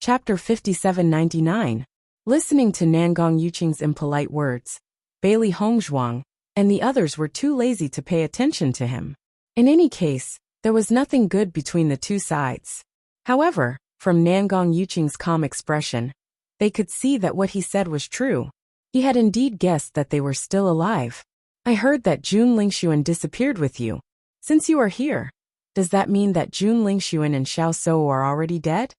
Chapter 5799. Listening to Nangong Yuqing's impolite words, Bailey Hongzhuang and the others were too lazy to pay attention to him. In any case, there was nothing good between the two sides. However, from Nangong Yuqing's calm expression, they could see that what he said was true. He had indeed guessed that they were still alive. I heard that Jun Lingxuan disappeared with you. Since you are here, does that mean that Jun Lingxuan and Xiao Sou are already dead?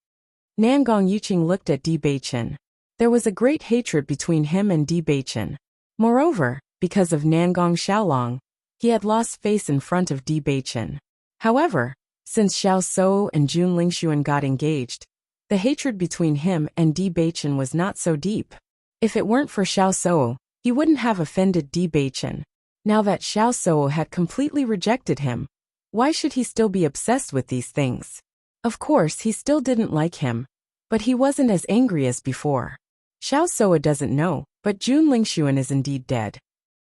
Nangong Yuqing looked at Di Beichen. There was a great hatred between him and Di Beichen. Moreover, because of Nangong Xiaolong, he had lost face in front of Di Beichen. However, since Xiao Sou and Jun Lingxuan got engaged, the hatred between him and Di Beichen was not so deep. If it weren't for Xiao Sou, he wouldn't have offended Di Beichen. Now that Xiao Sou had completely rejected him, why should he still be obsessed with these things? Of course, he still didn't like him, but he wasn't as angry as before. Xiao Sou doesn't know, but Jun Lingxuan is indeed dead.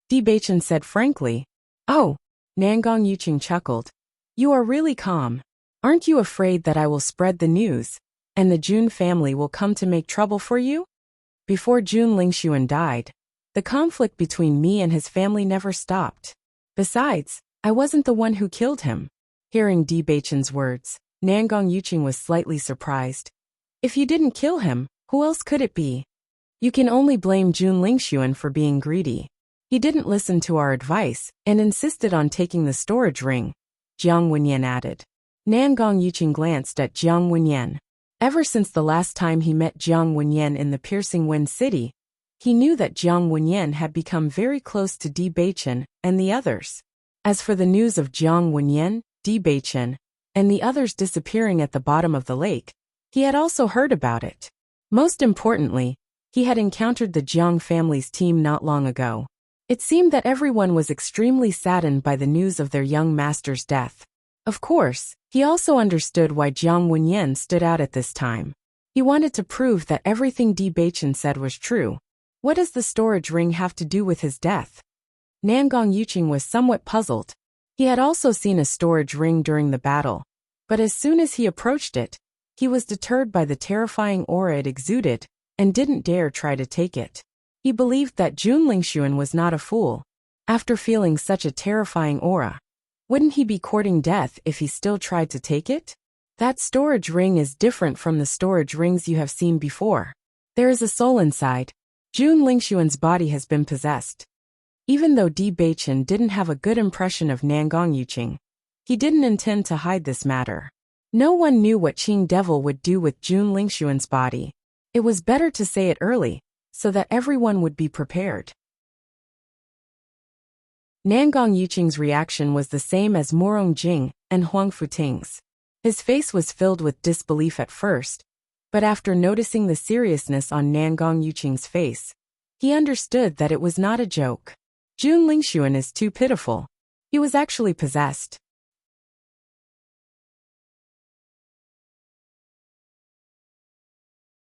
Di Beichen said frankly. Oh, Nangong Yuqing chuckled. You are really calm. Aren't you afraid that I will spread the news, and the Jun family will come to make trouble for you? Before Jun Lingxuan died, the conflict between me and his family never stopped. Besides, I wasn't the one who killed him. Hearing Di Beichen's words, Nangong Yuqing was slightly surprised. If you didn't kill him, who else could it be? You can only blame Jun Lingxuan for being greedy. He didn't listen to our advice and insisted on taking the storage ring, Jiang Wenyan added. Nangong Yuqing glanced at Jiang Wenyan. Ever since the last time he met Jiang Wenyan in the Piercing Wind City, he knew that Jiang Wenyan had become very close to Di Beichen and the others. As for the news of Jiang Wenyan, Di Beichen, and the others disappearing at the bottom of the lake, he had also heard about it. Most importantly, he had encountered the Jiang family's team not long ago. It seemed that everyone was extremely saddened by the news of their young master's death. Of course, he also understood why Jiang Wenyan stood out at this time. He wanted to prove that everything Di Beichen said was true. What does the storage ring have to do with his death? Nangong Yuqing was somewhat puzzled. He had also seen a storage ring during the battle, but as soon as he approached it, he was deterred by the terrifying aura it exuded and didn't dare try to take it. He believed that Jun Lingxuan was not a fool. After feeling such a terrifying aura, wouldn't he be courting death if he still tried to take it? That storage ring is different from the storage rings you have seen before. There is a soul inside. Jun Lingxuan's body has been possessed. Even though Di Beichen didn't have a good impression of Nangong Yuqing, he didn't intend to hide this matter. No one knew what Qing Devil would do with Jun Lingxuan's body. It was better to say it early, so that everyone would be prepared. Nangong Yuqing's reaction was the same as Morong Jing and Huang Futing's. His face was filled with disbelief at first, but after noticing the seriousness on Nangong Yuqing's face, he understood that it was not a joke. Jun Lingxuan is too pitiful. He was actually possessed.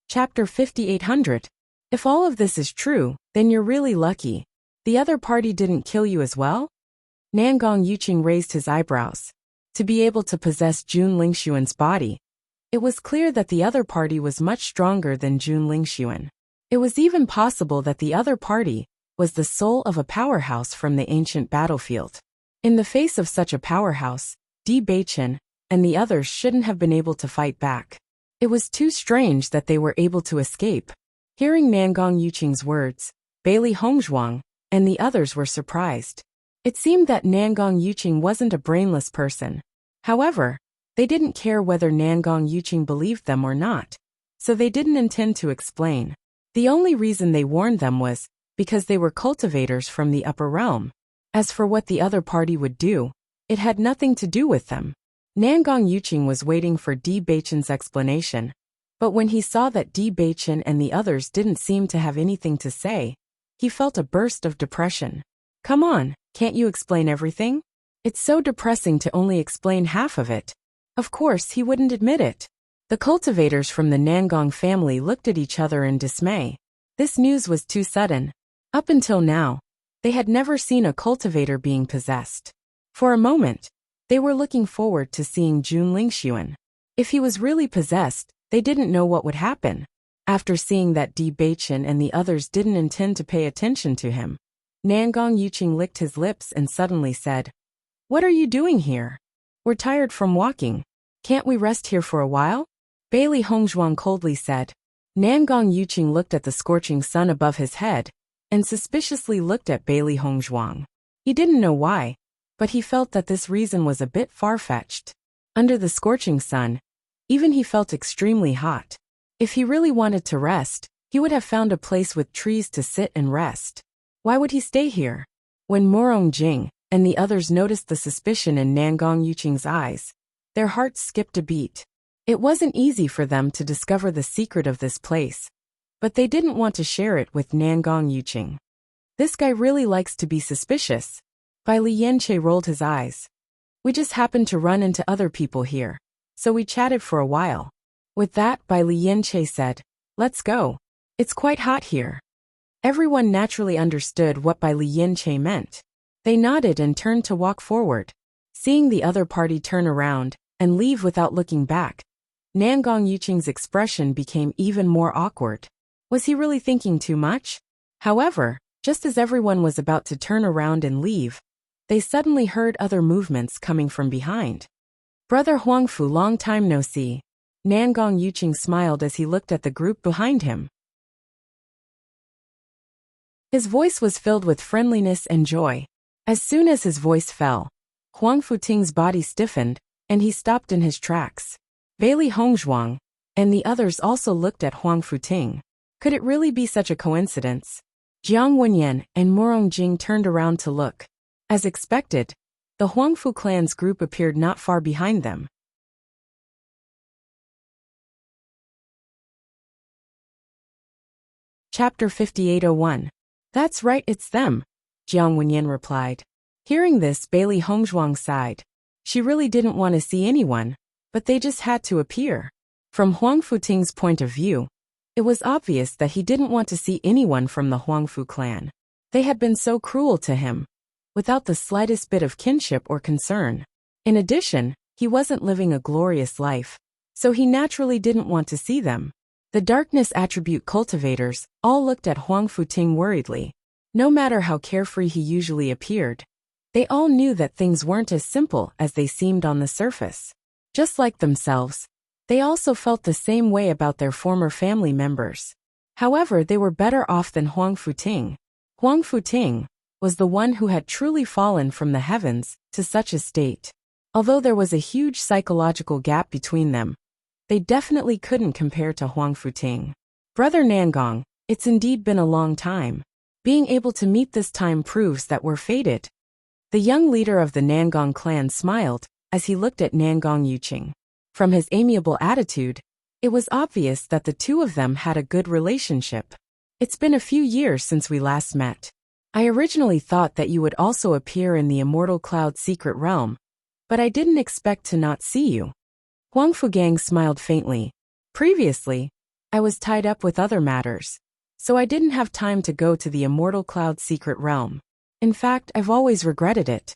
Chapter 5800. If all of this is true, then you're really lucky. The other party didn't kill you as well? Nangong Yuqing raised his eyebrows. To be able to possess Jun Lingxuan's body, it was clear that the other party was much stronger than Jun Lingxuan. It was even possible that the other party was the soul of a powerhouse from the ancient battlefield. In the face of such a powerhouse, Di Beichen and the others shouldn't have been able to fight back. It was too strange that they were able to escape. Hearing Nangong Yuqing's words, Bailey Hongzhuang and the others were surprised. It seemed that Nangong Yuqing wasn't a brainless person. However, they didn't care whether Nangong Yuqing believed them or not, so they didn't intend to explain. The only reason they warned them was because they were cultivators from the upper realm. As for what the other party would do, it had nothing to do with them. Nangong Yuqing was waiting for Di Beichen's explanation, but when he saw that Di Beichen and the others didn't seem to have anything to say, he felt a burst of depression. Come on, can't you explain everything? It's so depressing to only explain half of it. Of course, he wouldn't admit it. The cultivators from the Nangong family looked at each other in dismay. This news was too sudden. Up until now, they had never seen a cultivator being possessed. For a moment, they were looking forward to seeing Jun Lingxuan. If he was really possessed, They didn't know what would happen. After seeing that Di Baichen and the others didn't intend to pay attention to him, Nangong Yuqing licked his lips and suddenly said, "What are you doing here? We're tired from walking. Can't we rest here for a while?" Bailey Hongzhuang coldly said. Nangong Yuqing looked at the scorching sun above his head and suspiciously looked at Bailey Hongzhuang. He didn't know why, but he felt that this reason was a bit far-fetched. Under the scorching sun, even he felt extremely hot. If he really wanted to rest, he would have found a place with trees to sit and rest. Why would he stay here? When Morong Jing and the others noticed the suspicion in Nangong Yuqing's eyes, their hearts skipped a beat. It wasn't easy for them to discover the secret of this place, but they didn't want to share it with Nangong Yuqing. This guy really likes to be suspicious. Bai Lianche rolled his eyes. We just happened to run into other people here, so we chatted for a while. With that, Bai Lianche said, "Let's go. It's quite hot here." Everyone naturally understood what Bai Lianche meant. They nodded and turned to walk forward. Seeing the other party turn around and leave without looking back, Nangong Yuqing's expression became even more awkward. Was he really thinking too much? However, just as everyone was about to turn around and leave, they suddenly heard other movements coming from behind. "Brother Huangfu, long time no see." Nangong Yuqing smiled as he looked at the group behind him. His voice was filled with friendliness and joy. As soon as his voice fell, Huang Futing's body stiffened, and he stopped in his tracks. Bailey Hongzhuang and the others also looked at Huang Futing. Could it really be such a coincidence? Jiang Wenyan and Morong Jing turned around to look. As expected, the Huangfu clan's group appeared not far behind them. Chapter 5801. "That's right, it's them," Jiang Wenyan replied. Hearing this, Bailey Hongzhuang sighed. She really didn't want to see anyone, but they just had to appear. From Huang Futing's point of view, it was obvious that he didn't want to see anyone from the Huangfu clan. They had been so cruel to him, without the slightest bit of kinship or concern. In addition, he wasn't living a glorious life, so he naturally didn't want to see them. The darkness attribute cultivators all looked at Huang Futing worriedly. No matter how carefree he usually appeared, they all knew that things weren't as simple as they seemed on the surface. Just like themselves, they also felt the same way about their former family members. However, they were better off than Huang Futing. Huang Futing was the one who had truly fallen from the heavens to such a state. Although there was a huge psychological gap between them, they definitely couldn't compare to Huang Futing. "Brother Nangong, it's indeed been a long time. Being able to meet this time proves that we're fated." The young leader of the Nangong clan smiled as he looked at Nangong Yuqing. From his amiable attitude, it was obvious that the two of them had a good relationship. "It's been a few years since we last met. I originally thought that you would also appear in the Immortal Cloud Secret Realm, but I didn't expect to not see you." Huang Fugang smiled faintly. "Previously, I was tied up with other matters, so I didn't have time to go to the Immortal Cloud Secret Realm. In fact, I've always regretted it."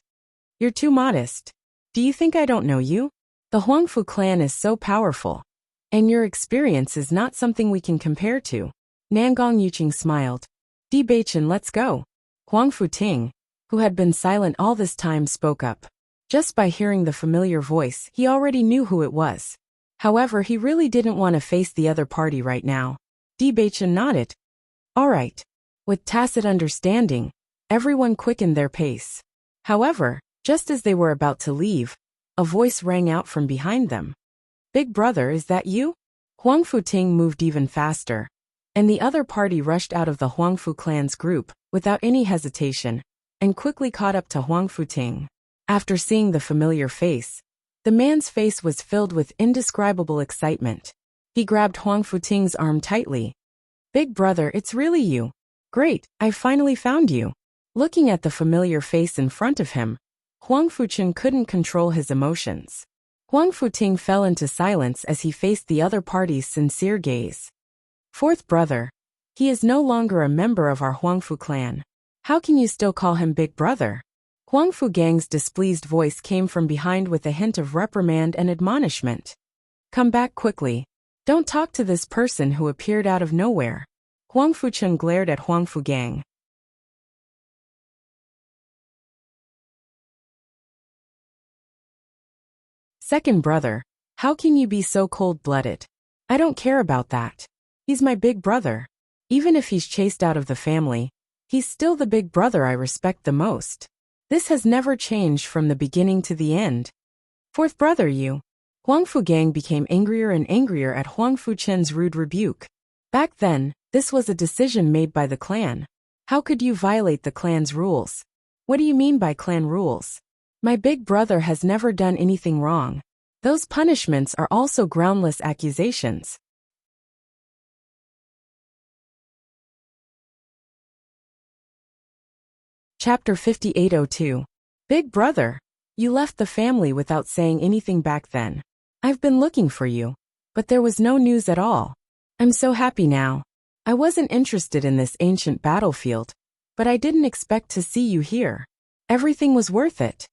"You're too modest. Do you think I don't know you? The Huangfu clan is so powerful, and your experience is not something we can compare to." Nangong Yuqing smiled. "Di Baichen, let's go." Huang Futing, who had been silent all this time, spoke up. Just by hearing the familiar voice, he already knew who it was. However, he really didn't want to face the other party right now. Di Baichen nodded. "All right." With tacit understanding, everyone quickened their pace. However, just as they were about to leave, a voice rang out from behind them. "Big brother, is that you?" Huang Futing moved even faster, and the other party rushed out of the Huangfu clan's group without any hesitation and quickly caught up to Huang Futing. After seeing the familiar face, the man's face was filled with indescribable excitement. He grabbed Huang Futing's arm tightly. "Big brother, it's really you. Great, I finally found you." Looking at the familiar face in front of him, Huang Fuchen couldn't control his emotions. Huang Futing fell into silence as he faced the other party's sincere gaze. "Fourth brother, he is no longer a member of our Huangfu clan. How can you still call him big brother?" Huangfu Gang's displeased voice came from behind with a hint of reprimand and admonishment. "Come back quickly. Don't talk to this person who appeared out of nowhere. Huang Fuchen glared at Huang Fugang. Second brother, how can you be so cold-blooded? I don't care about that. He's my big brother. Even if he's chased out of the family, he's still the big brother I respect the most. This has never changed from the beginning to the end. Fourth brother, you. Huang Fugang became angrier and angrier at Huang Fuchen's rude rebuke. Back then, this was a decision made by the clan. How could you violate the clan's rules? What do you mean by clan rules? My big brother has never done anything wrong. Those punishments are also groundless accusations. Chapter 5802. Big brother, you left the family without saying anything back then. I've been looking for you, but there was no news at all. I'm so happy now. I wasn't interested in this ancient battlefield, but I didn't expect to see you here. Everything was worth it.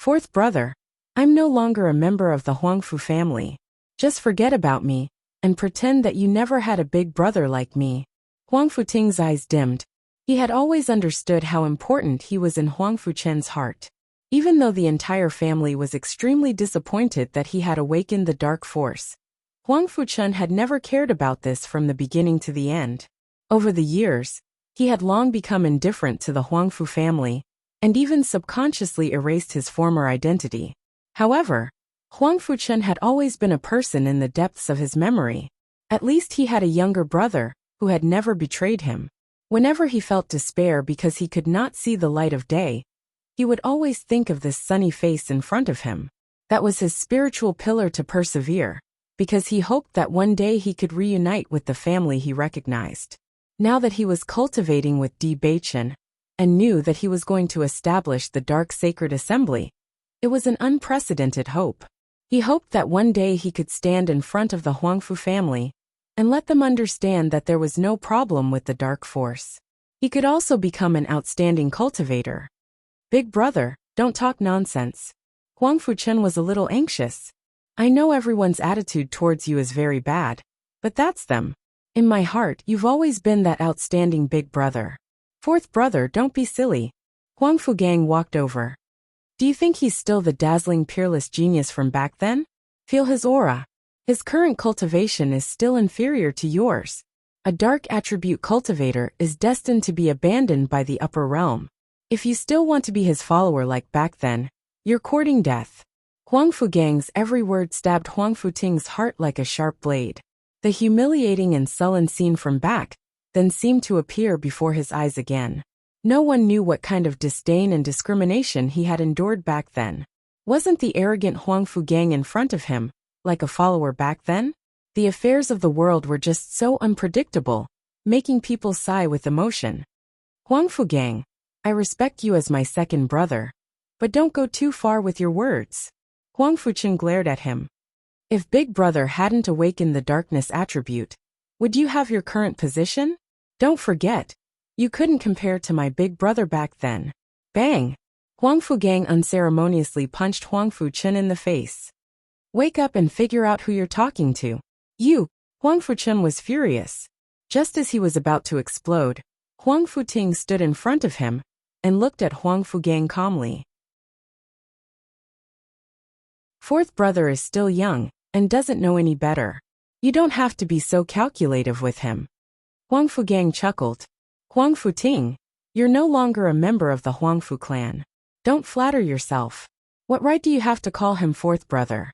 Fourth brother, I'm no longer a member of the Huangfu family. Just forget about me, and pretend that you never had a big brother like me. Huang Futing's eyes dimmed. He had always understood how important he was in Huang Fuchen's heart. Even though the entire family was extremely disappointed that he had awakened the dark force, Huang Fuchen had never cared about this from the beginning to the end. Over the years, he had long become indifferent to the Huangfu family, and even subconsciously erased his former identity. However, Huang Fuchen had always been a person in the depths of his memory. At least he had a younger brother, who had never betrayed him. Whenever he felt despair because he could not see the light of day, he would always think of this sunny face in front of him. That was his spiritual pillar to persevere, because he hoped that one day he could reunite with the family he recognized. Now that he was cultivating with Di Baichen, and knew that he was going to establish the Dark Sacred Assembly, it was an unprecedented hope. He hoped that one day he could stand in front of the Huangfu family and let them understand that there was no problem with the dark force. He could also become an outstanding cultivator. Big brother, don't talk nonsense. Huang Fuchen was a little anxious. I know everyone's attitude towards you is very bad, but that's them. In my heart, you've always been that outstanding big brother. Fourth brother, don't be silly. Huang Fugang walked over. Do you think he's still the dazzling peerless genius from back then? Feel his aura. His current cultivation is still inferior to yours. A dark attribute cultivator is destined to be abandoned by the upper realm. If you still want to be his follower like back then, you're courting death. Huang Fugang's every word stabbed Huang Futing's heart like a sharp blade. The humiliating and sullen scene from back then seemed to appear before his eyes again. No one knew what kind of disdain and discrimination he had endured back then. Wasn't the arrogant Huang Fugang in front of him like a follower back then? The affairs of the world were just so unpredictable, making people sigh with emotion. Huang Fugang, I respect you as my second brother, but don't go too far with your words. Huang Fuchen glared at him. If Big Brother hadn't awakened the darkness attribute, would you have your current position? Don't forget, you couldn't compare to my big brother back then. Bang! Huang Fugang unceremoniously punched Huang Fuchen in the face. Wake up and figure out who you're talking to. You! Huang Fuchen was furious. Just as he was about to explode, Huang Futing stood in front of him and looked at Huang Fugang calmly. Fourth brother is still young and doesn't know any better. You don't have to be so calculative with him. Huang Fugang chuckled. Huang Futing, you're no longer a member of the Huangfu clan. Don't flatter yourself. What right do you have to call him fourth brother?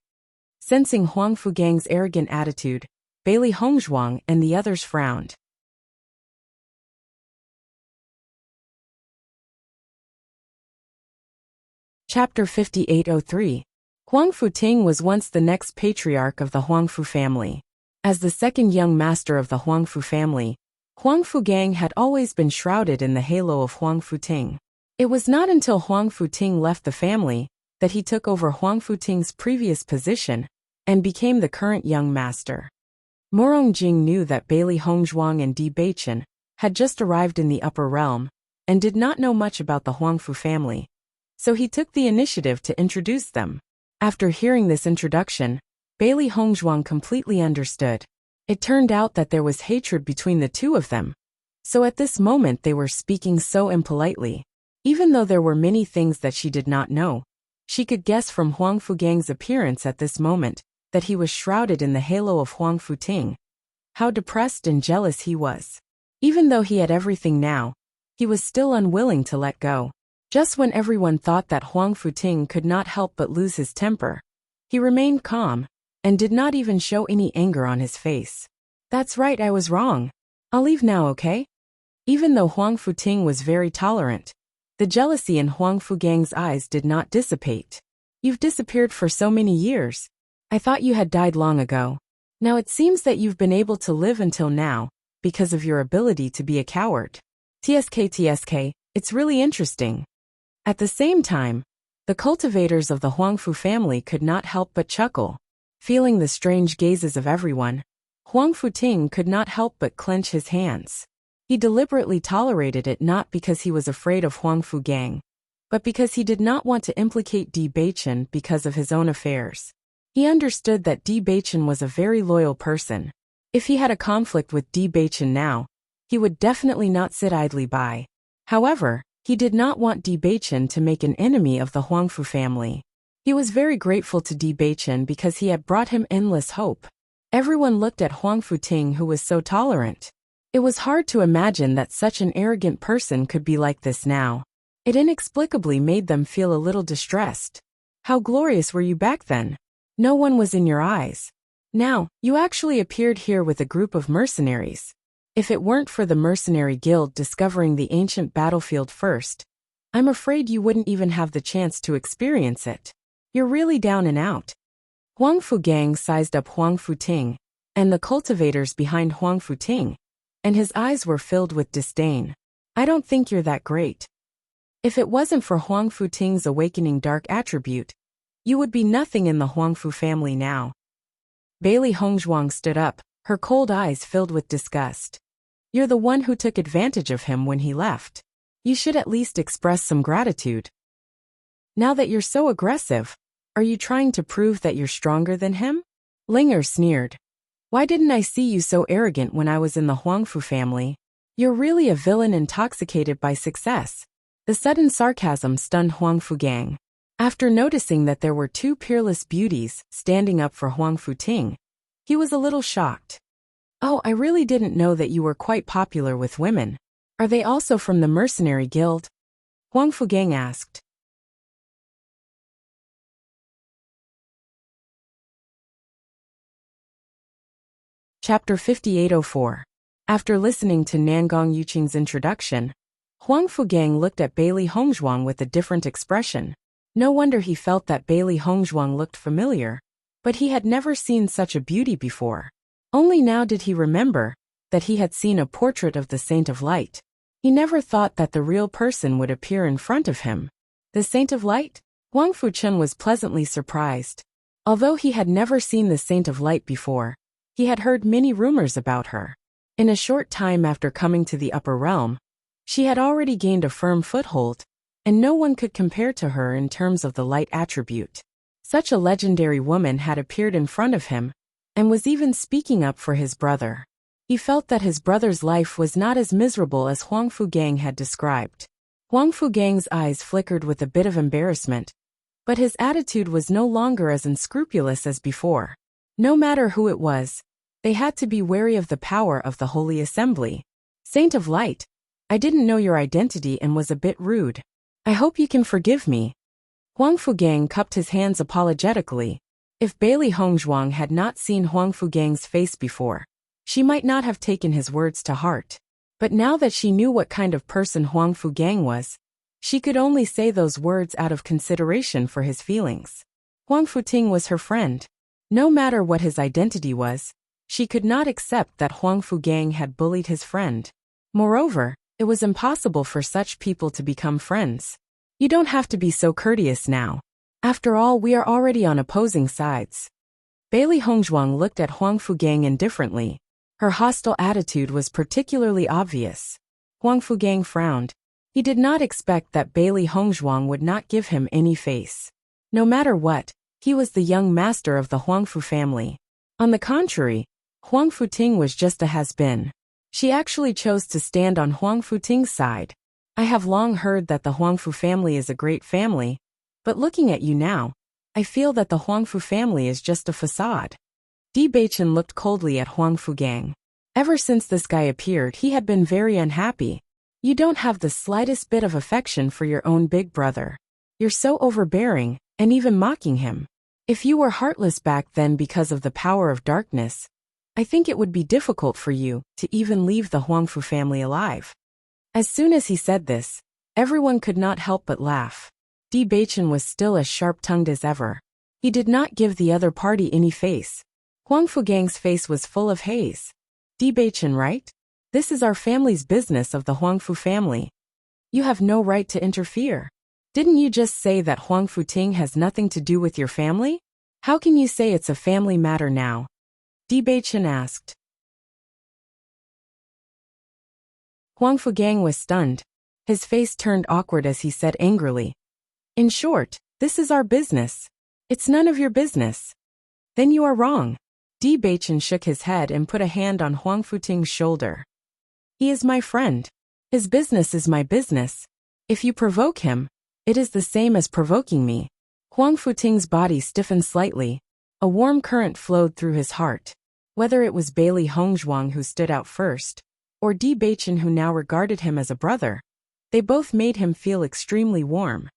Sensing Huang Fugang's arrogant attitude, Bailey Hongzhuang and the others frowned. Chapter 5803. Huang Futing was once the next patriarch of the Huangfu family. As the second young master of the Huangfu family, Huang Fugang had always been shrouded in the halo of Huang Futing. It was not until Huang Futing left the family that he took over Huang Futing's previous position and became the current young master. Morong Jing knew that Bailey Hongzhuang and Di Baichen had just arrived in the upper realm and did not know much about the Huangfu family, so he took the initiative to introduce them. After hearing this introduction, Bailey Hongzhuang completely understood. It turned out that there was hatred between the two of them. So at this moment they were speaking so impolitely. Even though there were many things that she did not know, she could guess from Huang Fugang's appearance at this moment that he was shrouded in the halo of Huang Futing. How depressed and jealous he was. Even though he had everything now, he was still unwilling to let go. Just when everyone thought that Huang Futing could not help but lose his temper, he remained calm and did not even show any anger on his face. That's right, I was wrong. I'll leave now, okay? Even though Huang Futing was very tolerant, the jealousy in Huang Fugang's eyes did not dissipate. You've disappeared for so many years. I thought you had died long ago. Now it seems that you've been able to live until now because of your ability to be a coward. TSK, it's really interesting. At the same time, the cultivators of the Huangfu family could not help but chuckle. Feeling the strange gazes of everyone, Huang Futing could not help but clench his hands. He deliberately tolerated it not because he was afraid of Huang Fugang, but because he did not want to implicate Di Beichen because of his own affairs. He understood that Di Beichen was a very loyal person. If he had a conflict with Di Beichen now, he would definitely not sit idly by. However, he did not want Di Beichen to make an enemy of the Huangfu family. He was very grateful to Di Beichen because he had brought him endless hope. Everyone looked at Huang Futing, who was so tolerant. It was hard to imagine that such an arrogant person could be like this now. It inexplicably made them feel a little distressed. How glorious were you back then? No one was in your eyes. Now, you actually appeared here with a group of mercenaries. If it weren't for the mercenary guild discovering the ancient battlefield first, I'm afraid you wouldn't even have the chance to experience it. You're really down and out. Huang Fugang sized up Huang Futing and the cultivators behind Huang Futing, and his eyes were filled with disdain. I don't think you're that great. If it wasn't for Huang Futing's awakening dark attribute, you would be nothing in the Huangfu family now. Bailey Hongzhuang stood up, her cold eyes filled with disgust. You're the one who took advantage of him when he left. You should at least express some gratitude. Now that you're so aggressive, are you trying to prove that you're stronger than him? Linger sneered. Why didn't I see you so arrogant when I was in the Huangfu family? You're really a villain intoxicated by success. The sudden sarcasm stunned Huang Fugang. After noticing that there were two peerless beauties standing up for Huang Futing, he was a little shocked. Oh, I really didn't know that you were quite popular with women. Are they also from the mercenary guild? Huang Fugang asked. Chapter 5804. After listening to Nangong Yuqing's introduction, Huang Fugang looked at Bailey Hongzhuang with a different expression. No wonder he felt that Bailey Hongzhuang looked familiar, but he had never seen such a beauty before. Only now did he remember that he had seen a portrait of the Saint of Light. He never thought that the real person would appear in front of him. The Saint of Light? Huang Fuchen was pleasantly surprised. Although he had never seen the Saint of Light before, he had heard many rumors about her. In a short time after coming to the upper realm, she had already gained a firm foothold, and no one could compare to her in terms of the light attribute. Such a legendary woman had appeared in front of him, and was even speaking up for his brother. He felt that his brother's life was not as miserable as Huang Fugang had described. Huang Fugang's eyes flickered with a bit of embarrassment, but his attitude was no longer as unscrupulous as before. No matter who it was, they had to be wary of the power of the Holy Assembly. Saint of Light, I didn't know your identity and was a bit rude. I hope you can forgive me. Huang Fugang cupped his hands apologetically. If Bailey Hongzhuang had not seen Huang Fugang's face before, she might not have taken his words to heart. But now that she knew what kind of person Huang Fugang was, she could only say those words out of consideration for his feelings. Huang Futing was her friend. No matter what his identity was, she could not accept that Huang Fugang had bullied his friend. Moreover, it was impossible for such people to become friends. You don't have to be so courteous now. After all, we are already on opposing sides. Bailey Hongzhuang looked at Huang Fugang indifferently. Her hostile attitude was particularly obvious. Huang Fugang frowned. He did not expect that Bailey Hongzhuang would not give him any face. No matter what, he was the young master of the Huangfu family. On the contrary, Huang Futing was just a has-been. She actually chose to stand on Huang Futing's side. I have long heard that the Huangfu family is a great family, but looking at you now, I feel that the Huangfu family is just a facade. Di Beichen looked coldly at Huang Fugang. Ever since this guy appeared, he had been very unhappy. You don't have the slightest bit of affection for your own big brother. You're so overbearing, and even mocking him. If you were heartless back then because of the power of darkness, I think it would be difficult for you to even leave the Huangfu family alive. As soon as he said this, everyone could not help but laugh. Di Beichen was still as sharp-tongued as ever. He did not give the other party any face. Huang Fugang's face was full of haze. Di Beichen, right? This is our family's business of the Huangfu family. You have no right to interfere. Didn't you just say that Huang Futing has nothing to do with your family? How can you say it's a family matter now? Di Beichen asked. Huang Fugang was stunned. His face turned awkward as he said angrily, "In short, this is our business. It's none of your business." "Then you are wrong." Di Beichen shook his head and put a hand on Huang Futing's shoulder. "He is my friend. His business is my business. If you provoke him, it is the same as provoking me." Huang Futing's body stiffened slightly. A warm current flowed through his heart. Whether it was Bailey Hongzhuang who stood out first, or Di Beichen who now regarded him as a brother, they both made him feel extremely warm.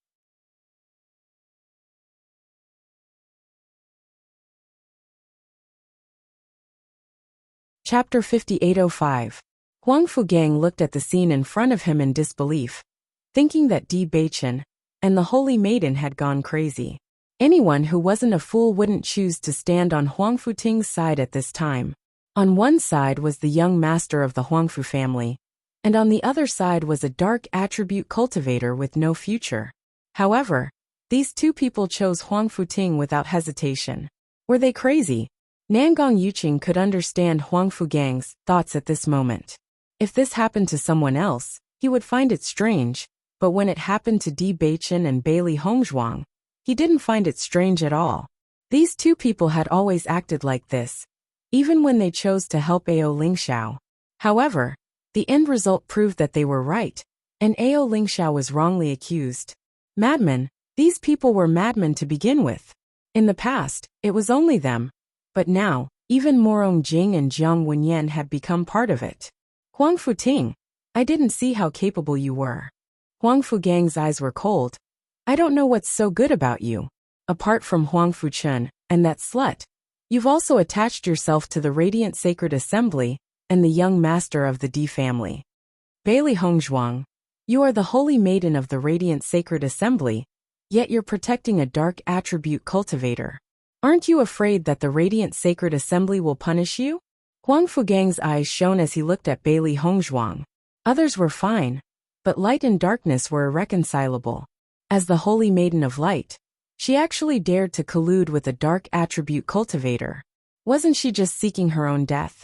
Chapter 5805. Huang Fugang looked at the scene in front of him in disbelief, thinking that Di Beichen and the Holy Maiden had gone crazy. Anyone who wasn't a fool wouldn't choose to stand on Huang Futing's side at this time. On one side was the young master of the Huangfu family, and on the other side was a dark attribute cultivator with no future. However, these two people chose Huang Futing without hesitation. Were they crazy? Nangong Yuqing could understand Huang Fugang's thoughts at this moment. If this happened to someone else, he would find it strange, but when it happened to Di Beichen and Bailey Hongzhuang, he didn't find it strange at all. These two people had always acted like this, even when they chose to help Ao Lingxiao. However, the end result proved that they were right, and Ao Lingxiao was wrongly accused. Madmen, these people were madmen to begin with. In the past, it was only them, but now, even Morong Jing and Jiang Wenyan had become part of it. Huang Futing, I didn't see how capable you were. Huang Fugang's eyes were cold. I don't know what's so good about you. Apart from Huang Fuchun and that slut, you've also attached yourself to the Radiant Sacred Assembly and the young master of the Di family. Bailey Hongzhuang, you are the holy maiden of the Radiant Sacred Assembly, yet you're protecting a dark attribute cultivator. Aren't you afraid that the Radiant Sacred Assembly will punish you? Huang Fugang's eyes shone as he looked at Bailey Hongzhuang. Others were fine, but light and darkness were irreconcilable. As the Holy Maiden of Light, she actually dared to collude with a dark attribute cultivator. Wasn't she just seeking her own death?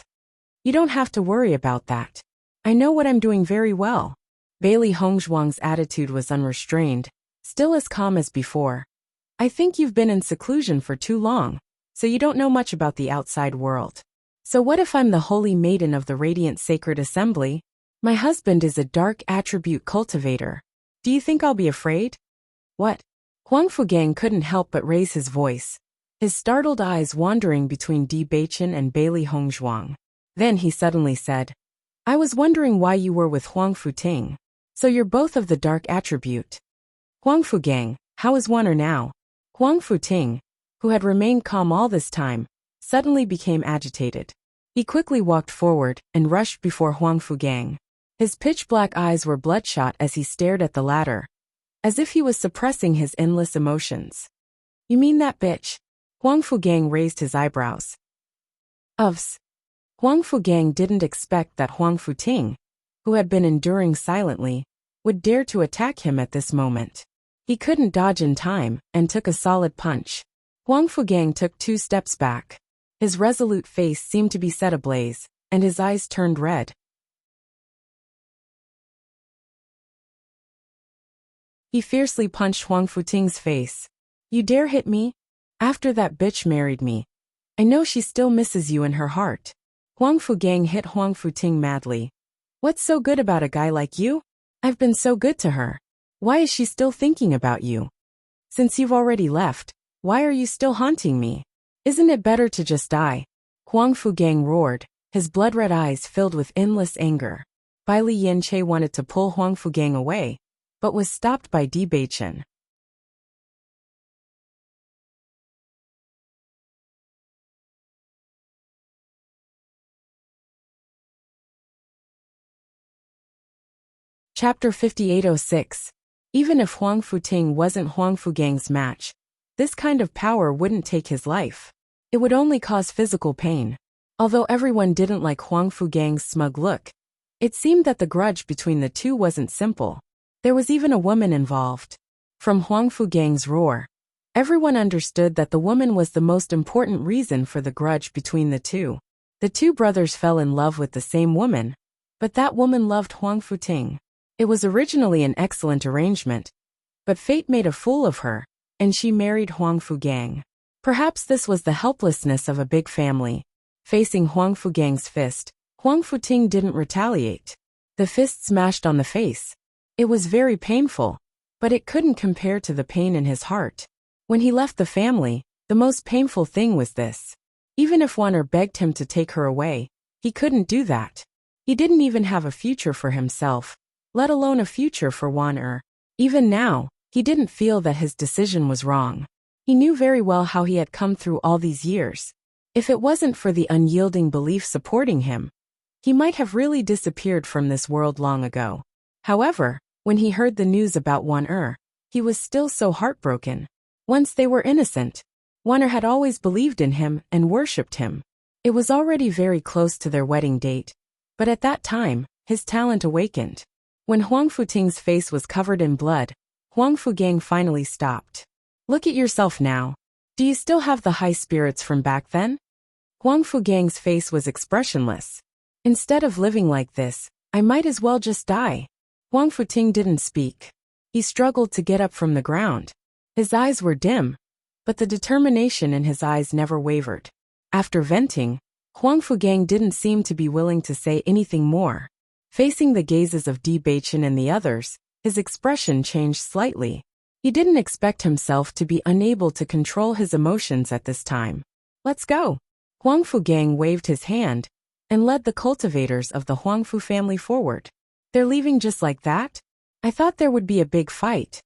You don't have to worry about that. I know what I'm doing very well. Bailey Hongzhuang's attitude was unrestrained, still as calm as before. I think you've been in seclusion for too long, so you don't know much about the outside world. So what if I'm the Holy Maiden of the Radiant Sacred Assembly? My husband is a dark attribute cultivator. Do you think I'll be afraid? What? Huang Fugang couldn't help but raise his voice, his startled eyes wandering between Di Beichen and Bailey Hongzhuang. Then he suddenly said, I was wondering why you were with Huang Futing. So you're both of the dark attribute. Huang Fugang, how is Wanner now? Huang Futing, who had remained calm all this time, suddenly became agitated. He quickly walked forward and rushed before Huang Fugang. His pitch-black eyes were bloodshot as he stared at the latter, as if he was suppressing his endless emotions. You mean that bitch? Huang Fugang raised his eyebrows. Ufs. Huang Fugang didn't expect that Huang Futing, who had been enduring silently, would dare to attack him at this moment. He couldn't dodge in time and took a solid punch. Huang Fugang took 2 steps back. His resolute face seemed to be set ablaze, and his eyes turned red. He fiercely punched Huang Futing's face. You dare hit me? After that bitch married me. I know she still misses you in her heart. Huang Fugang hit Huang Futing madly. What's so good about a guy like you? I've been so good to her. Why is she still thinking about you? Since you've already left, why are you still haunting me? Isn't it better to just die? Huang Fugang roared, his blood-red eyes filled with endless anger. Bai Li Yanche wanted to pull Huang Fugang away, but was stopped by Di Beichen. Chapter 5806. Even if Huang Futing wasn't Huang Fugang's match, this kind of power wouldn't take his life. It would only cause physical pain. Although everyone didn't like Huang Fugang's smug look, it seemed that the grudge between the two wasn't simple. There was even a woman involved. From Huang Fugang's roar, everyone understood that the woman was the most important reason for the grudge between the two. The two brothers fell in love with the same woman, but that woman loved Huang Futing. It was originally an excellent arrangement, but fate made a fool of her, and she married Huang Fugang. Perhaps this was the helplessness of a big family. Facing Huang Fugang's fist, Huang Futing didn't retaliate. The fist smashed on the face. It was very painful, but it couldn't compare to the pain in his heart. When he left the family, the most painful thing was this. Even if Wan Er begged him to take her away, he couldn't do that. He didn't even have a future for himself, let alone a future for Wan Er. Even now, he didn't feel that his decision was wrong. He knew very well how he had come through all these years. If it wasn't for the unyielding belief supporting him, he might have really disappeared from this world long ago. However, when he heard the news about Wan Er, he was still so heartbroken. Once they were innocent, Wan Er had always believed in him and worshipped him. It was already very close to their wedding date, but at that time, his talent awakened. When Huang Futing's face was covered in blood, Huang Fugang finally stopped. Look at yourself now. Do you still have the high spirits from back then? Huang Fugang's face was expressionless. Instead of living like this, I might as well just die. Huang Futing didn't speak. He struggled to get up from the ground. His eyes were dim, but the determination in his eyes never wavered. After venting, Huang Fugang didn't seem to be willing to say anything more. Facing the gazes of Di Beichen and the others, his expression changed slightly. He didn't expect himself to be unable to control his emotions at this time. Let's go. Huang Fugang waved his hand and led the cultivators of the Huangfu family forward. They're leaving just like that? I thought there would be a big fight.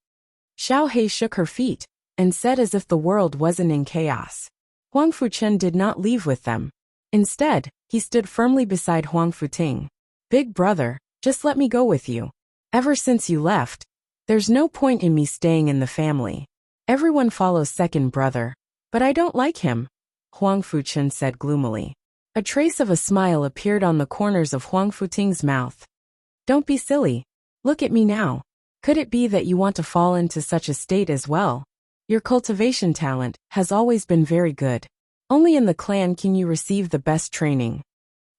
Xiao He shook her feet and said as if the world wasn't in chaos. Huang Fuchen did not leave with them. Instead, he stood firmly beside Huang Futing. Big brother, just let me go with you. Ever since you left, there's no point in me staying in the family. Everyone follows second brother, but I don't like him, Huang Fuchen said gloomily. A trace of a smile appeared on the corners of Huang Futing's mouth. Don't be silly. Look at me now. Could it be that you want to fall into such a state as well? Your cultivation talent has always been very good. Only in the clan can you receive the best training.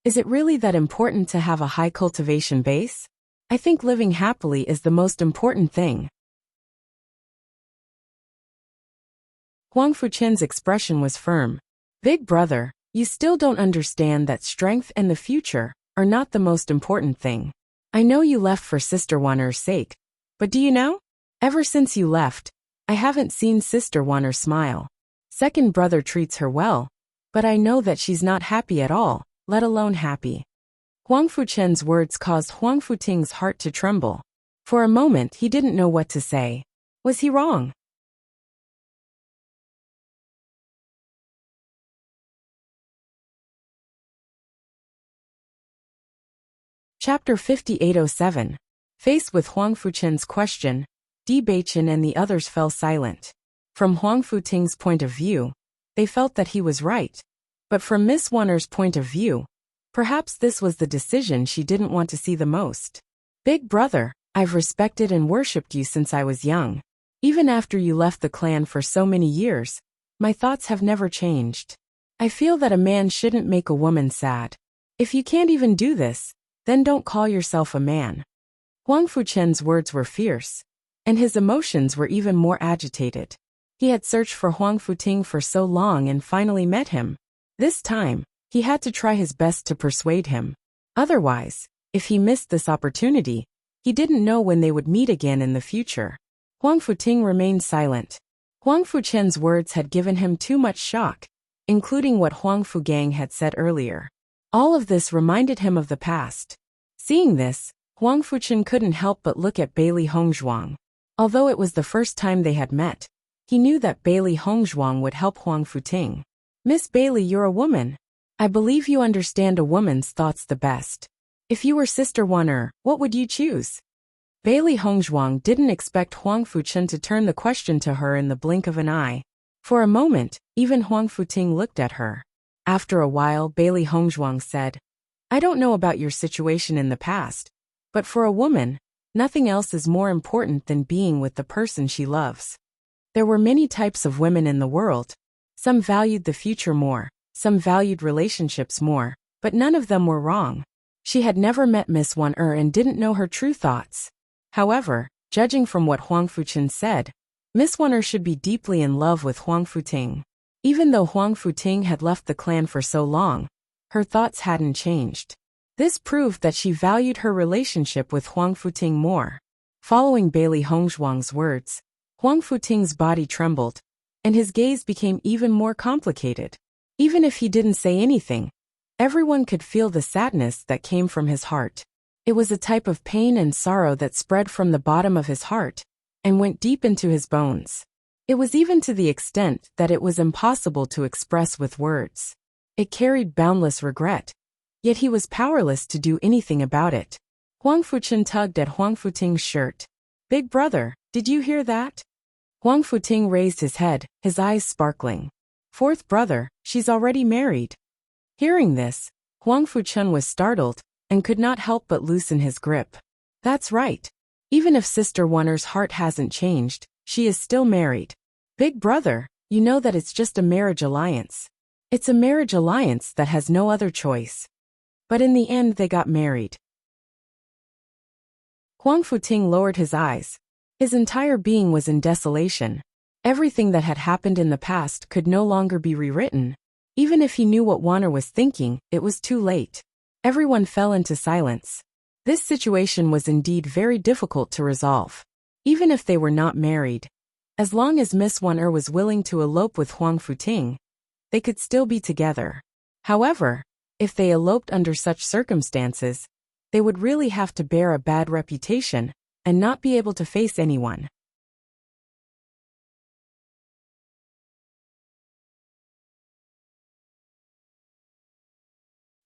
Is it really that important to have a high cultivation base? I think living happily is the most important thing. Huang Fuchen's expression was firm. Big brother, you still don't understand that strength and the future are not the most important thing. I know you left for Sister Wan Er's sake, but do you know? Ever since you left, I haven't seen Sister Wan Er smile. Second brother treats her well, but I know that she's not happy at all, let alone happy. Huang Fuchen's words caused Huang Futing's heart to tremble. For a moment he didn't know what to say. Was he wrong? Chapter 5807. Faced with Huang Fuchen's question, Di Beichen and the others fell silent. From Huang Futing's point of view, they felt that he was right. But from Miss Wan Er's point of view, perhaps this was the decision she didn't want to see the most. Big brother, I've respected and worshipped you since I was young. Even after you left the clan for so many years, my thoughts have never changed. I feel that a man shouldn't make a woman sad. If you can't even do this, then don't call yourself a man. Huang Fuchen's words were fierce, and his emotions were even more agitated. He had searched for Huang Futing for so long and finally met him. This time, He had to try his best to persuade him. Otherwise, if he missed this opportunity, he didn't know when they would meet again in the future. Huang Futing remained silent. Huang Fuchen's words had given him too much shock, including what Huang Fugang had said earlier. All of this reminded him of the past. Seeing this, Huang Fuchen couldn't help but look at Bailey Hongzhuang. Although it was the first time they had met, he knew that Bailey Hongzhuang would help Huang Futing. Miss Bailey, you're a woman. I believe you understand a woman's thoughts the best. If you were Sister Wan, what would you choose? Bailey Hongzhuang didn't expect Huang Fuchen to turn the question to her in the blink of an eye. For a moment, even Huang Futing looked at her. After a while, Bailey Hongzhuang said, I don't know about your situation in the past, but for a woman, nothing else is more important than being with the person she loves. There were many types of women in the world. Some valued the future more, some valued relationships more, but none of them were wrong. She had never met Miss Wan and didn't know her true thoughts. However, judging from what Huang Fuchen said, Miss Wan should be deeply in love with Huang Futing. Even though Huang Futing had left the clan for so long, her thoughts hadn't changed. This proved that she valued her relationship with Huang Futing more. Following Bailey Hongzhuang's words, Huang Futing's body trembled, and his gaze became even more complicated. Even if he didn't say anything, everyone could feel the sadness that came from his heart. It was a type of pain and sorrow that spread from the bottom of his heart and went deep into his bones. It was even to the extent that it was impossible to express with words. It carried boundless regret, yet he was powerless to do anything about it. Huang Fuchen tugged at Huang Futing's shirt. Big brother, did you hear that? Huang Futing raised his head, his eyes sparkling. Fourth brother, she's already married. Hearing this, Huang Fuchen was startled and could not help but loosen his grip. That's right. Even if Sister Wanner's heart hasn't changed, she is still married. Big brother, you know that it's just a marriage alliance. It's a marriage alliance that has no other choice. But in the end they got married. Huang Futing lowered his eyes. His entire being was in desolation. Everything that had happened in the past could no longer be rewritten. Even if he knew what Wanner was thinking, it was too late. Everyone fell into silence. This situation was indeed very difficult to resolve. Even if they were not married, as long as Miss Wanner was willing to elope with Huang Futing, they could still be together. However, if they eloped under such circumstances, they would really have to bear a bad reputation and not be able to face anyone.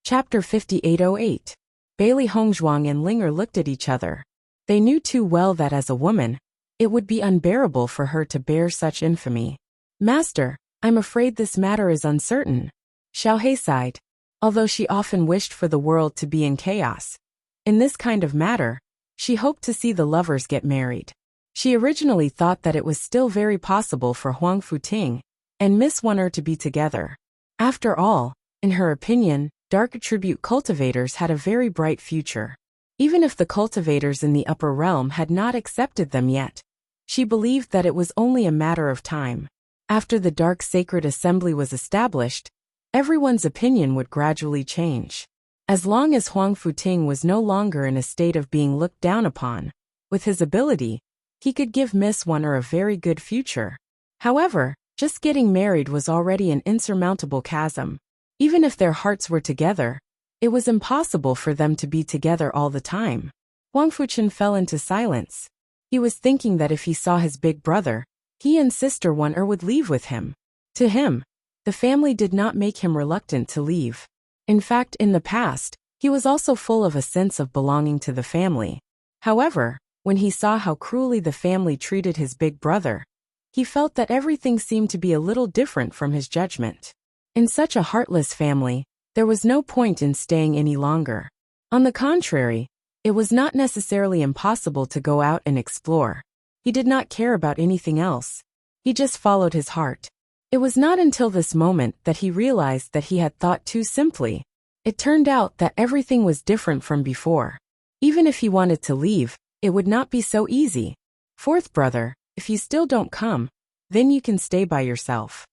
Chapter 5808. Bailey Hongzhuang and Linger looked at each other. They knew too well that as a woman, it would be unbearable for her to bear such infamy. Master, I'm afraid this matter is uncertain. Xiaohe sighed. Although she often wished for the world to be in chaos, in this kind of matter, she hoped to see the lovers get married. She originally thought that it was still very possible for Huang Futing and Miss Wanner to be together. After all, in her opinion, dark attribute cultivators had a very bright future. Even if the cultivators in the upper realm had not accepted them yet, she believed that it was only a matter of time. After the dark sacred assembly was established, everyone's opinion would gradually change. As long as Huang Futing was no longer in a state of being looked down upon, with his ability, he could give Miss Wanner a very good future. However, just getting married was already an insurmountable chasm. Even if their hearts were together, it was impossible for them to be together all the time. Huang Fuchen fell into silence. He was thinking that if he saw his big brother, he and Sister Wanner would leave with him. To him, the family did not make him reluctant to leave. In fact, in the past, he was also full of a sense of belonging to the family. However, when he saw how cruelly the family treated his big brother, he felt that everything seemed to be a little different from his judgment. In such a heartless family, there was no point in staying any longer. On the contrary, it was not necessarily impossible to go out and explore. He did not care about anything else. He just followed his heart. It was not until this moment that he realized that he had thought too simply. It turned out that everything was different from before. Even if he wanted to leave, it would not be so easy. Fourth brother, if you still don't come, then you can stay by yourself.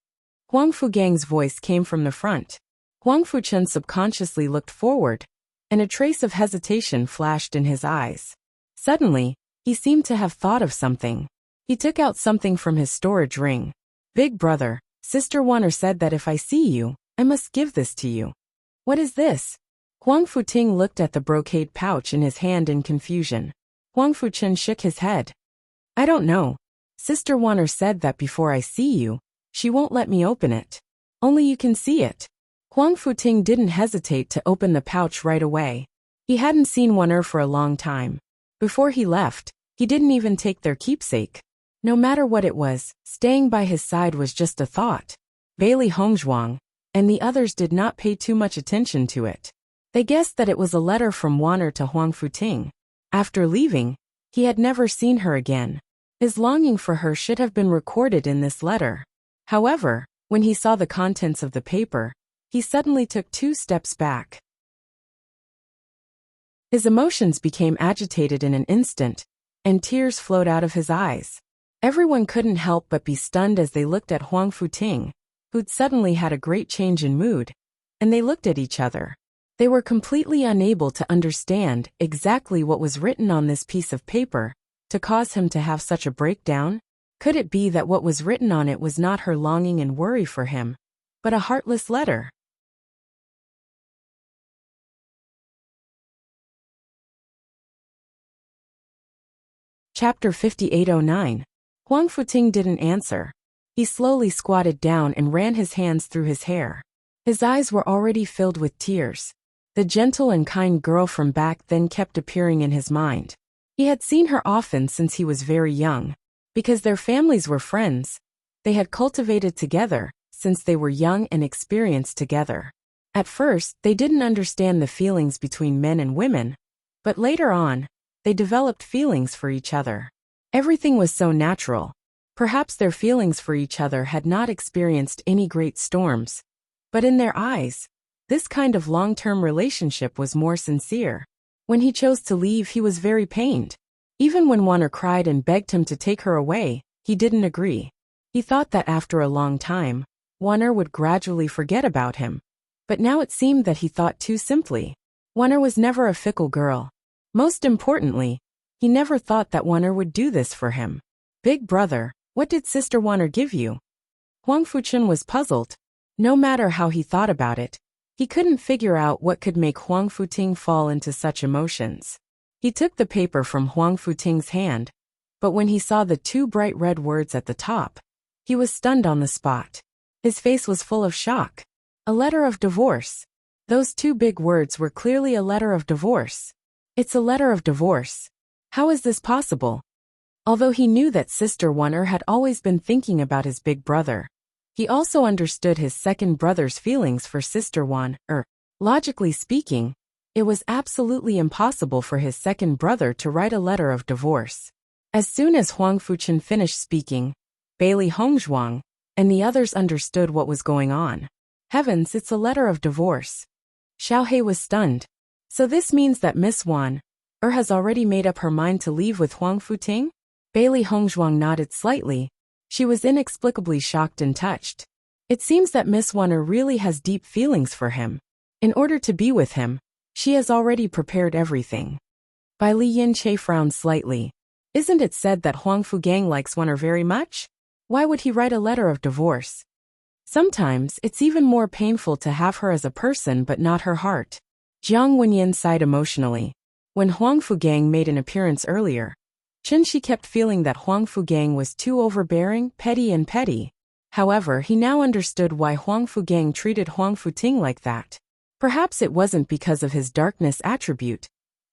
Huang Fugang's voice came from the front. Huang Fuchen subconsciously looked forward, and a trace of hesitation flashed in his eyes. Suddenly, he seemed to have thought of something. He took out something from his storage ring. "Big brother, Sister Wanner said that if I see you, I must give this to you." "What is this?" Huang Futing looked at the brocade pouch in his hand in confusion. Huang Fuchen shook his head. "I don't know. Sister Wanner said that before I see you, she won't let me open it. Only you can see it." Huang Futing didn't hesitate to open the pouch right away. He hadn't seen Wanner for a long time. Before he left, he didn't even take their keepsake. No matter what it was, staying by his side was just a thought. Bailey Hongzhuang and the others did not pay too much attention to it. They guessed that it was a letter from Wanner to Huang Futing. After leaving, he had never seen her again. His longing for her should have been recorded in this letter. However, when he saw the contents of the paper, he suddenly took 2 steps back. His emotions became agitated in an instant, and tears flowed out of his eyes. Everyone couldn't help but be stunned as they looked at Huang Futing, who'd suddenly had a great change in mood, and they looked at each other. They were completely unable to understand exactly what was written on this piece of paper to cause him to have such a breakdown. Could it be that what was written on it was not her longing and worry for him, but a heartless letter? Chapter 5809. Huang Futing didn't answer. He slowly squatted down and ran his hands through his hair. His eyes were already filled with tears. The gentle and kind girl from back then kept appearing in his mind. He had seen her often since he was very young. Because their families were friends, they had cultivated together since they were young and experienced together. At first, they didn't understand the feelings between men and women, but later on, they developed feelings for each other. Everything was so natural. Perhaps their feelings for each other had not experienced any great storms, but in their eyes, this kind of long-term relationship was more sincere. When he chose to leave, he was very pained. Even when Wanner cried and begged him to take her away, he didn't agree. He thought that after a long time, Wanner would gradually forget about him. But now it seemed that he thought too simply. Wanner was never a fickle girl. Most importantly, he never thought that Wanner would do this for him. "Big brother, what did Sister Wanner give you?" Huang Fuchen was puzzled. No matter how he thought about it, he couldn't figure out what could make Huang Futing fall into such emotions. He took the paper from Huang Futing's hand, but when he saw the 2 bright red words at the top, he was stunned on the spot. His face was full of shock. A letter of divorce. Those 2 big words were clearly a letter of divorce. It's a letter of divorce. How is this possible? Although he knew that Sister Wanner had always been thinking about his big brother, he also understood his second brother's feelings for Sister Wanner. Logically speaking, it was absolutely impossible for his second brother to write a letter of divorce. As soon as Huang Fuchen finished speaking, Bailey Hongzhuang and the others understood what was going on. Heavens, it's a letter of divorce. Xiao He was stunned. So this means that Miss Wanner has already made up her mind to leave with Huang Futing? Bailey Hongzhuang nodded slightly. She was inexplicably shocked and touched. It seems that Miss Wanner really has deep feelings for him. In order to be with him, she has already prepared everything. Bai Li Yin-che frowned slightly. Isn't it said that Huang Fugang likes Wanner very much? Why would he write a letter of divorce? Sometimes it's even more painful to have her as a person but not her heart. Jiang Wenyin sighed emotionally. When Huang Fugang made an appearance earlier, Shi kept feeling that Huang Fugang was too overbearing, petty. However, he now understood why Huang Fugang treated Huang Futing like that. Perhaps it wasn't because of his darkness attribute,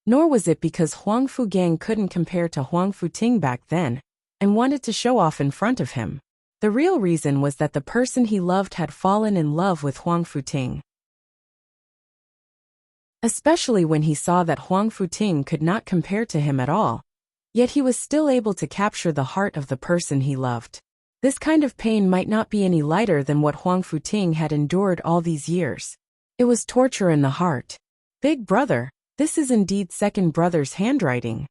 nor was it because Huang Fugang couldn't compare to Huang Futing back then, and wanted to show off in front of him. The real reason was that the person he loved had fallen in love with Huang Futing. Especially when he saw that Huang Futing could not compare to him at all. Yet he was still able to capture the heart of the person he loved. This kind of pain might not be any lighter than what Huang Futing had endured all these years. It was torture in the heart. Big brother, this is indeed second brother's handwriting.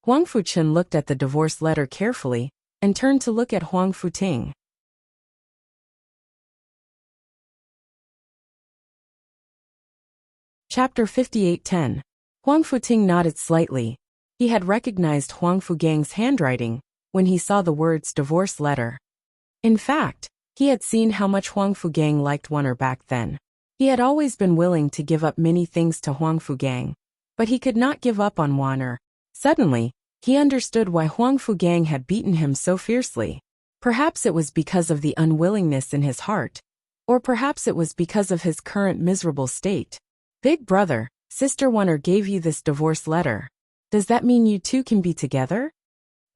Huang Fuchen looked at the divorce letter carefully, and turned to look at Huang Futing. Chapter 58:10. Huang Futing nodded slightly. He had recognized Huang Fugang's handwriting when he saw the words divorce letter. In fact, he had seen how much Huang Fugang liked Wan'er back then. He had always been willing to give up many things to Huang Fugang, but he could not give up on Wan'er. Suddenly, he understood why Huang Fugang had beaten him so fiercely. Perhaps it was because of the unwillingness in his heart, or perhaps it was because of his current miserable state. Big brother, Sister Wan'er gave you this divorce letter. Does that mean you two can be together?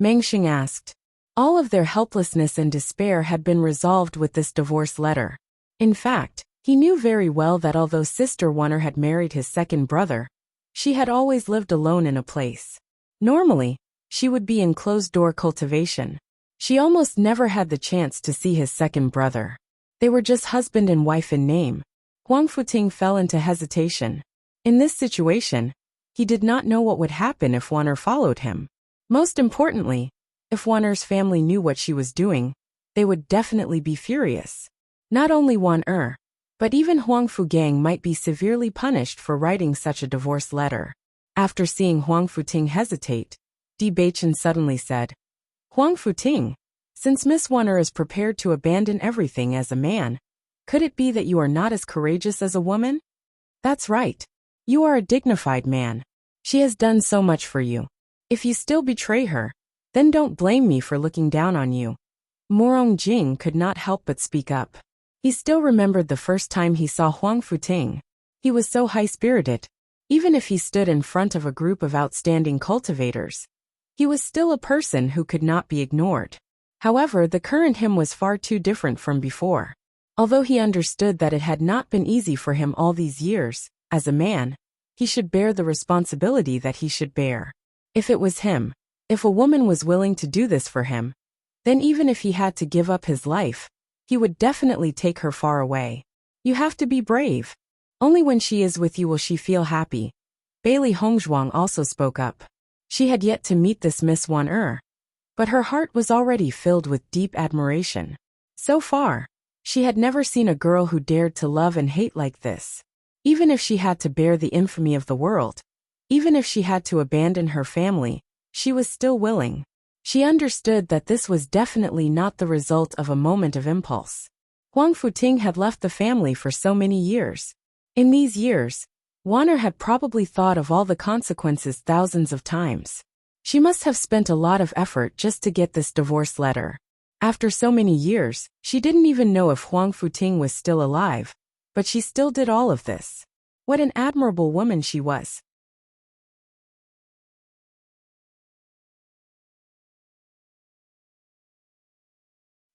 Mengxing asked. All of their helplessness and despair had been resolved with this divorce letter. In fact, he knew very well that although Sister Wan'er had married his second brother, she had always lived alone in a place. Normally, she would be in closed-door cultivation. She almost never had the chance to see his second brother. They were just husband and wife in name. Huang Futing fell into hesitation. In this situation, he did not know what would happen if Wan'er followed him. Most importantly, if Wan'er's family knew what she was doing, they would definitely be furious. Not only Wan'er, but even Huang Fugang might be severely punished for writing such a divorce letter. After seeing Huang Futing hesitate, Di Beichen suddenly said, Huang Futing, since Miss Wan'er is prepared to abandon everything as a man, could it be that you are not as courageous as a woman? That's right. You are a dignified man. She has done so much for you. If you still betray her, then don't blame me for looking down on you. Morong Jing could not help but speak up. He still remembered the first time he saw Huang Futing. He was so high-spirited. Even if he stood in front of a group of outstanding cultivators, he was still a person who could not be ignored. However, the current him was far too different from before. Although he understood that it had not been easy for him all these years, as a man, he should bear the responsibility that he should bear. If it was him, if a woman was willing to do this for him, then even if he had to give up his life, he would definitely take her far away. You have to be brave. Only when she is with you will she feel happy. Bailey Hongzhuang also spoke up. She had yet to meet this Miss Wan'er, but her heart was already filled with deep admiration. So far, she had never seen a girl who dared to love and hate like this. Even if she had to bear the infamy of the world, even if she had to abandon her family, she was still willing. She understood that this was definitely not the result of a moment of impulse. Huang Futing had left the family for so many years. In these years, Wan'er had probably thought of all the consequences thousands of times. She must have spent a lot of effort just to get this divorce letter. After so many years, she didn't even know if Huang Futing was still alive, but she still did all of this. What an admirable woman she was.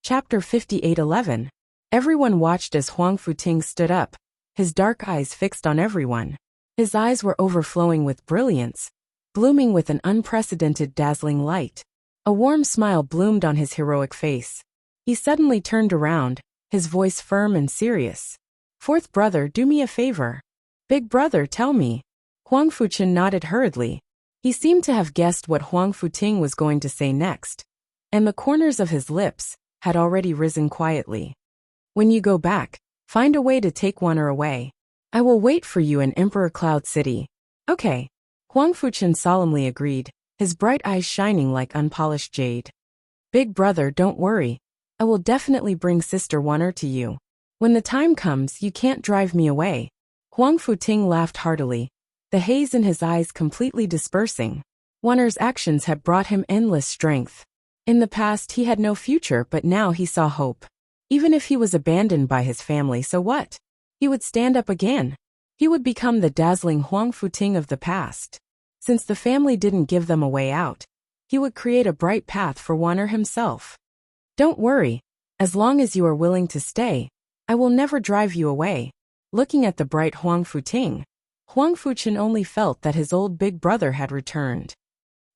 Chapter 58:11. Everyone watched as Huang Futing stood up, his dark eyes fixed on everyone. His eyes were overflowing with brilliance, blooming with an unprecedented dazzling light. A warm smile bloomed on his heroic face. He suddenly turned around, his voice firm and serious. Fourth brother, do me a favor. Big brother, tell me. Huang Fuchen nodded hurriedly. He seemed to have guessed what Huang Futing was going to say next, and the corners of his lips had already risen quietly. When you go back, find a way to take Wan'er away. I will wait for you in Emperor Cloud City. Okay. Huang Fuchen solemnly agreed, his bright eyes shining like unpolished jade. Big brother, don't worry. I will definitely bring Sister Wan'er to you. When the time comes, you can't drive me away. Huang Futing laughed heartily, the haze in his eyes completely dispersing. Wan'er's actions had brought him endless strength. In the past he had no future, but now he saw hope. Even if he was abandoned by his family, so what? He would stand up again. He would become the dazzling Huang Futing of the past. Since the family didn't give them a way out, he would create a bright path for Wan'er himself. Don't worry, as long as you are willing to stay, I will never drive you away. Looking at the bright Huang Futing, Huang Fuchen only felt that his old big brother had returned.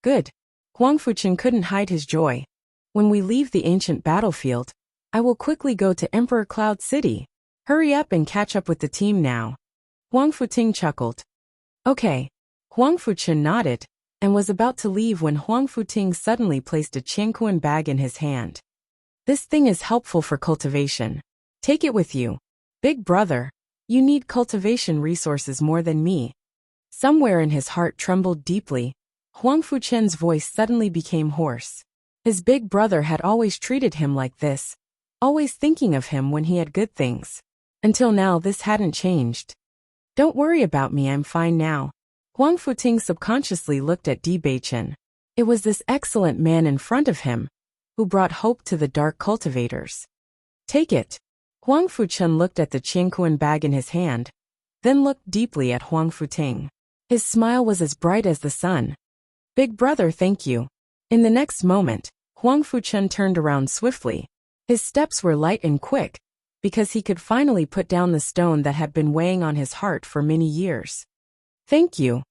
Good. Huang Fuchen couldn't hide his joy. When we leave the ancient battlefield, I will quickly go to Emperor Cloud City. Hurry up and catch up with the team now. Huang Futing chuckled. Okay. Huang Fuchen nodded, and was about to leave when Huang Futing suddenly placed a Qianquan bag in his hand. This thing is helpful for cultivation. Take it with you. Big brother. You need cultivation resources more than me. Somewhere in his heart trembled deeply. Huang Fuchen's voice suddenly became hoarse. His big brother had always treated him like this, always thinking of him when he had good things. Until now this hadn't changed. Don't worry about me, I'm fine now. Huang Futing subconsciously looked at Di Beichen. It was this excellent man in front of him, who brought hope to the dark cultivators. Take it. Huang Fuchen looked at the Qingquan bag in his hand, then looked deeply at Huang Futing. His smile was as bright as the sun. Big brother, thank you. In the next moment, Huang Fuchen turned around swiftly. His steps were light and quick, because he could finally put down the stone that had been weighing on his heart for many years. Thank you,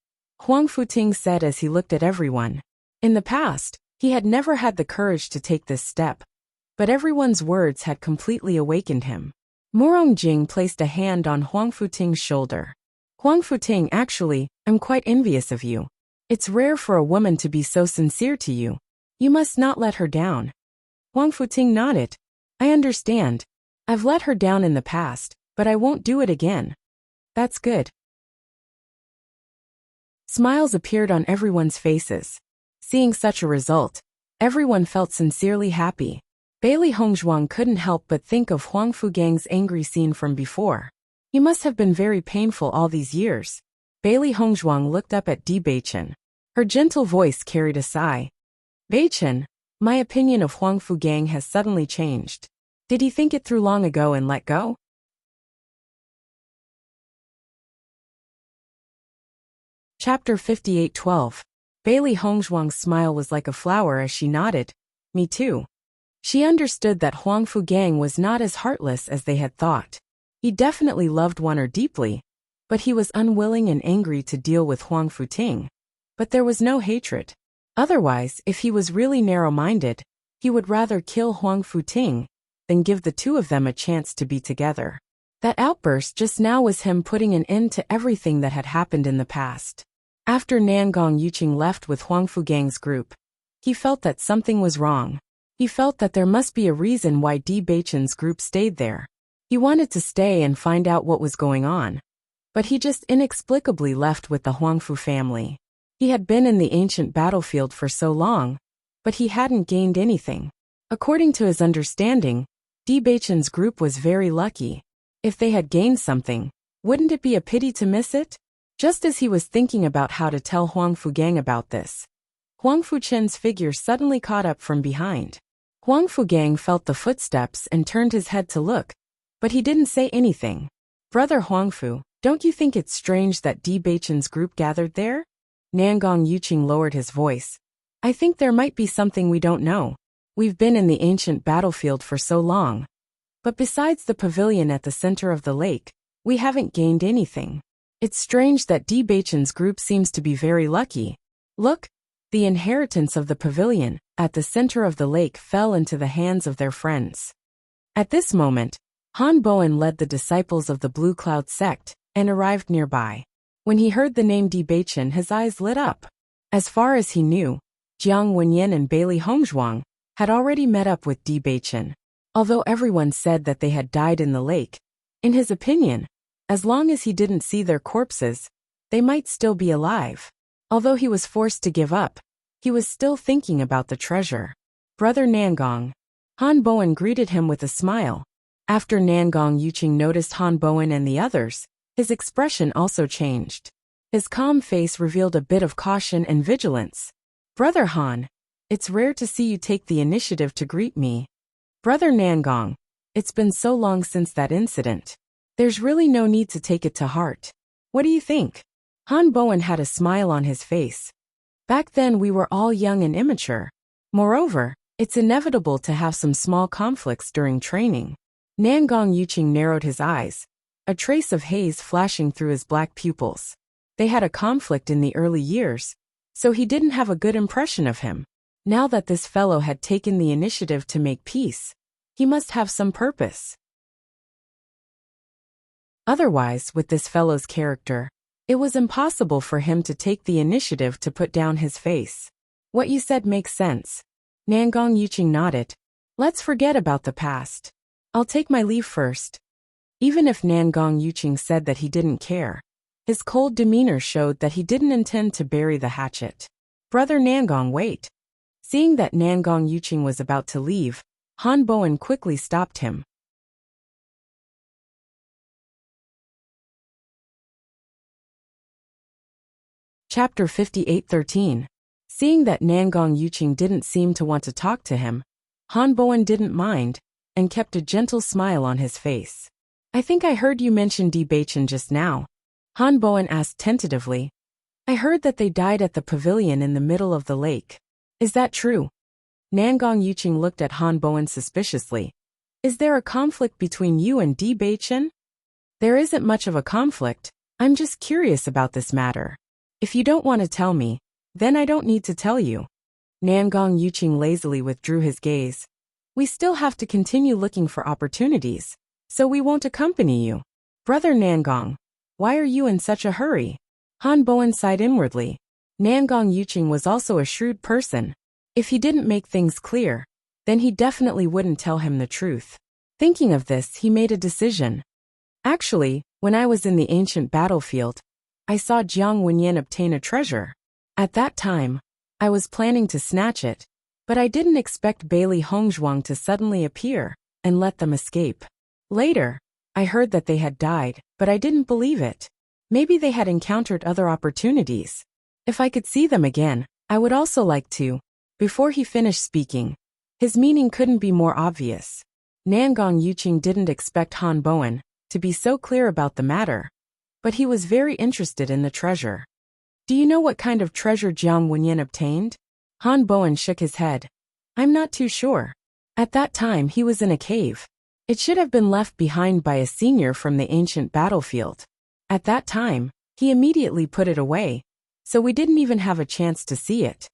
Huang Futing said as he looked at everyone. In the past, he had never had the courage to take this step, but everyone's words had completely awakened him. Morong Jing placed a hand on Huang Futing's shoulder. Huang Futing, actually, I'm quite envious of you. It's rare for a woman to be so sincere to you. You must not let her down. Huang Futing nodded. I understand. I've let her down in the past, but I won't do it again. That's good. Smiles appeared on everyone's faces. Seeing such a result, everyone felt sincerely happy. Bailey Hongzhuang couldn't help but think of Huang Fugang's angry scene from before. He must have been very painful all these years. Bailey Hongzhuang looked up at Di Beichen. Her gentle voice carried a sigh. Beichen, my opinion of Huang Fugang has suddenly changed. Did he think it through long ago and let go? Chapter 58:12. Bailey Hongzhuang's smile was like a flower as she nodded. Me too. She understood that Huang Fugang was not as heartless as they had thought. He definitely loved her deeply, but he was unwilling and angry to deal with Huang Futing. But there was no hatred. Otherwise, if he was really narrow-minded, he would rather kill Huang Futing than give the two of them a chance to be together. That outburst just now was him putting an end to everything that had happened in the past. After Nangong Yuqing left with Huang Fugang's group, he felt that something was wrong. He felt that there must be a reason why Di Beichen's group stayed there. He wanted to stay and find out what was going on. But he just inexplicably left with the Huangfu family. He had been in the ancient battlefield for so long, but he hadn't gained anything. According to his understanding, Di Beichen's group was very lucky. If they had gained something, wouldn't it be a pity to miss it? Just as he was thinking about how to tell Huang Fugang about this, Huang Fuchen's figure suddenly caught up from behind. Huang Fugang felt the footsteps and turned his head to look, but he didn't say anything. Brother Huangfu, don't you think it's strange that Di Beichen's group gathered there? Nangong Yuqing lowered his voice. I think there might be something we don't know. We've been in the ancient battlefield for so long. But besides the pavilion at the center of the lake, we haven't gained anything. It's strange that Di Beichen's group seems to be very lucky. Look, the inheritance of the pavilion at the center of the lake fell into the hands of their friends. At this moment, Han Bowen led the disciples of the Blue Cloud sect and arrived nearby. When he heard the name Di Beichen, his eyes lit up. As far as he knew, Jiang Wenyan and Bailey Hongzhuang had already met up with Di Beichen. Although everyone said that they had died in the lake, in his opinion, as long as he didn't see their corpses, they might still be alive. Although he was forced to give up, he was still thinking about the treasure. Brother Nangong. Han Bowen greeted him with a smile. After Nangong Yuqing noticed Han Bowen and the others, his expression also changed. His calm face revealed a bit of caution and vigilance. Brother Han, it's rare to see you take the initiative to greet me. Brother Nangong, it's been so long since that incident. There's really no need to take it to heart. What do you think? Han Bowen had a smile on his face. Back then we were all young and immature. Moreover, it's inevitable to have some small conflicts during training. Nangong Yuqing narrowed his eyes, a trace of haze flashing through his black pupils. They had a conflict in the early years, so he didn't have a good impression of him. Now that this fellow had taken the initiative to make peace, he must have some purpose. Otherwise, with this fellow's character, it was impossible for him to take the initiative to put down his face. What you said makes sense. Nangong Yuqing nodded. Let's forget about the past. I'll take my leave first. Even if Nangong Yuqing said that he didn't care, his cold demeanor showed that he didn't intend to bury the hatchet. Brother Nangong, wait. Seeing that Nangong Yuqing was about to leave, Han Bowen quickly stopped him. Chapter 58:13. Seeing that Nangong Yuqing didn't seem to want to talk to him, Han Bowen didn't mind, and kept a gentle smile on his face. I think I heard you mention Di Baichen just now. Han Bowen asked tentatively. I heard that they died at the pavilion in the middle of the lake. Is that true? Nangong Yuqing looked at Han Bowen suspiciously. Is there a conflict between you and Di Baichen? There isn't much of a conflict. I'm just curious about this matter. If you don't want to tell me, then I don't need to tell you. Nangong Yuqing lazily withdrew his gaze. We still have to continue looking for opportunities, so we won't accompany you. Brother Nangong, why are you in such a hurry? Han Bowen sighed inwardly. Nangong Yuqing was also a shrewd person. If he didn't make things clear, then he definitely wouldn't tell him the truth. Thinking of this, he made a decision. Actually, when I was in the ancient battlefield, I saw Jiang Wenyan obtain a treasure. At that time, I was planning to snatch it, but I didn't expect Bailey Hongzhuang to suddenly appear and let them escape. Later, I heard that they had died, but I didn't believe it. Maybe they had encountered other opportunities. If I could see them again, I would also like to. Before he finished speaking, his meaning couldn't be more obvious. Nangong Yuqing didn't expect Han Bowen to be so clear about the matter, but he was very interested in the treasure. Do you know what kind of treasure Jiang Wenyan obtained? Han Bowen shook his head. I'm not too sure. At that time he was in a cave. It should have been left behind by a senior from the ancient battlefield. At that time, he immediately put it away, so we didn't even have a chance to see it.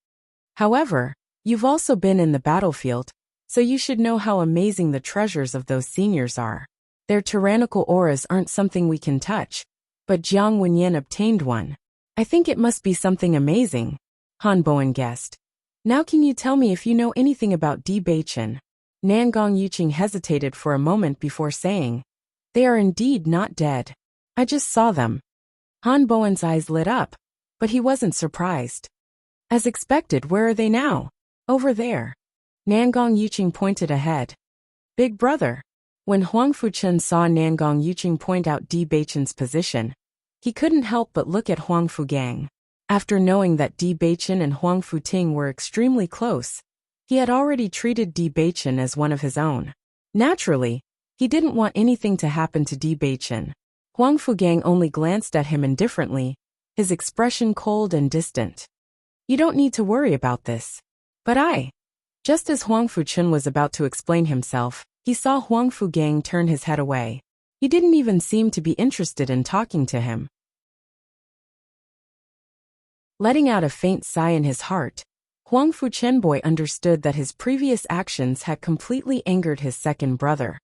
However, you've also been in the battlefield, so you should know how amazing the treasures of those seniors are. Their tyrannical auras aren't something we can touch, but Jiang Wenyan obtained one. I think it must be something amazing, Han Bowen guessed. Now can you tell me if you know anything about Di Baichen? Nangong Yuqing hesitated for a moment before saying, They are indeed not dead. I just saw them. Han Bowen's eyes lit up, but he wasn't surprised. As expected, where are they now? Over there. Nangong Yuqing pointed ahead. Big brother. When Huang Fuchen saw Nangong Yuqing point out Di Baichen's position, he couldn't help but look at Huang Fugang. After knowing that Di Baichen and Huang Futing were extremely close, he had already treated Di Baichen as one of his own. Naturally, he didn't want anything to happen to Di Baichen. Huang Fugang only glanced at him indifferently, his expression cold and distant. You don't need to worry about this. But Just as Huang Fuchen was about to explain himself, he saw Huang Fugang turn his head away. He didn't even seem to be interested in talking to him. Letting out a faint sigh in his heart, Huang Fuchenboy understood that his previous actions had completely angered his second brother.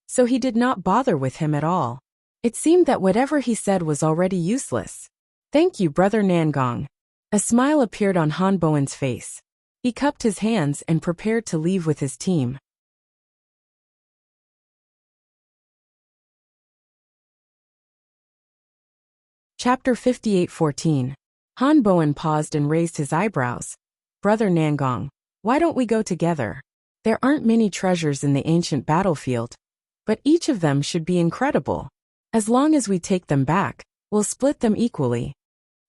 So he did not bother with him at all. It seemed that whatever he said was already useless. Thank you, Brother Nangong. A smile appeared on Han Bowen's face. He cupped his hands and prepared to leave with his team. Chapter 58:14. Han Bowen paused and raised his eyebrows. Brother Nangong, why don't we go together? There aren't many treasures in the ancient battlefield, but each of them should be incredible. As long as we take them back, we'll split them equally.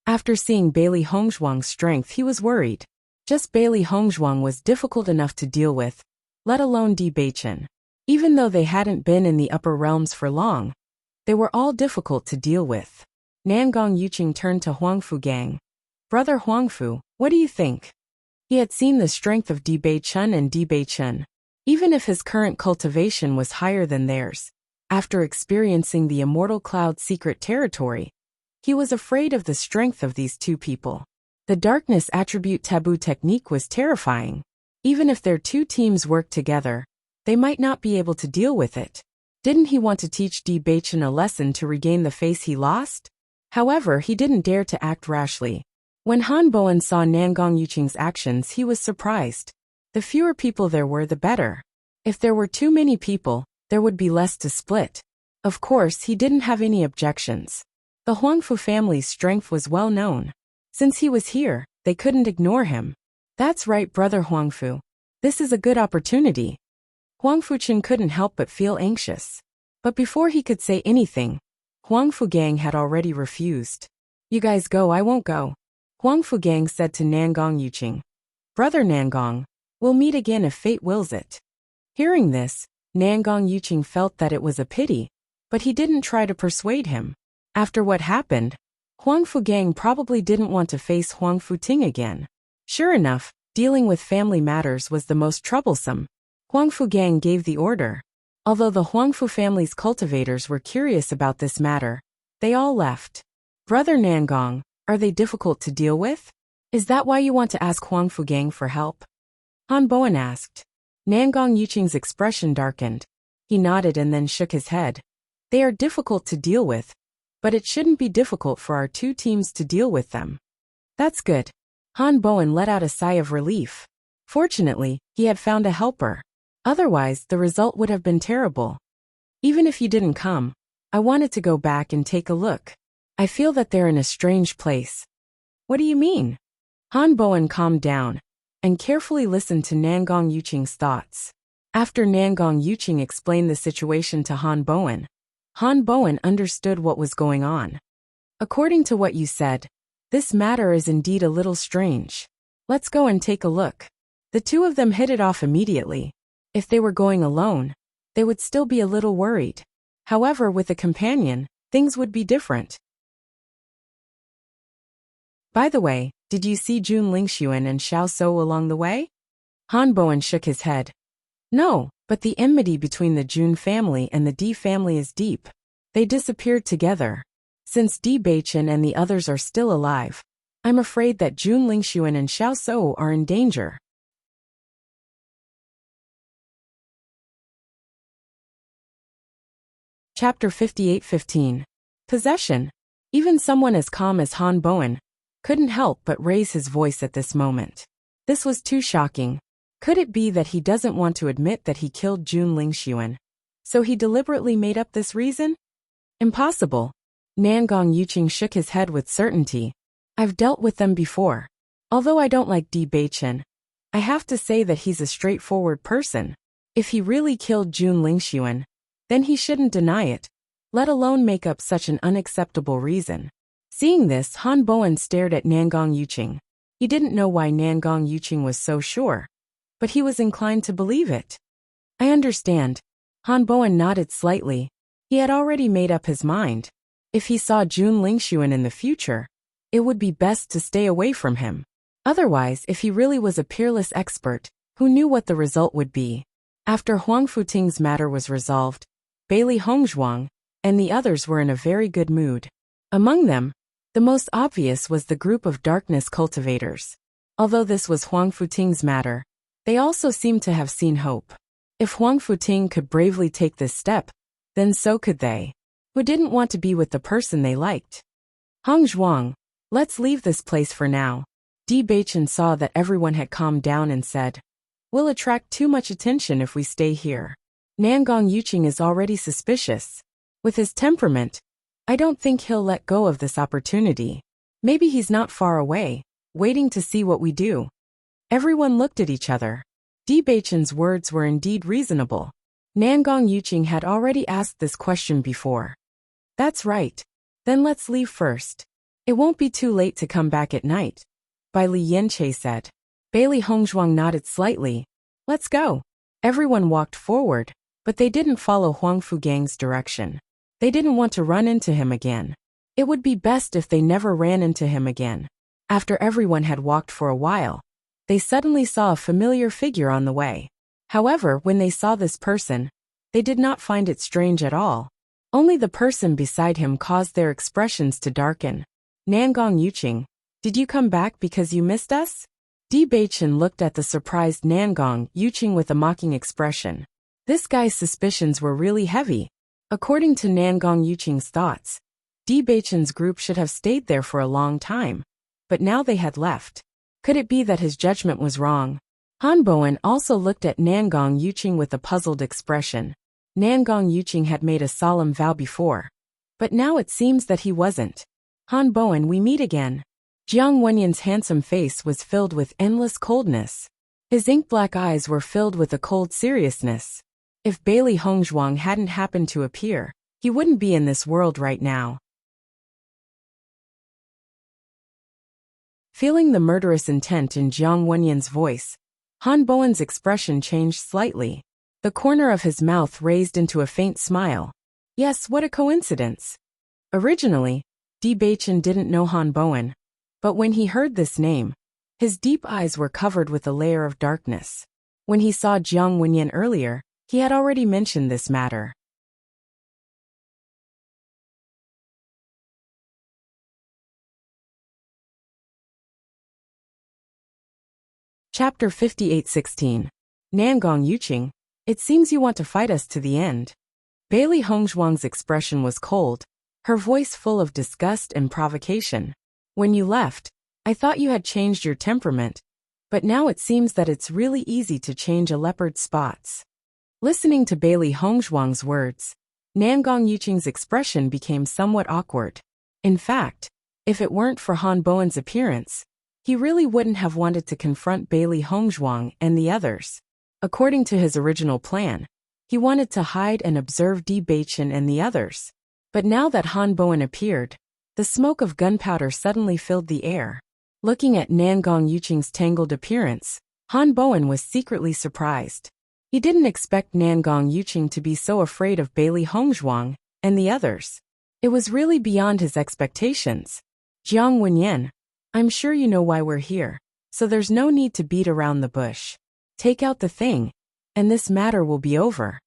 After seeing Bailey Hongzhuang's strength, he was worried. Just Bailey Hongzhuang was difficult enough to deal with, let alone Di Baichen. Even though they hadn't been in the upper realms for long, they were all difficult to deal with. Nangong Yuqing turned to Huang Fugang. Brother Huangfu, what do you think? He had seen the strength of Di Baichen and Di Baichen. Even if his current cultivation was higher than theirs, after experiencing the Immortal Cloud's secret territory, he was afraid of the strength of these two people. The darkness attribute taboo technique was terrifying. Even if their two teams worked together, they might not be able to deal with it. Didn't he want to teach Di Baichen a lesson to regain the face he lost? However, he didn't dare to act rashly. When Han Bowen saw Nangong Yuqing's actions, he was surprised. The fewer people there were, the better. If there were too many people, there would be less to split. Of course, he didn't have any objections. The Huangfu family's strength was well known. Since he was here, they couldn't ignore him. That's right, brother Huangfu. This is a good opportunity. Huangfu Qin couldn't help but feel anxious. But before he could say anything, Huangfu Gang had already refused. You guys go, I won't go. Huangfu Gang said to Nangong Yuqing. Brother Nangong, we'll meet again if fate wills it. Hearing this, Nangong Yuqing felt that it was a pity, but he didn't try to persuade him. After what happened, Huangfu Gang probably didn't want to face Huangfu Ting again. Sure enough, dealing with family matters was the most troublesome. Huangfu Gang gave the order. Although the Huangfu family's cultivators were curious about this matter, they all left. Brother Nangong, are they difficult to deal with? Is that why you want to ask Huangfu Gang for help? Han Bowen asked. Nangong Yuqing's expression darkened. He nodded and then shook his head. They are difficult to deal with, but it shouldn't be difficult for our two teams to deal with them. That's good. Han Bowen let out a sigh of relief. Fortunately, he had found a helper. Otherwise, the result would have been terrible. Even if you didn't come, I wanted to go back and take a look. I feel that they're in a strange place. What do you mean? Han Bowen calmed down and carefully listened to Nangong Yuqing's thoughts. After Nangong Yuqing explained the situation to Han Bowen understood what was going on. According to what you said, this matter is indeed a little strange. Let's go and take a look. The two of them hit it off immediately. If they were going alone, they would still be a little worried. However, with a companion, things would be different. By the way, did you see Jun Lingxuan and Xiao Shou along the way? Han Bowen shook his head. No, but the enmity between the Jun family and the Di family is deep. They disappeared together. Since Di Beichen and the others are still alive, I'm afraid that Jun Lingxuan and Xiao Shou are in danger. Chapter 58:15. Possession. Even someone as calm as Han Bowen couldn't help but raise his voice at this moment. This was too shocking. Could it be that he doesn't want to admit that he killed Jun Lingxuan? So he deliberately made up this reason? Impossible. Nangong Yuqing shook his head with certainty. I've dealt with them before. Although I don't like Di Beichen, I have to say that he's a straightforward person. If he really killed Jun Lingxuan, then he shouldn't deny it, let alone make up such an unacceptable reason. Seeing this, Han Bowen stared at Nangong Yuqing. He didn't know why Nangong Yuqing was so sure, but he was inclined to believe it. I understand. Han Bowen nodded slightly. He had already made up his mind. If he saw Jun Lingxuan in the future, it would be best to stay away from him. Otherwise, if he really was a peerless expert, who knew what the result would be? After Huangfu Ting's matter was resolved, Bailey Hongzhuang and the others were in a very good mood. Among them, the most obvious was the group of darkness cultivators. Although this was Huangfu Ting's matter, they also seemed to have seen hope. If Huangfu Ting could bravely take this step, then so could they. Who didn't want to be with the person they liked? Hongzhuang, let's leave this place for now. Di Beichen saw that everyone had calmed down and said, we'll attract too much attention if we stay here. Nangong Yuqing is already suspicious. With his temperament, I don't think he'll let go of this opportunity. Maybe he's not far away, waiting to see what we do. Everyone looked at each other. Di Beichen's words were indeed reasonable. Nangong Yuqing had already asked this question before. That's right. Then let's leave first. It won't be too late to come back at night. Bai Li Yanche said. Bailey Hongzhuang nodded slightly. Let's go. Everyone walked forward, but they didn't follow Huangfu Gang's direction. They didn't want to run into him again. It would be best if they never ran into him again. After everyone had walked for a while, they suddenly saw a familiar figure on the way. However, when they saw this person, they did not find it strange at all. Only the person beside him caused their expressions to darken. Nangong Yuqing, did you come back because you missed us? Di Beichen looked at the surprised Nangong Yuqing with a mocking expression. This guy's suspicions were really heavy. According to Nangong Yuqing's thoughts, Di Beichen's group should have stayed there for a long time. But now they had left. Could it be that his judgment was wrong? Han Bowen also looked at Nangong Yuqing with a puzzled expression. Nangong Yuqing had made a solemn vow before. But now it seems that he wasn't. Han Bowen, we meet again. Jiang Wenyan's handsome face was filled with endless coldness. His ink-black eyes were filled with a cold seriousness. If Bailey Hongzhuang hadn't happened to appear, he wouldn't be in this world right now. Feeling the murderous intent in Jiang Wenyan's voice, Han Bowen's expression changed slightly. The corner of his mouth raised into a faint smile. Yes, what a coincidence. Originally, Di Baichen didn't know Han Bowen, but when he heard this name, his deep eyes were covered with a layer of darkness. When he saw Jiang Wenyan earlier, he had already mentioned this matter. Chapter 58:16. Nangong Yuqing, it seems you want to fight us to the end. Bailey Hongzhuang's expression was cold, her voice full of disgust and provocation. When you left, I thought you had changed your temperament, but now it seems that it's really easy to change a leopard's spots. Listening to Bailey Hongzhuang's words, Nangong Yuqing's expression became somewhat awkward. In fact, if it weren't for Han Bowen's appearance, he really wouldn't have wanted to confront Bailey Hongzhuang and the others. According to his original plan, he wanted to hide and observe Di Baichen and the others. But now that Han Bowen appeared, the smoke of gunpowder suddenly filled the air. Looking at Nangong Yuqing's tangled appearance, Han Bowen was secretly surprised. He didn't expect Nangong Yuqing to be so afraid of Bailey Hongzhuang and the others. It was really beyond his expectations. Jiang Wenyan, I'm sure you know why we're here, so there's no need to beat around the bush. Take out the thing, and this matter will be over.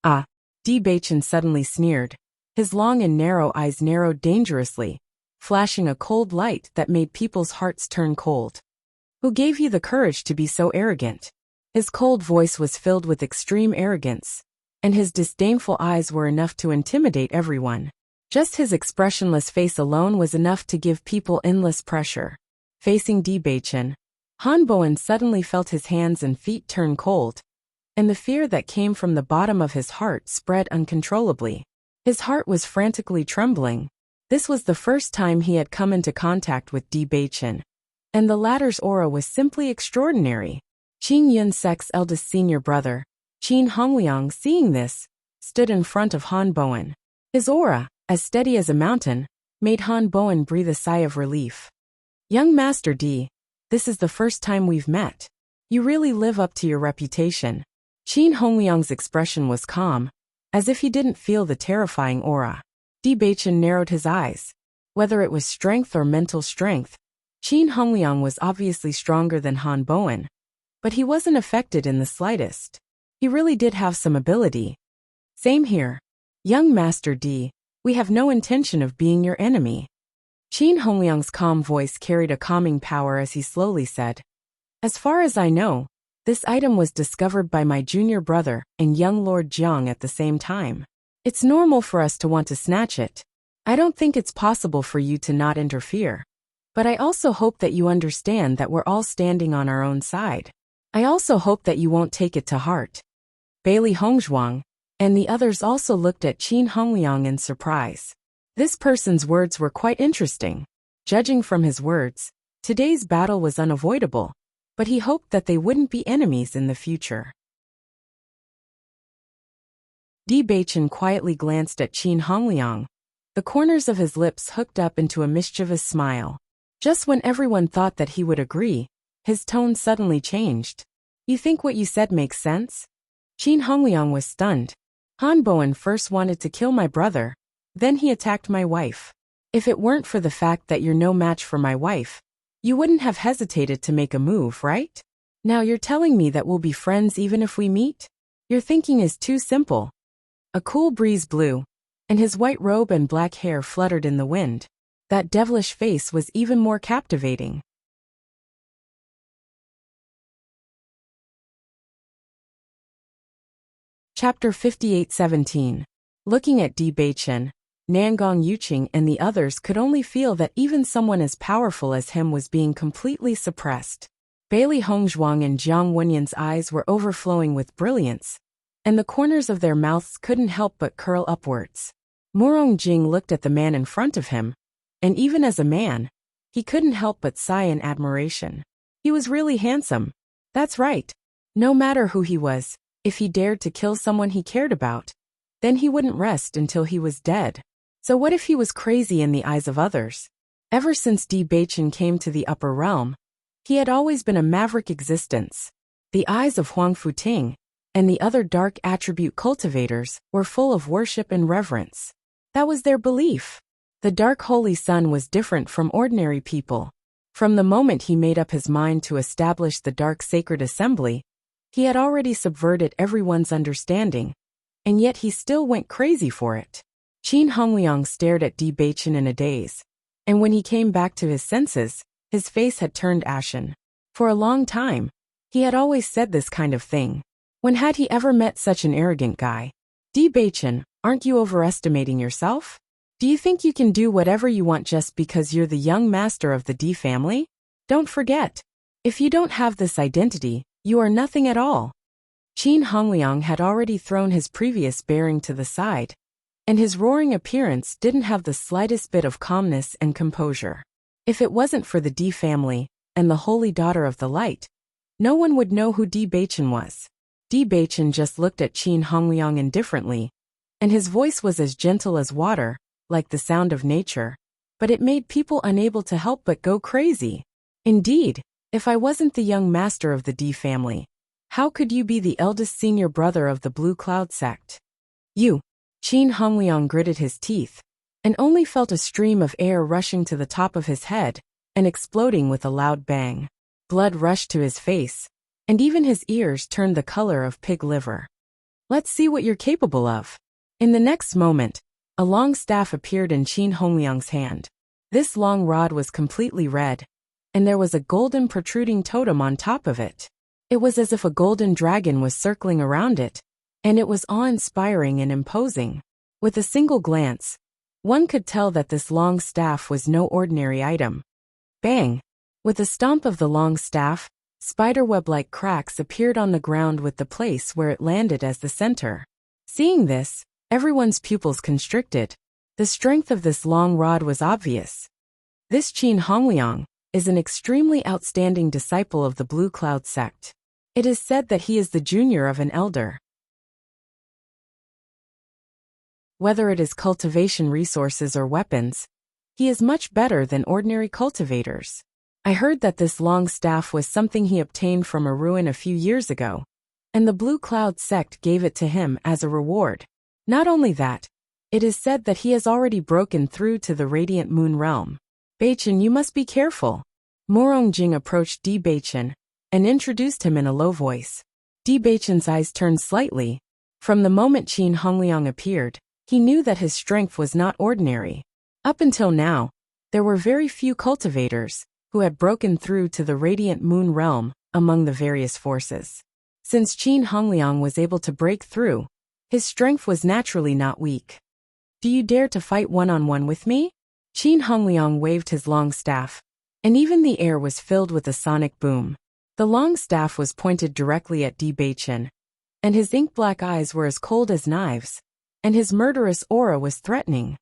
Ah, Di Baichen suddenly sneered. His long and narrow eyes narrowed dangerously, flashing a cold light that made people's hearts turn cold. Who gave you the courage to be so arrogant? His cold voice was filled with extreme arrogance, and his disdainful eyes were enough to intimidate everyone. Just his expressionless face alone was enough to give people endless pressure. Facing Di Baichen, Han Bowen suddenly felt his hands and feet turn cold, and the fear that came from the bottom of his heart spread uncontrollably. His heart was frantically trembling. This was the first time he had come into contact with Di Baichen, and the latter's aura was simply extraordinary. Qin Yunsek's eldest senior brother, Qin Hongliang, seeing this, stood in front of Han Bowen. His aura, as steady as a mountain, made Han Bowen breathe a sigh of relief. Young Master Di, this is the first time we've met. You really live up to your reputation. Qin Hongliang's expression was calm, as if he didn't feel the terrifying aura. Di Baichen narrowed his eyes. Whether it was strength or mental strength, Qin Hongliang was obviously stronger than Han Bowen, but he wasn't affected in the slightest. He really did have some ability. Same here. Young Master Di, we have no intention of being your enemy. Qin Hongliang's calm voice carried a calming power as he slowly said, as far as I know, this item was discovered by my junior brother and young Lord Jiang at the same time. It's normal for us to want to snatch it. I don't think it's possible for you to not interfere. But I also hope that you understand that we're all standing on our own side. I also hope that you won't take it to heart. Bailey Hongzhuang and the others also looked at Qin Hongliang in surprise. This person's words were quite interesting. Judging from his words, today's battle was unavoidable, but he hoped that they wouldn't be enemies in the future. Di Baichen quietly glanced at Qin Hongliang. The corners of his lips hooked up into a mischievous smile. Just when everyone thought that he would agree, his tone suddenly changed. You think what you said makes sense? Qin Hongliang was stunned. Han Bowen first wanted to kill my brother, then he attacked my wife. If it weren't for the fact that you're no match for my wife, you wouldn't have hesitated to make a move, right? Now you're telling me that we'll be friends even if we meet? Your thinking is too simple. A cool breeze blew, and his white robe and black hair fluttered in the wind. That devilish face was even more captivating. Chapter 58:17. Looking at Di Baichen, Nangong Yuqing and the others could only feel that even someone as powerful as him was being completely suppressed. Bailey Hongzhuang and Jiang Wenyan's eyes were overflowing with brilliance, and the corners of their mouths couldn't help but curl upwards. Murong Jing looked at the man in front of him, and even as a man, he couldn't help but sigh in admiration. He was really handsome. That's right. No matter who he was, if he dared to kill someone he cared about, then he wouldn't rest until he was dead. So what if he was crazy in the eyes of others? Ever since Di Baichen came to the upper realm, he had always been a maverick existence. The eyes of Huang Futing and the other dark attribute cultivators were full of worship and reverence. That was their belief. The dark holy sun was different from ordinary people. From the moment he made up his mind to establish the dark sacred assembly, he had already subverted everyone's understanding, and yet he still went crazy for it. Qin Hongliang stared at Di Baichen in a daze, and when he came back to his senses, his face had turned ashen. For a long time, he had always said this kind of thing. When had he ever met such an arrogant guy? Di Baichen, aren't you overestimating yourself? Do you think you can do whatever you want just because you're the young master of the Di family? Don't forget, if you don't have this identity, you are nothing at all. Qin Hongliang had already thrown his previous bearing to the side, and his roaring appearance didn't have the slightest bit of calmness and composure. If it wasn't for the Di family and the holy daughter of the light, no one would know who Di Baichen was. Di Baichen just looked at Qin Hongliang indifferently, and his voice was as gentle as water, like the sound of nature, but it made people unable to help but go crazy. Indeed, if I wasn't the young master of the Di family, how could you be the eldest senior brother of the Blue Cloud sect? You. Qin Hongliang gritted his teeth, and only felt a stream of air rushing to the top of his head and exploding with a loud bang. Blood rushed to his face, and even his ears turned the color of pig liver. Let's see what you're capable of. In the next moment, a long staff appeared in Qin Hongliang's hand. This long rod was completely red, and there was a golden protruding totem on top of it. It was as if a golden dragon was circling around it, and it was awe-inspiring and imposing. With a single glance, one could tell that this long staff was no ordinary item. Bang! With a stomp of the long staff, spiderweb-like cracks appeared on the ground with the place where it landed as the center. Seeing this, everyone's pupils constricted. The strength of this long rod was obvious. This Qin Hongliang is an extremely outstanding disciple of the Blue Cloud sect. It is said that he is the junior of an elder. Whether it is cultivation resources or weapons, he is much better than ordinary cultivators. I heard that this long staff was something he obtained from a ruin a few years ago, and the Blue Cloud sect gave it to him as a reward. Not only that, it is said that he has already broken through to the Radiant Moon realm. Baichen, you must be careful. Murong Jing approached Di Baichen and introduced him in a low voice. Di Baichen's eyes turned slightly. From the moment Qin Hongliang appeared, he knew that his strength was not ordinary. Up until now, there were very few cultivators who had broken through to the Radiant Moon realm among the various forces. Since Qin Hongliang was able to break through, his strength was naturally not weak. Do you dare to fight one-on-one with me? Qin Hongliang waved his long staff, and even the air was filled with a sonic boom. The long staff was pointed directly at Di Baichen, and his ink-black eyes were as cold as knives, and his murderous aura was threatening.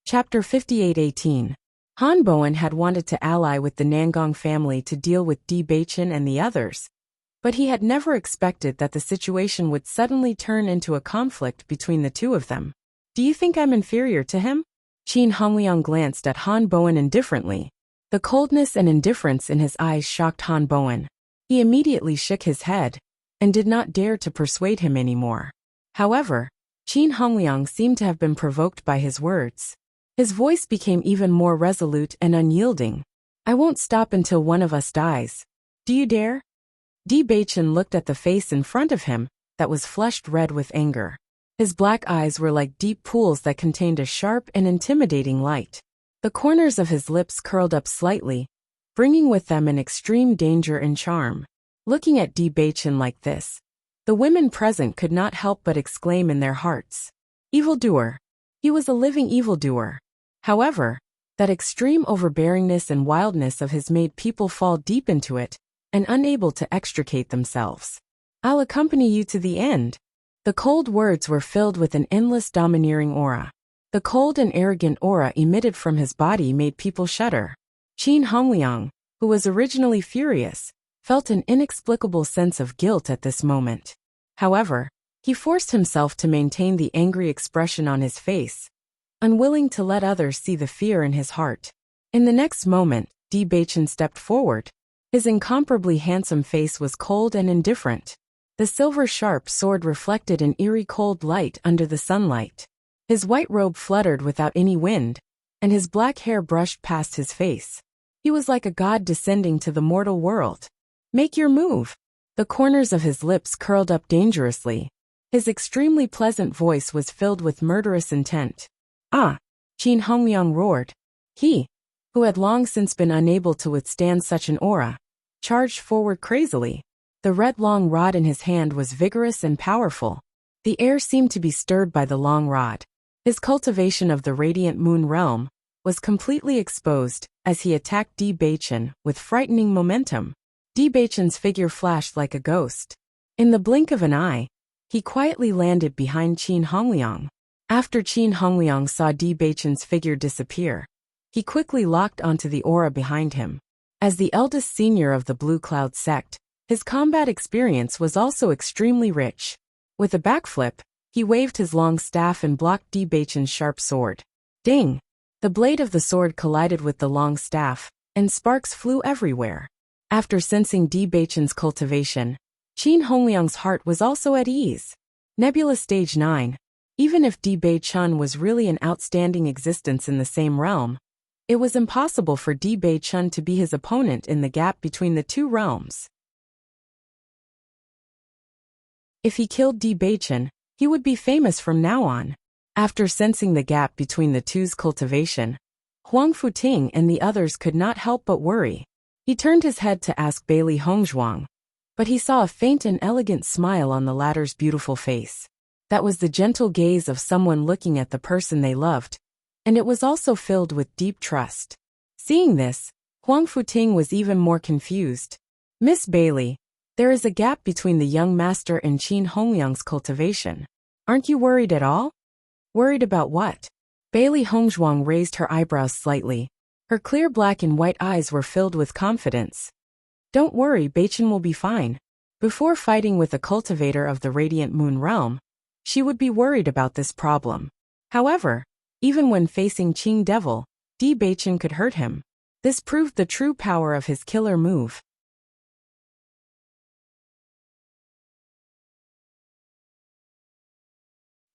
Chapter 58:18. Han Bowen had wanted to ally with the Nangong family to deal with Di Baichen and the others, but he had never expected that the situation would suddenly turn into a conflict between the two of them. Do you think I'm inferior to him? Qin Hongliang glanced at Han Bowen indifferently. The coldness and indifference in his eyes shocked Han Bowen. He immediately shook his head and did not dare to persuade him anymore. However, Qin Hongliang seemed to have been provoked by his words. His voice became even more resolute and unyielding. I won't stop until one of us dies. Do you dare? Di Baichen looked at the face in front of him that was flushed red with anger. His black eyes were like deep pools that contained a sharp and intimidating light. The corners of his lips curled up slightly, bringing with them an extreme danger and charm. Looking at Di Baichen like this, the women present could not help but exclaim in their hearts, "Evildoer." He was a living evildoer. However, That extreme overbearingness and wildness of his made people fall deep into it, and unable to extricate themselves. "I'll accompany you to the end." The cold words were filled with an endless domineering aura. The cold and arrogant aura emitted from his body made people shudder. Qin Hongliang, who was originally furious, felt an inexplicable sense of guilt at this moment. However, he forced himself to maintain the angry expression on his face, unwilling to let others see the fear in his heart. In the next moment, Di Beichen stepped forward. His incomparably handsome face was cold and indifferent. The silver-sharp sword reflected an eerie cold light under the sunlight. His white robe fluttered without any wind, and his black hair brushed past his face. He was like a god descending to the mortal world. "Make your move." The corners of his lips curled up dangerously. His extremely pleasant voice was filled with murderous intent. "Ah!" Qin Hongliang roared. He, who had long since been unable to withstand such an aura, charged forward crazily. The red long rod in his hand was vigorous and powerful. The air seemed to be stirred by the long rod. His cultivation of the radiant moon realm was completely exposed as he attacked Di Beichen with frightening momentum. Di Beichen's figure flashed like a ghost. In the blink of an eye, he quietly landed behind Qin Hongliang. After Qin Hongliang saw Di Beichen's figure disappear, he quickly locked onto the aura behind him. As the eldest senior of the Blue Cloud sect, his combat experience was also extremely rich. With a backflip, he waved his long staff and blocked Di Beichen's sharp sword. Ding! The blade of the sword collided with the long staff, and sparks flew everywhere. After sensing Di Beichen's cultivation, Qin Hongliang's heart was also at ease. Nebula Stage 9. Even if Di Beichen was really an outstanding existence in the same realm, it was impossible for Di Beichen to be his opponent in the gap between the two realms. If he killed Di Beichen, he would be famous from now on. After sensing the gap between the two's cultivation, Huang Futing and the others could not help but worry. He turned his head to ask Bailey Hongzhuang, but he saw a faint and elegant smile on the latter's beautiful face. That was the gentle gaze of someone looking at the person they loved, and it was also filled with deep trust. Seeing this, Huang Futing was even more confused. "Miss Bailey, there is a gap between the young master and Qin Hongliang's cultivation. Aren't you worried at all?" "Worried about what?" Bailey Hongzhuang raised her eyebrows slightly. Her clear black and white eyes were filled with confidence. "Don't worry, Beichen will be fine." Before fighting with a cultivator of the Radiant Moon Realm, she would be worried about this problem. However, even when facing Qing Devil, Di Beichen could hurt him. This proved the true power of his killer move.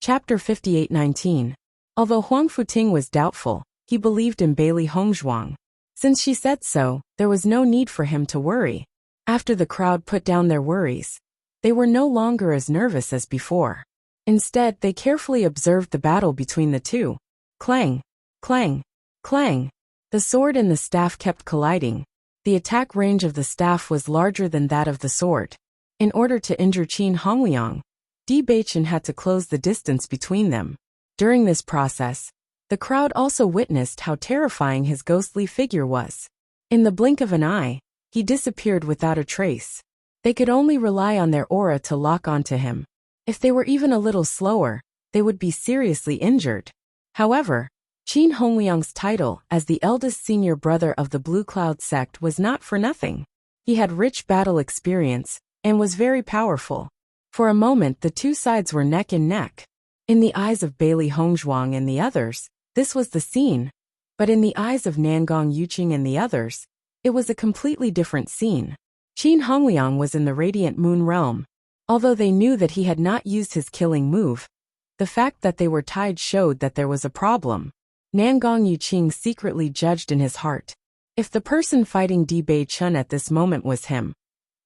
Chapter 58-19. Although Huang Futing was doubtful, he believed in Bailey Hongzhuang. Since she said so, there was no need for him to worry. After the crowd put down their worries, they were no longer as nervous as before. Instead, they carefully observed the battle between the two. Clang! Clang! Clang! The sword and the staff kept colliding. The attack range of the staff was larger than that of the sword. In order to injure Qin Hongliang, Di Beichen had to close the distance between them. During this process, the crowd also witnessed how terrifying his ghostly figure was. In the blink of an eye, he disappeared without a trace. They could only rely on their aura to lock onto him. If they were even a little slower, they would be seriously injured. However, Qin Hongliang's title as the eldest senior brother of the Blue Cloud sect was not for nothing. He had rich battle experience and was very powerful. For a moment, the two sides were neck and neck. In the eyes of Bailey Hongzhuang and the others, this was the scene, but in the eyes of Nangong Yuqing and the others, it was a completely different scene. Qin Hongliang was in the Radiant Moon Realm. Although they knew that he had not used his killing move, the fact that they were tied showed that there was a problem. Nangong Yuqing secretly judged in his heart. If the person fighting Di Beichen at this moment was him,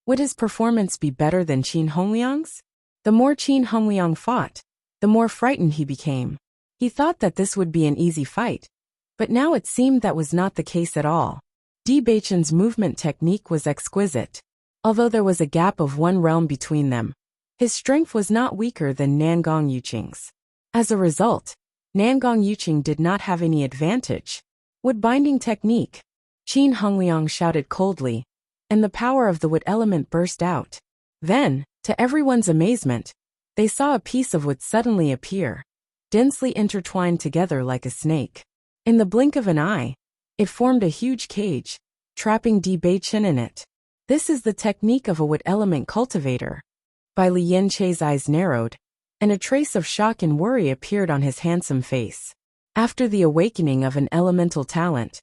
would his performance be better than Qin Hongliang's? The more Qin Hongliang fought, the more frightened he became. He thought that this would be an easy fight, but now it seemed that was not the case at all. Di Beichen's movement technique was exquisite. Although there was a gap of one realm between them, his strength was not weaker than Nangong Yuqing's. As a result, Nangong Yuqing did not have any advantage. Wood binding technique. Qin Hongliang shouted coldly, and the power of the wood element burst out. Then, to everyone's amazement, they saw a piece of wood suddenly appear, densely intertwined together like a snake. In the blink of an eye, it formed a huge cage, trapping Di Beichen in it. This is the technique of a wood element cultivator. Bai Lianche's eyes narrowed, and a trace of shock and worry appeared on his handsome face. After the awakening of an elemental talent,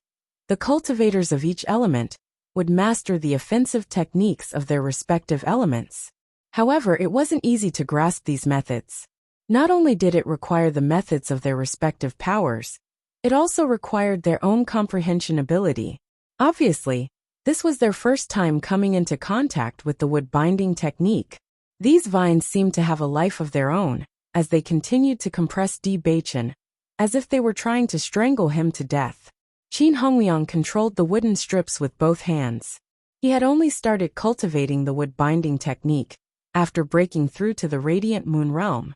the cultivators of each element would master the offensive techniques of their respective elements. However, it wasn't easy to grasp these methods. Not only did it require the methods of their respective powers, it also required their own comprehension ability. Obviously, this was their first time coming into contact with the wood binding technique. These vines seemed to have a life of their own, as they continued to compress Di Beichen, as if they were trying to strangle him to death. Qin Hongliang controlled the wooden strips with both hands. He had only started cultivating the wood binding technique after breaking through to the radiant moon realm.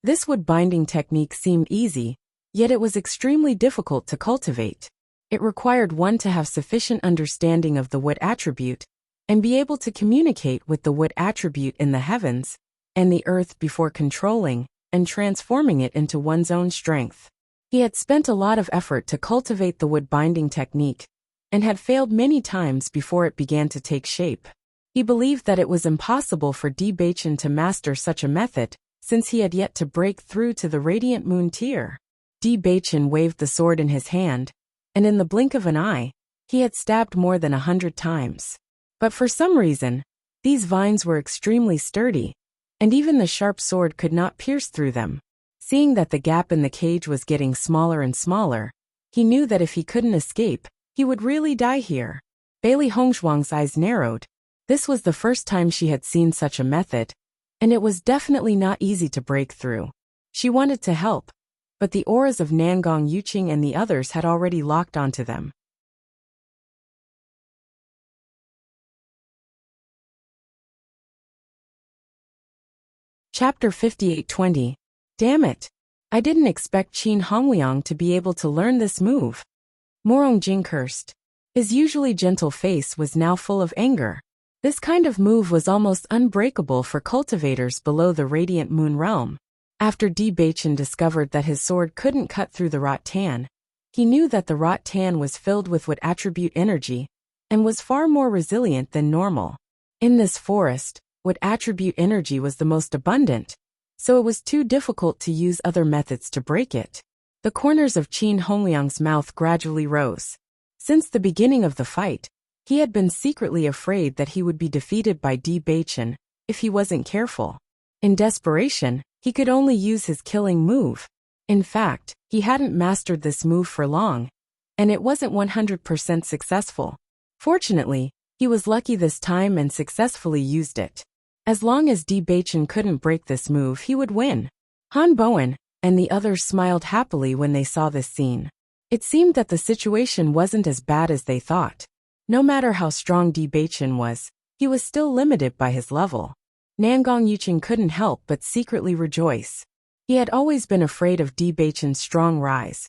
This wood binding technique seemed easy, yet it was extremely difficult to cultivate. It required one to have sufficient understanding of the wood attribute and be able to communicate with the wood attribute in the heavens and the earth before controlling and transforming it into one's own strength. He had spent a lot of effort to cultivate the wood binding technique and had failed many times before it began to take shape. He believed that it was impossible for Di Beichen to master such a method, since he had yet to break through to the radiant moon tier. Di Beichen waved the sword in his hand, and in the blink of an eye, he had stabbed more than 100 times. But for some reason, these vines were extremely sturdy, and even the sharp sword could not pierce through them. Seeing that the gap in the cage was getting smaller and smaller, he knew that if he couldn't escape, he would really die here. Bailey Hongzhuang's eyes narrowed. This was the first time she had seen such a method, and it was definitely not easy to break through. She wanted to help, but the auras of Nangong Yuqing and the others had already locked onto them. Chapter 58:20. Damn it! I didn't expect Qin Hongliang to be able to learn this move. Morong Jing cursed. His usually gentle face was now full of anger. This kind of move was almost unbreakable for cultivators below the radiant moon realm. After Di Beichen discovered that his sword couldn't cut through the rattan, he knew that the rattan was filled with wood attribute energy and was far more resilient than normal. In this forest, wood attribute energy was the most abundant, so it was too difficult to use other methods to break it. The corners of Qin Hongliang's mouth gradually rose. Since the beginning of the fight, he had been secretly afraid that he would be defeated by Di Beichen if he wasn't careful. In desperation, he could only use his killing move. In fact, he hadn't mastered this move for long, and it wasn't 100% successful. Fortunately, he was lucky this time and successfully used it. As long as Di Beichen couldn't break this move, he would win. Han Bowen and the others smiled happily when they saw this scene. It seemed that the situation wasn't as bad as they thought. No matter how strong Di Beichen was, he was still limited by his level. Nangong Yuqing couldn't help but secretly rejoice. He had always been afraid of Di Beichen's strong rise,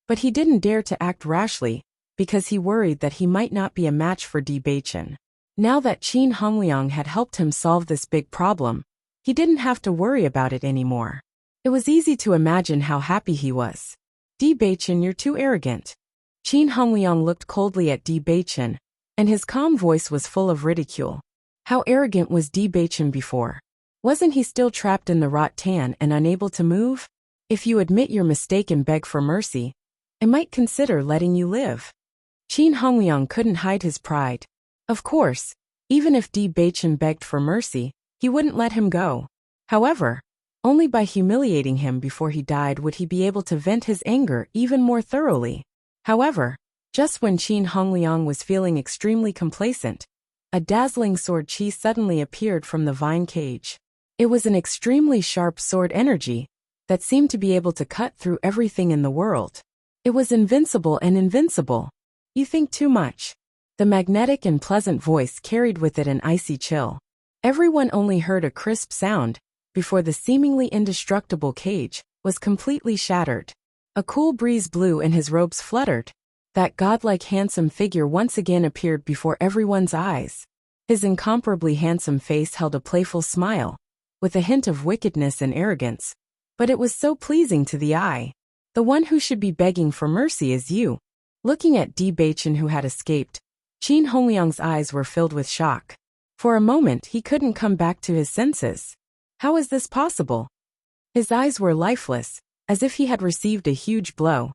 but he didn't dare to act rashly because he worried that he might not be a match for Di Beichen. Now that Qin Hongliang had helped him solve this big problem, he didn't have to worry about it anymore. It was easy to imagine how happy he was. Di Beichen, you're too arrogant. Qin Hongliang looked coldly at Di Beichen, and his calm voice was full of ridicule. How arrogant was Di Beichen before? Wasn't he still trapped in the rattan and unable to move? If you admit your mistake and beg for mercy, I might consider letting you live. Qin Hongliang couldn't hide his pride. Of course, even if Di Beichen begged for mercy, he wouldn't let him go. However, only by humiliating him before he died would he be able to vent his anger even more thoroughly. However, just when Qin Hongliang was feeling extremely complacent, a dazzling sword chi suddenly appeared from the vine cage. It was an extremely sharp sword energy that seemed to be able to cut through everything in the world. It was invincible and invincible. You think too much. The magnetic and pleasant voice carried with it an icy chill. Everyone only heard a crisp sound before the seemingly indestructible cage was completely shattered. A cool breeze blew and his robes fluttered. That godlike handsome figure once again appeared before everyone's eyes. His incomparably handsome face held a playful smile, with a hint of wickedness and arrogance, but it was so pleasing to the eye. The one who should be begging for mercy is you. Looking at Di Baichen who had escaped, Qin Hongliang's eyes were filled with shock. For a moment he couldn't come back to his senses. How is this possible? His eyes were lifeless, as if he had received a huge blow.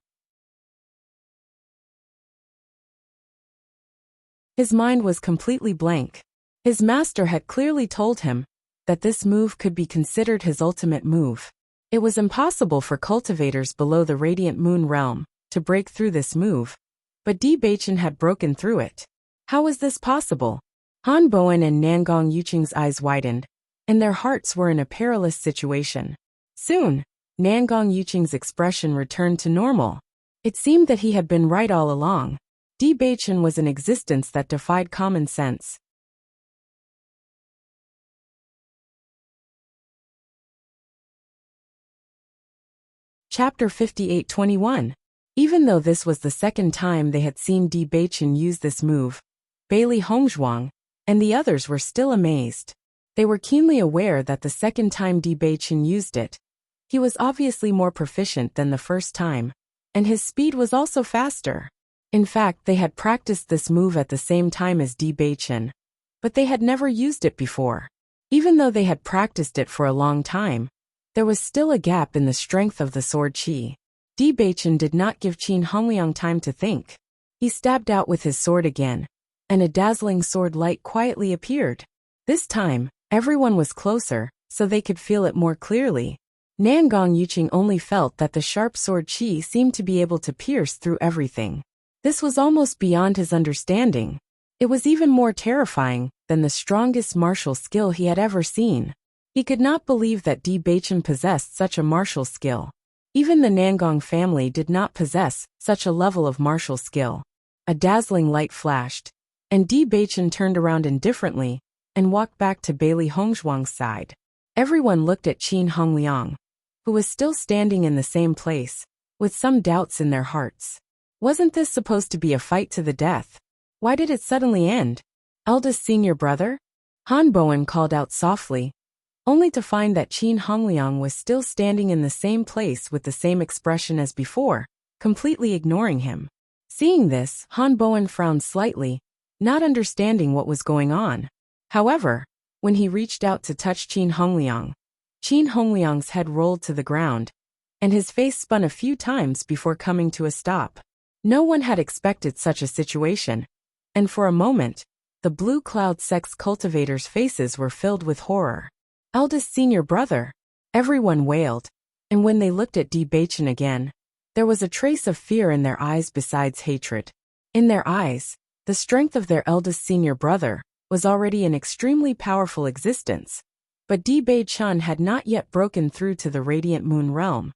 His mind was completely blank. His master had clearly told him that this move could be considered his ultimate move. It was impossible for cultivators below the Radiant Moon realm to break through this move, but Di Baichen had broken through it. How was this possible? Han Bowen and Nangong Yuqing's eyes widened, and their hearts were in a perilous situation. Soon, Nangong Yuqing's expression returned to normal. It seemed that he had been right all along. Di Baichen was an existence that defied common sense. Chapter 58-21. Even though this was the second time they had seen Di Baichen use this move, Bailey Hongzhuang and the others were still amazed. They were keenly aware that the second time Di Baichen used it, he was obviously more proficient than the first time, and his speed was also faster. In fact, they had practiced this move at the same time as Di Baichen, but they had never used it before. Even though they had practiced it for a long time, there was still a gap in the strength of the sword qi. Di Baichen did not give Qin Hongliang time to think. He stabbed out with his sword again, and a dazzling sword light quietly appeared. This time, everyone was closer, so they could feel it more clearly. Nangong Yuqing only felt that the sharp sword qi seemed to be able to pierce through everything. This was almost beyond his understanding. It was even more terrifying than the strongest martial skill he had ever seen. He could not believe that Di Baichen possessed such a martial skill. Even the Nangong family did not possess such a level of martial skill. A dazzling light flashed, and Di Baichen turned around indifferently and walked back to Bailey Hongzhuang's side. Everyone looked at Qin Hongliang, who was still standing in the same place, with some doubts in their hearts. Wasn't this supposed to be a fight to the death? Why did it suddenly end? Eldest senior brother? Han Bowen called out softly, only to find that Qin Hongliang was still standing in the same place with the same expression as before, completely ignoring him. Seeing this, Han Bowen frowned slightly, not understanding what was going on. However, when he reached out to touch Qin Hongliang's head rolled to the ground, and his face spun a few times before coming to a stop. No one had expected such a situation, and for a moment, the Blue Cloud Sect's cultivators' faces were filled with horror. Eldest senior brother, everyone wailed, and when they looked at Di Baichen again, there was a trace of fear in their eyes besides hatred. In their eyes, the strength of their eldest senior brother was already an extremely powerful existence, but Di Baichen had not yet broken through to the Radiant Moon realm.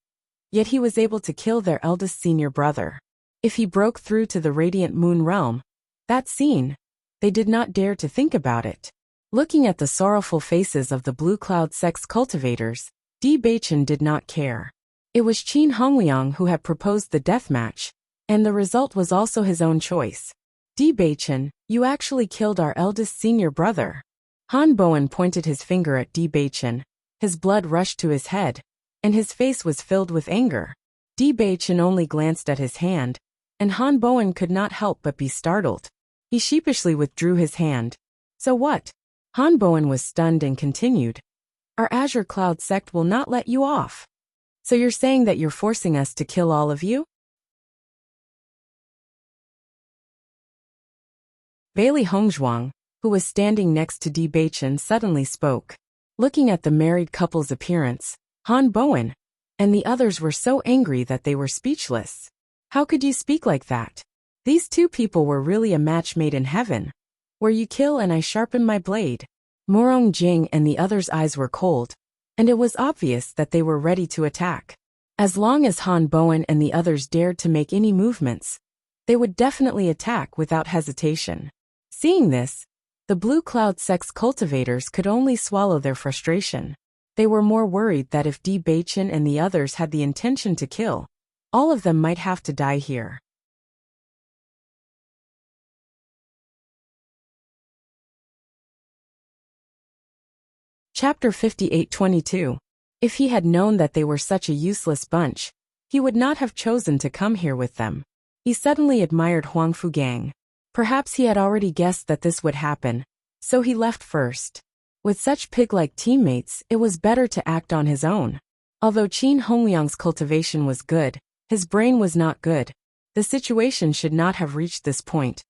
Yet he was able to kill their eldest senior brother. If he broke through to the Radiant Moon realm, that scene, they did not dare to think about it. Looking at the sorrowful faces of the Blue Cloud Sect's cultivators, Di Baichen did not care. It was Qin Hongliang who had proposed the deathmatch, and the result was also his own choice. Di Baichen, you actually killed our eldest senior brother. Han Bowen pointed his finger at Di Baichen. His blood rushed to his head, and his face was filled with anger. Di Baichen only glanced at his hand, and Han Bowen could not help but be startled. He sheepishly withdrew his hand. So what? Han Bowen was stunned and continued. Our Azure Cloud sect will not let you off. So you're saying that you're forcing us to kill all of you? Bailey Hongzhuang, who was standing next to Di Baichen, suddenly spoke. Looking at the married couple's appearance, Han Bowen and the others were so angry that they were speechless. How could you speak like that? These two people were really a match made in heaven. Where you kill and I sharpen my blade. Morong Jing and the others' eyes were cold, and it was obvious that they were ready to attack. As long as Han Bowen and the others dared to make any movements, they would definitely attack without hesitation. Seeing this, the Blue Cloud Sect's cultivators could only swallow their frustration. They were more worried that if Di Baichen and the others had the intention to kill, All of them might have to die here. Chapter 58:22. If he had known that they were such a useless bunch, he would not have chosen to come here with them. He suddenly admired Huang Fugang. Perhaps he had already guessed that this would happen, so he left first. With such pig-like teammates, it was better to act on his own. Although Qin Hongliang's cultivation was good, his brain was not good. The situation should not have reached this point.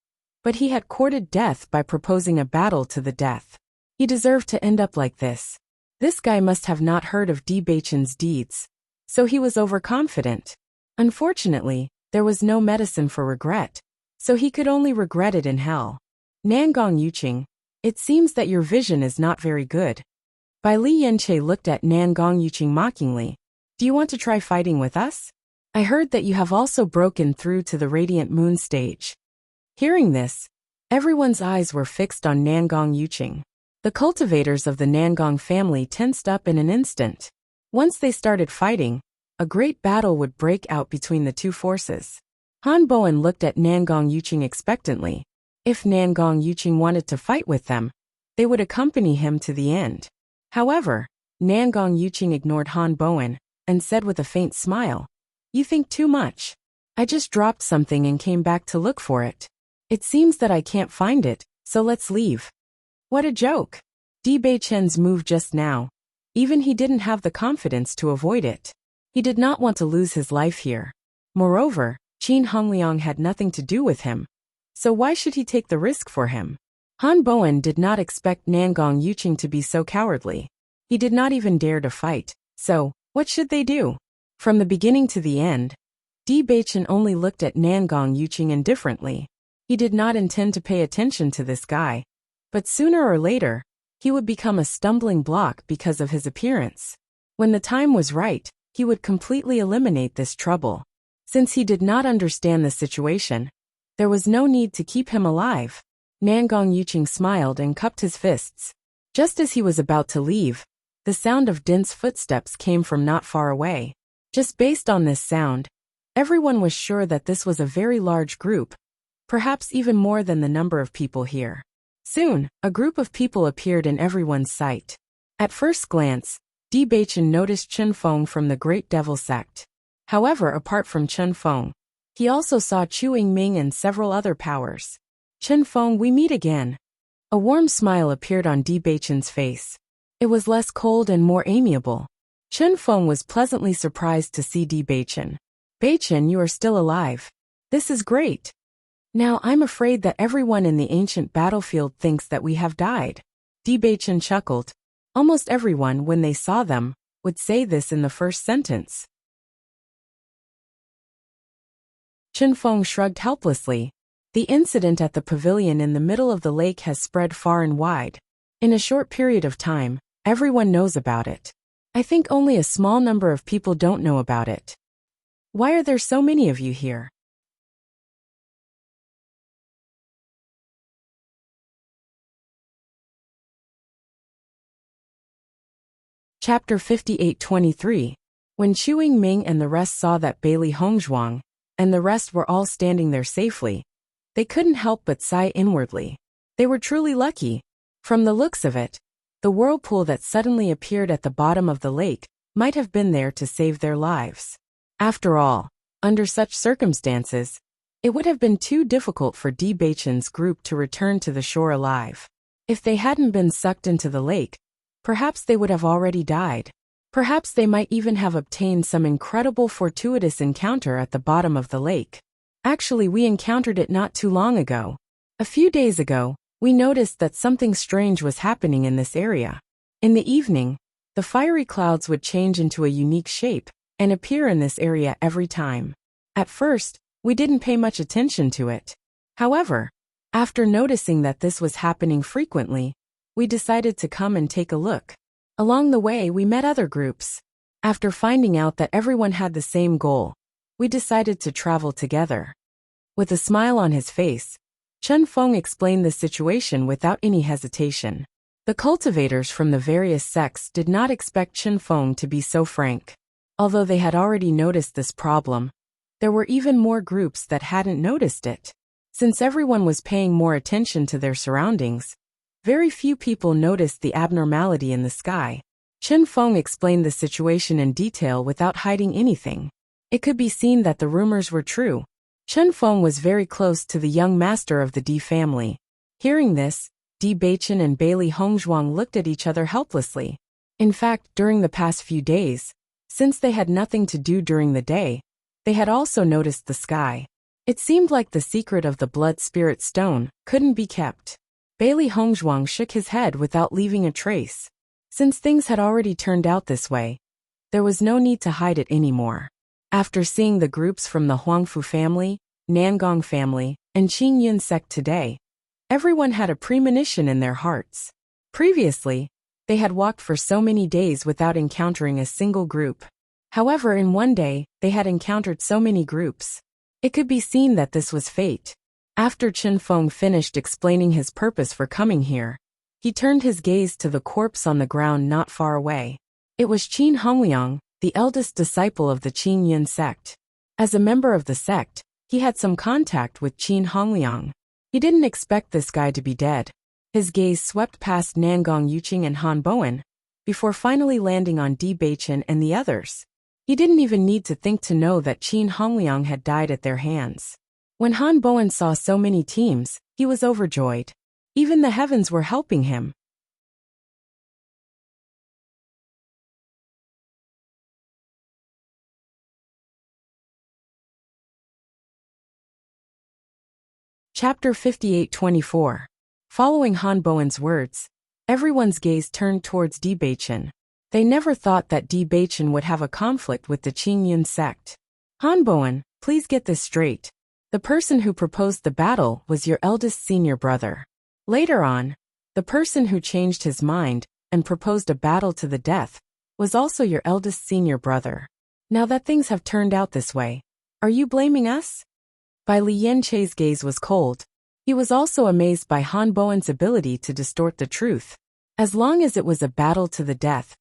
But he had courted death by proposing a battle to the death. He deserved to end up like this. This guy must have not heard of Di Beichen's deeds, so he was overconfident. Unfortunately, there was no medicine for regret, so he could only regret it in hell. Nangong Yuqing, it seems that your vision is not very good. Bai Li Yanche looked at Nangong Yuqing mockingly. Do you want to try fighting with us? I heard that you have also broken through to the Radiant Moon stage. Hearing this, everyone's eyes were fixed on Nangong Yuqing. The cultivators of the Nangong family tensed up in an instant. Once they started fighting, a great battle would break out between the two forces. Han Bowen looked at Nangong Yuqing expectantly. If Nangong Yuqing wanted to fight with them, they would accompany him to the end. However, Nangong Yuqing ignored Han Bowen and said with a faint smile, "You think too much. I just dropped something and came back to look for it. It seems that I can't find it, so let's leave." What a joke! Di Beichen's move just now. Even he didn't have the confidence to avoid it. He did not want to lose his life here. Moreover, Qin Hongliang had nothing to do with him, so why should he take the risk for him? Han Bowen did not expect Nangong Yuqing to be so cowardly. He did not even dare to fight, so what should they do? From the beginning to the end, Di Beichen only looked at Nangong Yuqing indifferently. He did not intend to pay attention to this guy, but sooner or later, he would become a stumbling block because of his appearance. When the time was right, he would completely eliminate this trouble. Since he did not understand the situation, there was no need to keep him alive. Nangong Yuqing smiled and cupped his fists. Just as he was about to leave, the sound of dense footsteps came from not far away. Just based on this sound, everyone was sure that this was a very large group, perhaps even more than the number of people here. Soon, a group of people appeared in everyone's sight. At first glance, Di Beichen noticed Chen Feng from the Great Devil Sect. However, apart from Chen Feng, he also saw Chu Yingming and several other powers. Chen Feng, we meet again. A warm smile appeared on Di Beichen's face. It was less cold and more amiable. Chen Feng was pleasantly surprised to see Di Beichen. Beichen, you are still alive. This is great. Now I'm afraid that everyone in the ancient battlefield thinks that we have died. Di Beichen chuckled. Almost everyone, when they saw them, would say this in the first sentence. Chen Feng shrugged helplessly. The incident at the pavilion in the middle of the lake has spread far and wide. In a short period of time, everyone knows about it. I think only a small number of people don't know about it. Why are there so many of you here? Chapter 58:23. When Chu Yingming and the rest saw that Bailey Hongzhuang and the rest were all standing there safely, they couldn't help but sigh inwardly. They were truly lucky. From the looks of it, the whirlpool that suddenly appeared at the bottom of the lake might have been there to save their lives. After all, under such circumstances, it would have been too difficult for Di Beichen's group to return to the shore alive. If they hadn't been sucked into the lake, perhaps they would have already died. Perhaps they might even have obtained some incredible fortuitous encounter at the bottom of the lake. Actually, we encountered it not too long ago. A few days ago, we noticed that something strange was happening in this area. In the evening, the fiery clouds would change into a unique shape and appear in this area every time. At first, we didn't pay much attention to it. However, after noticing that this was happening frequently, we decided to come and take a look. Along the way, we met other groups. After finding out that everyone had the same goal, we decided to travel together. With a smile on his face, Chen Feng explained the situation without any hesitation. The cultivators from the various sects did not expect Chen Feng to be so frank. Although they had already noticed this problem, There were even more groups that hadn't noticed it. Since everyone was paying more attention to their surroundings, very few people noticed the abnormality in the sky. Chen Feng explained the situation in detail without hiding anything. It could be seen that the rumors were true. Chen Feng was very close to the young master of the Di family. Hearing this, Di Beichen and Bailey Hongzhuang looked at each other helplessly. In fact, during the past few days, since they had nothing to do during the day, they had also noticed the sky. It seemed like the secret of the blood spirit stone couldn't be kept. Bailey Hongzhuang shook his head without leaving a trace. Since things had already turned out this way, there was no need to hide it anymore. After seeing the groups from the Huangfu family, Nangong family, and Qingyun sect today, everyone had a premonition in their hearts. Previously, they had walked for so many days without encountering a single group. However, in one day, they had encountered so many groups. It could be seen that this was fate. After Chen Feng finished explaining his purpose for coming here, he turned his gaze to the corpse on the ground not far away. It was Qin Hongliang, the eldest disciple of the Qingyun sect. As a member of the sect, he had some contact with Qin Hongliang. He didn't expect this guy to be dead. His gaze swept past Nangong Yuqing and Han Bowen, before finally landing on Di Beichen and the others. He didn't even need to think to know that Qin Hongliang had died at their hands. When Han Bowen saw so many teams, he was overjoyed. Even the heavens were helping him. Chapter 58-24. Following Han Bowen's words, everyone's gaze turned towards Di Beichen. They never thought that Di Beichen would have a conflict with the Qingyun sect. Han Bowen, please get this straight. The person who proposed the battle was your eldest senior brother. Later on, the person who changed his mind and proposed a battle to the death was also your eldest senior brother. Now that things have turned out this way, are you blaming us? Bai Lianche's gaze was cold. He was also amazed by Han Bowen's ability to distort the truth. As long as it was a battle to the death,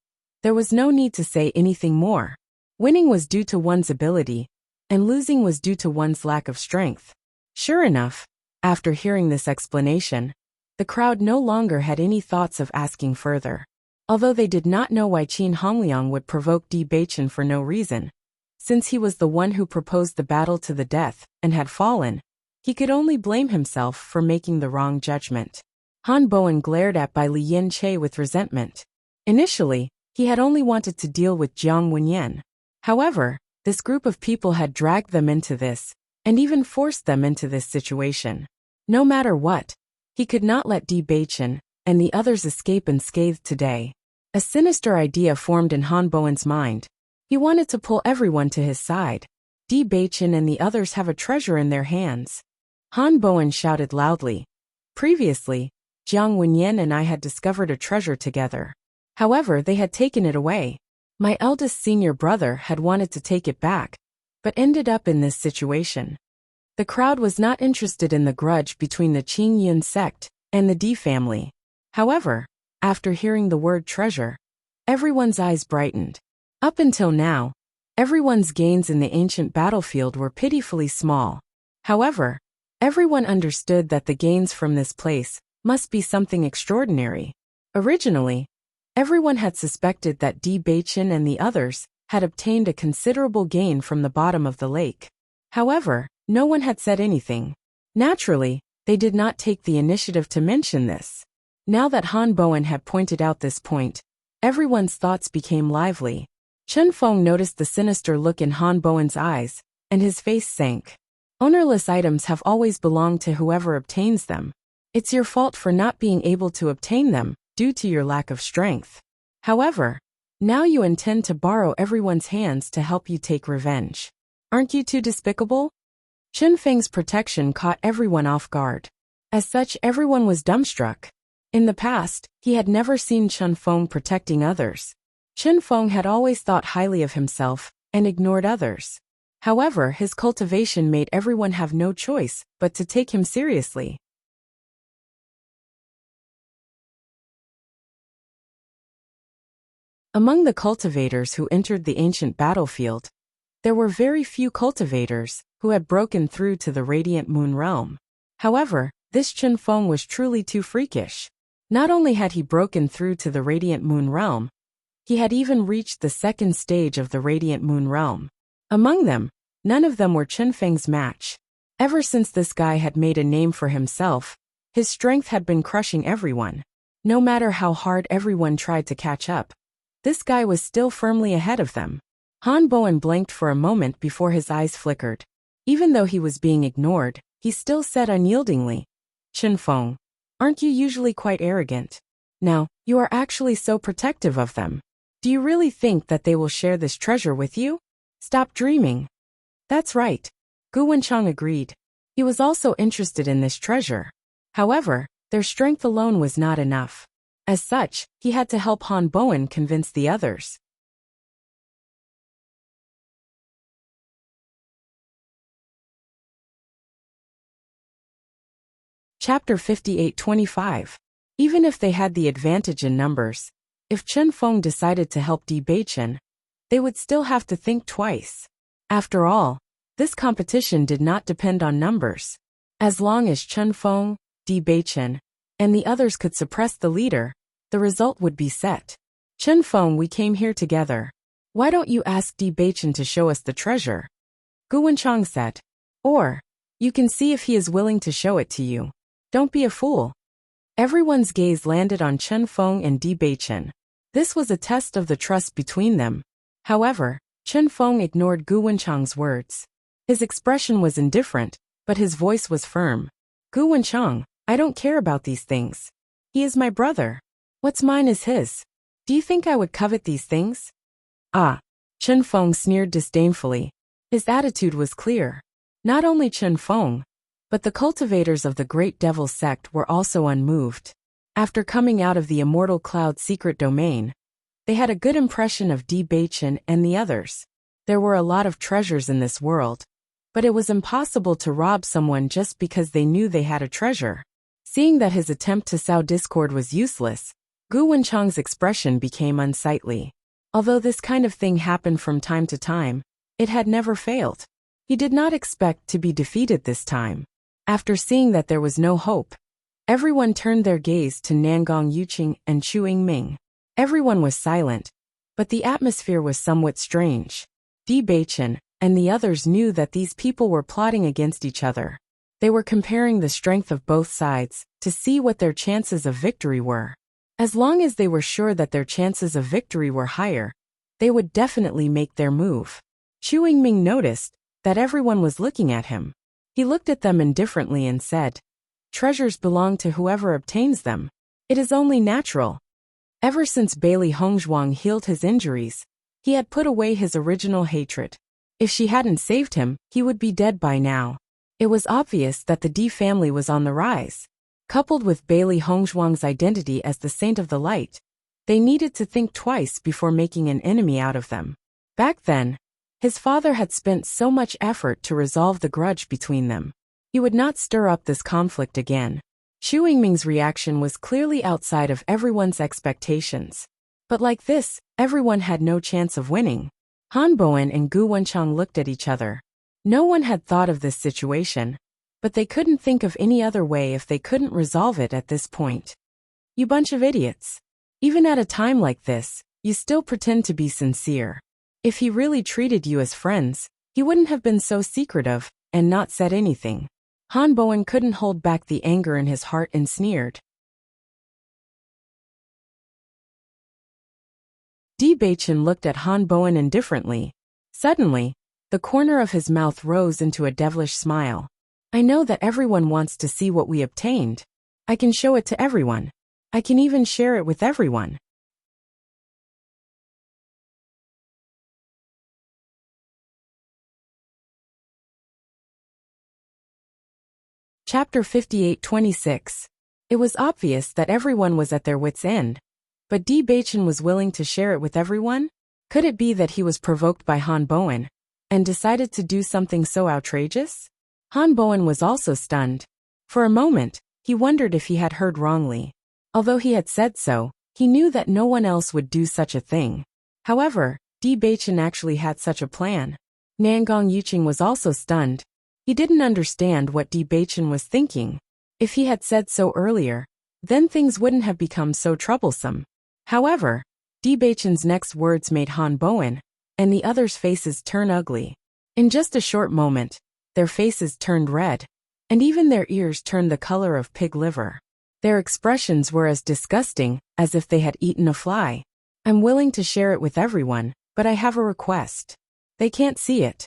there was no need to say anything more. Winning was due to one's ability, and losing was due to one's lack of strength. Sure enough, after hearing this explanation, the crowd no longer had any thoughts of asking further. Although they did not know why Qin Hongliang would provoke Di Beichen for no reason, since he was the one who proposed the battle to the death and had fallen, he could only blame himself for making the wrong judgment. Han Bowen glared at Bai Lianche with resentment. Initially, he had only wanted to deal with Jiang Wenyan. However, this group of people had dragged them into this, and even forced them into this situation. No matter what, he could not let Di Beichen and the others escape unscathed today. A sinister idea formed in Han Bowen's mind. He wanted to pull everyone to his side. Di Beichen and the others have a treasure in their hands. Han Bowen shouted loudly. Previously, Jiang Wenyan and I had discovered a treasure together. However, they had taken it away. My eldest senior brother had wanted to take it back, but ended up in this situation. The crowd was not interested in the grudge between the Qingyun sect and the Di family. However, after hearing the word treasure, everyone's eyes brightened. Up until now, everyone's gains in the ancient battlefield were pitifully small. However, everyone understood that the gains from this place must be something extraordinary. Originally, everyone had suspected that Di Beichen and the others had obtained a considerable gain from the bottom of the lake. However, no one had said anything. Naturally, they did not take the initiative to mention this. Now that Han Bowen had pointed out this point, everyone's thoughts became lively. Chen Feng noticed the sinister look in Han Bowen's eyes, and his face sank. Ownerless items have always belonged to whoever obtains them. It's your fault for not being able to obtain them, due to your lack of strength. However, now you intend to borrow everyone's hands to help you take revenge. Aren't you too despicable? Chen Feng's protection caught everyone off guard. As such, everyone was dumbstruck. In the past, he had never seen Chen Feng protecting others. Chen Feng had always thought highly of himself and ignored others. However, his cultivation made everyone have no choice but to take him seriously. Among the cultivators who entered the ancient battlefield, There were very few cultivators who had broken through to the Radiant Moon realm. However, this Chen Feng was truly too freakish. Not only had he broken through to the Radiant Moon realm, he had even reached the second stage of the Radiant Moon realm. Among them, none of them were Chen Feng's match. Ever since this guy had made a name for himself, his strength had been crushing everyone. No matter how hard everyone tried to catch up, this guy was still firmly ahead of them. Han Bowen blinked for a moment before his eyes flickered. Even though he was being ignored, he still said unyieldingly, "Chen Feng, aren't you usually quite arrogant? Now, you are actually so protective of them. Do you really think that they will share this treasure with you? Stop dreaming." "That's right," Gu Wenchang agreed. He was also interested in this treasure. However, their strength alone was not enough. As such, he had to help Han Bowen convince the others. Chapter 58-25. Even if they had the advantage in numbers, if Chen Feng decided to help Di Beichen, they would still have to think twice. After all, this competition did not depend on numbers. As long as Chen Feng, Di Beichen, and the others could suppress the leader, the result would be set. "Chen Feng, we came here together. Why don't you ask Di Beichen to show us the treasure?" Gu Wenchang said. "Or, you can see if he is willing to show it to you. Don't be a fool." Everyone's gaze landed on Chen Feng and Di Beichen. This was a test of the trust between them. However, Chen Feng ignored Gu Wenchang's words. His expression was indifferent, but his voice was firm. "Gu Wenchang, I don't care about these things. He is my brother. What's mine is his. Do you think I would covet these things?" "Ah," Chen Feng sneered disdainfully. His attitude was clear. Not only Chen Feng, but the cultivators of the Great Devil sect were also unmoved. After coming out of the Immortal Cloud secret domain, they had a good impression of Di Beichen and the others. There were a lot of treasures in this world, but it was impossible to rob someone just because they knew they had a treasure. Seeing that his attempt to sow discord was useless, Gu Wenchang's expression became unsightly. Although this kind of thing happened from time to time, it had never failed. He did not expect to be defeated this time. After seeing that there was no hope, everyone turned their gaze to Nangong Yuqing and Chu Yingming. Everyone was silent, but the atmosphere was somewhat strange. Di Beichen and the others knew that these people were plotting against each other. They were comparing the strength of both sides to see what their chances of victory were. As long as they were sure that their chances of victory were higher, they would definitely make their move. Chu Yingming noticed that everyone was looking at him. He looked at them indifferently and said, "Treasures belong to whoever obtains them. It is only natural." Ever since Bailey Hongzhuang healed his injuries, he had put away his original hatred. If she hadn't saved him, he would be dead by now. It was obvious that the Di family was on the rise. Coupled with Bailey Hongzhuang's identity as the Saint of the Light, they needed to think twice before making an enemy out of them. Back then, his father had spent so much effort to resolve the grudge between them. He would not stir up this conflict again. Chu Yingming's reaction was clearly outside of everyone's expectations. But like this, everyone had no chance of winning. Han Bowen and Gu Wenchang looked at each other. No one had thought of this situation, but they couldn't think of any other way if they couldn't resolve it at this point. "You bunch of idiots. Even at a time like this, you still pretend to be sincere. If he really treated you as friends, he wouldn't have been so secretive and not said anything." Han Bowen couldn't hold back the anger in his heart and sneered. Di Beichen looked at Han Bowen indifferently. Suddenly, the corner of his mouth rose into a devilish smile. "I know that everyone wants to see what we obtained. I can show it to everyone. I can even share it with everyone." Chapter 58-26. It was obvious that everyone was at their wits' end, but Di Beichen was willing to share it with everyone? Could it be that he was provoked by Han Bowen and decided to do something so outrageous? Han Bowen was also stunned. For a moment, he wondered if he had heard wrongly. Although he had said so, he knew that no one else would do such a thing. However, Di Beichen actually had such a plan. Nangong Yuqing was also stunned. He didn't understand what Di Baichen was thinking. If he had said so earlier, then things wouldn't have become so troublesome. However, Di Baichen's next words made Han Bowen and the others' faces turn ugly. In just a short moment, their faces turned red, and even their ears turned the color of pig liver. Their expressions were as disgusting as if they had eaten a fly. I'm willing to share it with everyone, but I have a request. They can't see it.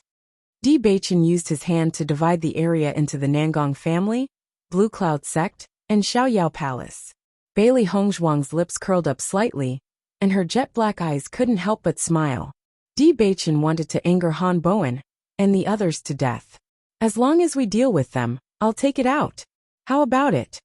Di Baichen used his hand to divide the area into the Nangong family, Blue Cloud sect, and Xiaoyao Palace. Bailey Hongzhuang's lips curled up slightly, and her jet-black eyes couldn't help but smile. Di Baichen wanted to anger Han Bowen and the others to death. As long as we deal with them, I'll take it out. How about it?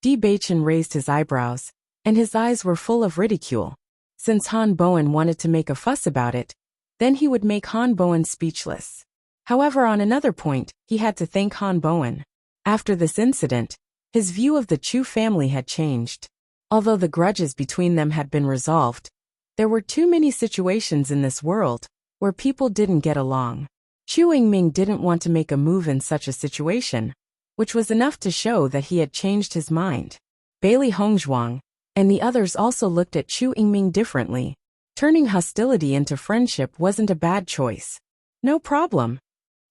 Di Baichen raised his eyebrows, and his eyes were full of ridicule. Since Han Bowen wanted to make a fuss about it, then he would make Han Bowen speechless. However, on another point, he had to thank Han Bowen. After this incident, his view of the Chu family had changed. Although the grudges between them had been resolved, there were too many situations in this world where people didn't get along. Chu Yingming didn't want to make a move in such a situation, which was enough to show that he had changed his mind. Bailey Hongzhuang and the others also looked at Chu Yingming differently. Turning hostility into friendship wasn't a bad choice. No problem.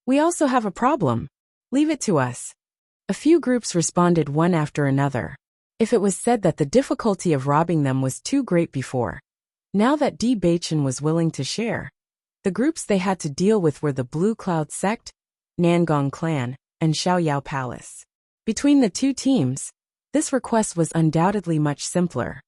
We also have a problem. Leave it to us. A few groups responded one after another. If it was said that the difficulty of robbing them was too great before, now that Di Baichen was willing to share, the groups they had to deal with were the Blue Cloud sect, Nangong clan, and Xiaoyao Palace. Between the two teams, this request was undoubtedly much simpler.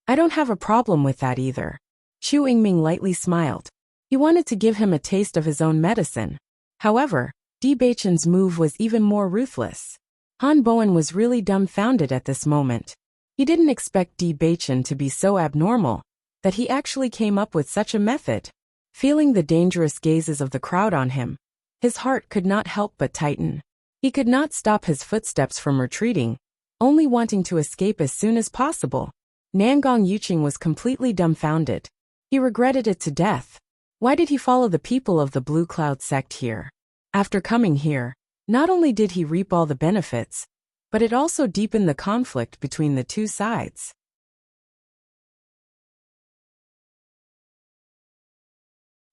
I don't have a problem with that either. Chu Yingming lightly smiled. He wanted to give him a taste of his own medicine. However, Di Baichen's move was even more ruthless. Han Bowen was really dumbfounded at this moment. He didn't expect Di Baichen to be so abnormal that he actually came up with such a method. Feeling the dangerous gazes of the crowd on him, his heart could not help but tighten. He could not stop his footsteps from retreating, only wanting to escape as soon as possible. Nangong Yuqing was completely dumbfounded. He regretted it to death. Why did he follow the people of the Blue Cloud sect here? After coming here, not only did he reap all the benefits, but it also deepened the conflict between the two sides.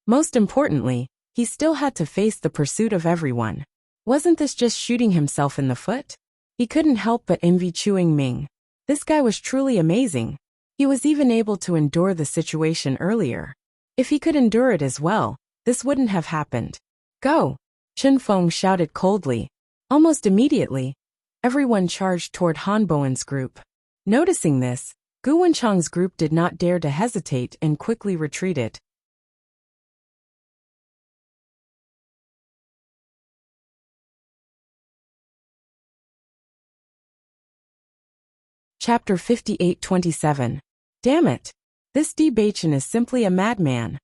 Most importantly, he still had to face the pursuit of everyone. Wasn't this just shooting himself in the foot? He couldn't help but envy Chu Yingming. This guy was truly amazing. He was even able to endure the situation earlier. If he could endure it as well, this wouldn't have happened. Go! Chen Feng shouted coldly. Almost immediately, everyone charged toward Han Bowen's group. Noticing this, Gu Wenchang's group did not dare to hesitate and quickly retreated. Chapter 58-27. Damn it! This Di Baichen is simply a madman.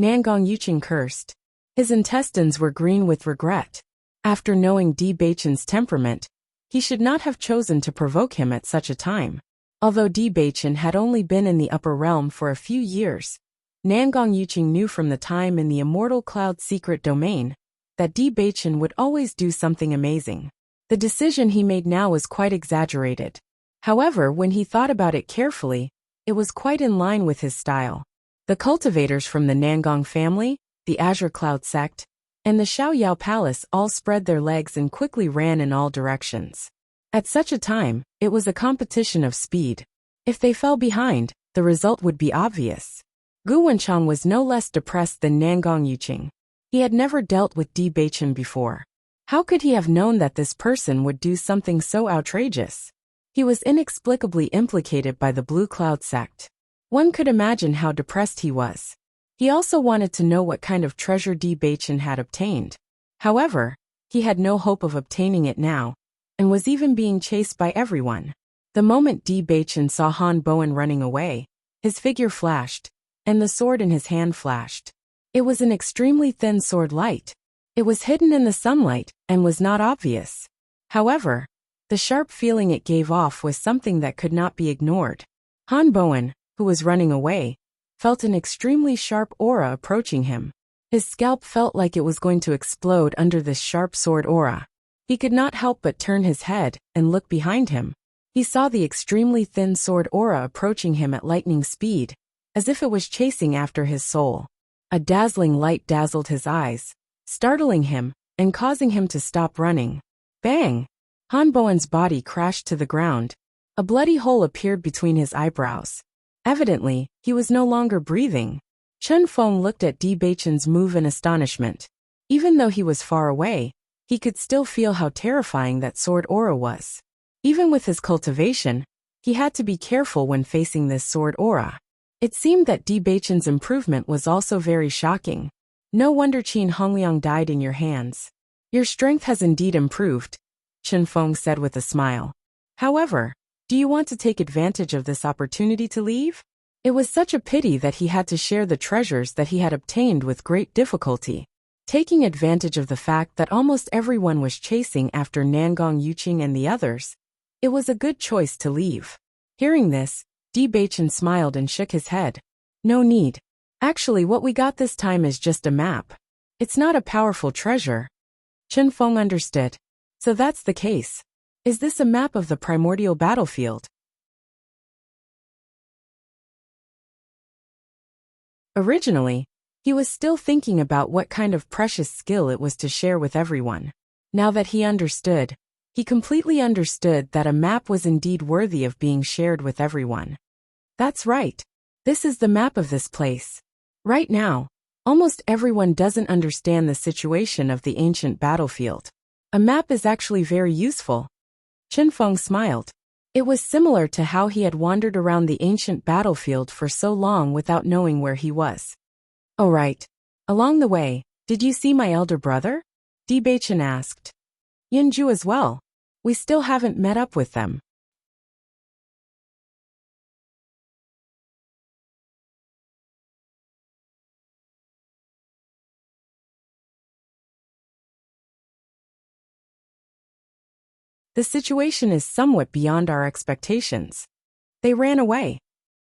Nangong Yuqing cursed. His intestines were green with regret. After knowing Di Baichen's temperament, he should not have chosen to provoke him at such a time. Although Di Baichen had only been in the upper realm for a few years, Nangong Yuqing knew from the time in the Immortal Cloud secret domain that Di Baichen would always do something amazing. The decision he made now was quite exaggerated. However, when he thought about it carefully, it was quite in line with his style. The cultivators from the Nangong family, the Azure Cloud sect, and the Xiaoyao Palace all spread their legs and quickly ran in all directions. At such a time, it was a competition of speed. If they fell behind, the result would be obvious. Gu Wenchang was no less depressed than Nangong Yuqing. He had never dealt with Di Baichen before. How could he have known that this person would do something so outrageous? He was inexplicably implicated by the Blue Cloud sect. One could imagine how depressed he was. He also wanted to know what kind of treasure Di Baichen had obtained. However, he had no hope of obtaining it now, and was even being chased by everyone. The moment Di Baichen saw Han Bowen running away, his figure flashed, and the sword in his hand flashed. It was an extremely thin sword light. It was hidden in the sunlight, and was not obvious. However, the sharp feeling it gave off was something that could not be ignored. Han Bowen, who was running away, felt an extremely sharp aura approaching him. His scalp felt like it was going to explode under this sharp sword aura. He could not help but turn his head and look behind him. He saw the extremely thin sword aura approaching him at lightning speed, as if it was chasing after his soul. A dazzling light dazzled his eyes, startling him and causing him to stop running. Bang! Hanboen's body crashed to the ground. A bloody hole appeared between his eyebrows. Evidently, he was no longer breathing. Chen Feng looked at Di Beichen's move in astonishment. Even though he was far away, he could still feel how terrifying that sword aura was. Even with his cultivation, he had to be careful when facing this sword aura. It seemed that Di Beichen's improvement was also very shocking. No wonder Qin Hongliang died in your hands. Your strength has indeed improved, Chen Feng said with a smile. However, do you want to take advantage of this opportunity to leave? It was such a pity that he had to share the treasures that he had obtained with great difficulty. Taking advantage of the fact that almost everyone was chasing after Nangong Yuqing and the others, it was a good choice to leave. Hearing this, Di Beichen smiled and shook his head. No need. Actually, what we got this time is just a map. It's not a powerful treasure. Chen Feng understood. So that's the case. Is this a map of the primordial battlefield? Originally, he was still thinking about what kind of precious skill it was to share with everyone. Now that he understood, he completely understood that a map was indeed worthy of being shared with everyone. That's right. This is the map of this place. Right now, almost everyone doesn't understand the situation of the ancient battlefield. A map is actually very useful. Chen Feng smiled. It was similar to how he had wandered around the ancient battlefield for so long without knowing where he was. Oh right. Along the way, did you see my elder brother? Di Beichen asked. Yinju as well. We still haven't met up with them. The situation is somewhat beyond our expectations. They ran away.